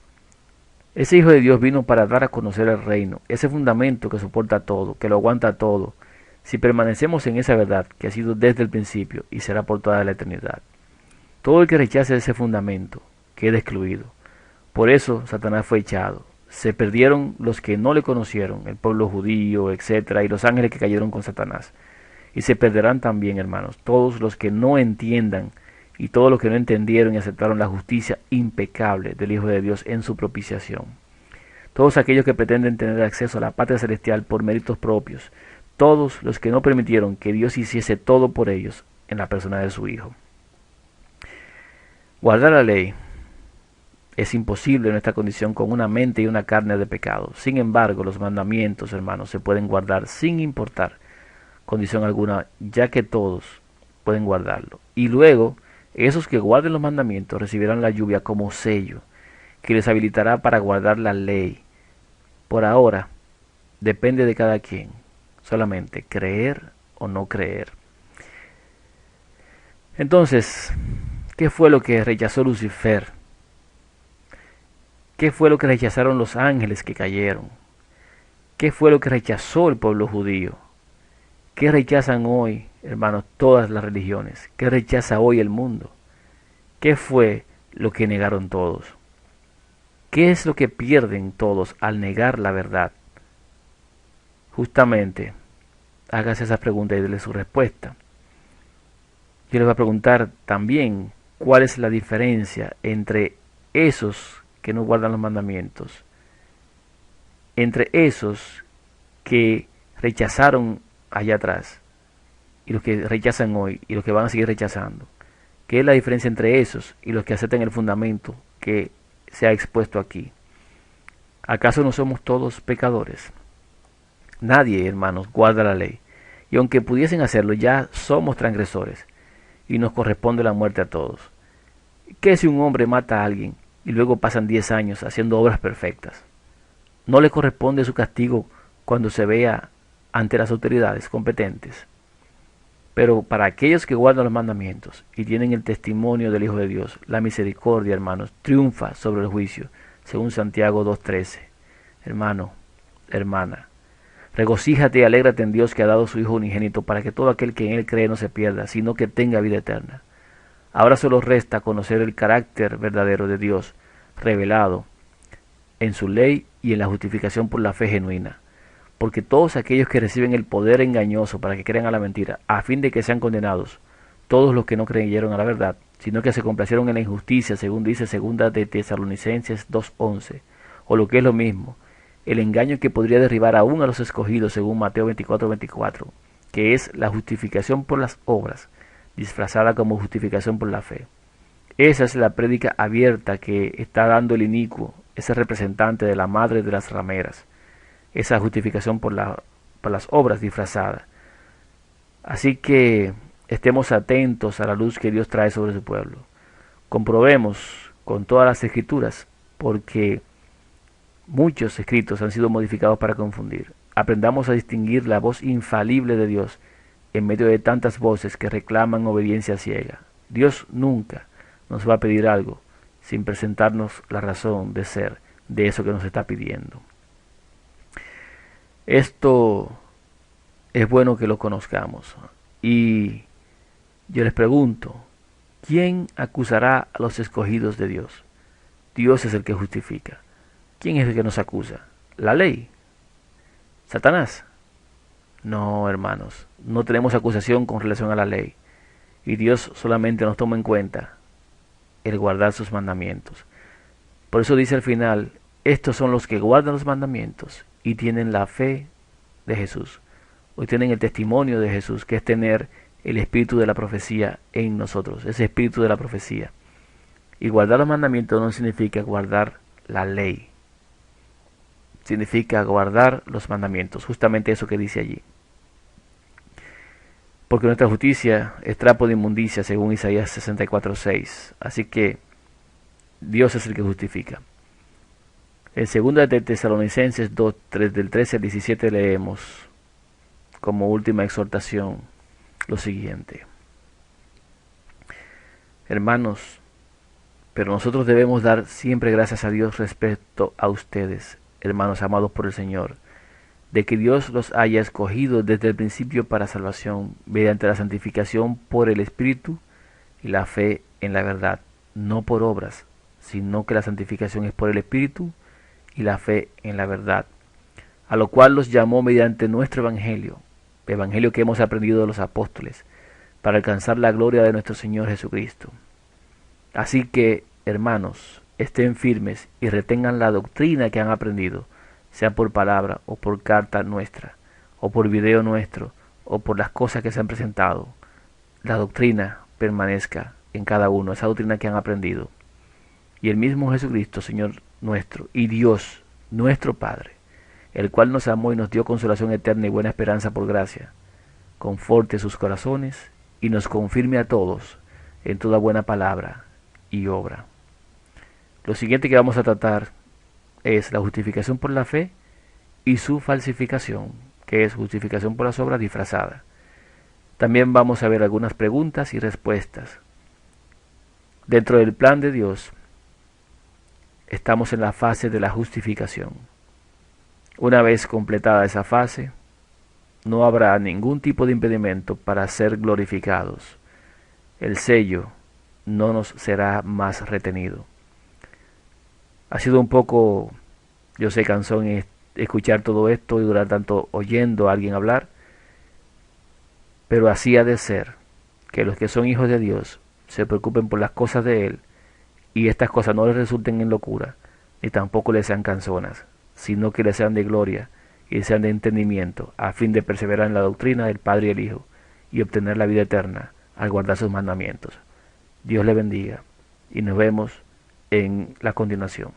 Speaker 1: Ese Hijo de Dios vino para dar a conocer el reino, ese fundamento que soporta todo, que lo aguanta todo, si permanecemos en esa verdad que ha sido desde el principio y será por toda la eternidad. Todo el que rechace ese fundamento queda excluido. Por eso Satanás fue echado. Se perdieron los que no le conocieron, el pueblo judío, etcétera, y los ángeles que cayeron con Satanás. Y se perderán también, hermanos, todos los que no entiendan y todos los que no entendieron y aceptaron la justicia impecable del Hijo de Dios en su propiciación. Todos aquellos que pretenden tener acceso a la patria celestial por méritos propios. Todos los que no permitieron que Dios hiciese todo por ellos en la persona de su Hijo. Guardar la ley es imposible en esta condición con una mente y una carne de pecado. Sin embargo, los mandamientos, hermanos, se pueden guardar sin importar condición alguna, ya que todos pueden guardarlo. Y luego, esos que guarden los mandamientos recibirán la lluvia como sello, que les habilitará para guardar la ley. Por ahora, depende de cada quien, solamente creer o no creer. Entonces, ¿qué fue lo que rechazó Lucifer? ¿Qué fue lo que rechazaron los ángeles que cayeron? ¿Qué fue lo que rechazó el pueblo judío? ¿Qué rechazan hoy, hermanos, todas las religiones? ¿Qué rechaza hoy el mundo? ¿Qué fue lo que negaron todos? ¿Qué es lo que pierden todos al negar la verdad? Justamente, hágase esa pregunta y déle su respuesta. Yo les voy a preguntar también cuál es la diferencia entre esos que no guardan los mandamientos, entre esos que rechazaron allá atrás y los que rechazan hoy y los que van a seguir rechazando. ¿Qué es la diferencia entre esos y los que aceptan el fundamento que se ha expuesto aquí? ¿Acaso no somos todos pecadores? Nadie, hermanos, guarda la ley, y aunque pudiesen hacerlo, ya somos transgresores y nos corresponde la muerte a todos. ¿Qué si un hombre mata a alguien y luego pasan 10 años haciendo obras perfectas? ¿No le corresponde su castigo cuando se vea ante las autoridades competentes? Pero para aquellos que guardan los mandamientos y tienen el testimonio del Hijo de Dios, la misericordia, hermanos, triunfa sobre el juicio, según Santiago 2:13. Hermano, hermana, regocíjate y alégrate en Dios que ha dado su Hijo unigénito para que todo aquel que en Él cree no se pierda, sino que tenga vida eterna. Ahora solo resta conocer el carácter verdadero de Dios, revelado en su ley y en la justificación por la fe genuina. Porque todos aquellos que reciben el poder engañoso para que crean a la mentira, a fin de que sean condenados, todos los que no creyeron a la verdad, sino que se complacieron en la injusticia, según dice segunda de Tesalonicenses 2:11, o lo que es lo mismo, el engaño que podría derribar aún a los escogidos, según Mateo 24:24, que es la justificación por las obras, disfrazada como justificación por la fe. Esa es la prédica abierta que está dando el inicuo, ese representante de la madre de las rameras, esa justificación por las obras disfrazadas. Así que estemos atentos a la luz que Dios trae sobre su pueblo. Comprobemos con todas las escrituras, porque muchos escritos han sido modificados para confundir. Aprendamos a distinguir la voz infalible de Dios en medio de tantas voces que reclaman obediencia ciega. Dios nunca nos va a pedir algo sin presentarnos la razón de ser de eso que nos está pidiendo. Esto es bueno que lo conozcamos. Y yo les pregunto, ¿quién acusará a los escogidos de Dios? Dios es el que justifica. ¿Quién es el que nos acusa? ¿La ley? ¿Satanás? No, hermanos, no tenemos acusación con relación a la ley. Y Dios solamente nos toma en cuenta el guardar sus mandamientos. Por eso dice al final, estos son los que guardan los mandamientos y tienen la fe de Jesús. Hoy tienen el testimonio de Jesús, que es tener el espíritu de la profecía en nosotros, ese espíritu de la profecía. Y guardar los mandamientos no significa guardar la ley, significa guardar los mandamientos, justamente eso que dice allí. Porque nuestra justicia es trapo de inmundicia, según Isaías 64:6. Así que Dios es el que justifica. En 2 de Tesalonicenses 2, del 13 al 17 leemos como última exhortación lo siguiente. Hermanos, pero nosotros debemos dar siempre gracias a Dios respecto a ustedes, hermanos amados por el Señor, de que Dios los haya escogido desde el principio para salvación, mediante la santificación por el Espíritu y la fe en la verdad, no por obras, sino que la santificación es por el Espíritu y la fe en la verdad, a lo cual los llamó mediante nuestro Evangelio que hemos aprendido de los apóstoles, para alcanzar la gloria de nuestro Señor Jesucristo. Así que, hermanos, estén firmes y retengan la doctrina que han aprendido, sea por palabra o por carta nuestra, o por video nuestro, o por las cosas que se han presentado. La doctrina permanezca en cada uno, esa doctrina que han aprendido. Y el mismo Jesucristo, Señor nuestro, y Dios, nuestro Padre, el cual nos amó y nos dio consolación eterna y buena esperanza por gracia, conforte sus corazones y nos confirme a todos en toda buena palabra y obra. Lo siguiente que vamos a tratar es la justificación por la fe y su falsificación, que es justificación por las obras disfrazada. También vamos a ver algunas preguntas y respuestas. Dentro del plan de Dios, estamos en la fase de la justificación. Una vez completada esa fase, no habrá ningún tipo de impedimento para ser glorificados. El sello no nos será más retenido. Ha sido un poco, yo sé, cansón escuchar todo esto y durar tanto oyendo a alguien hablar, pero así ha de ser, que los que son hijos de Dios se preocupen por las cosas de Él y estas cosas no les resulten en locura, ni tampoco les sean cansonas, sino que les sean de gloria y sean de entendimiento, a fin de perseverar en la doctrina del Padre y el Hijo, y obtener la vida eterna al guardar sus mandamientos. Dios le bendiga, y nos vemos en la continuación.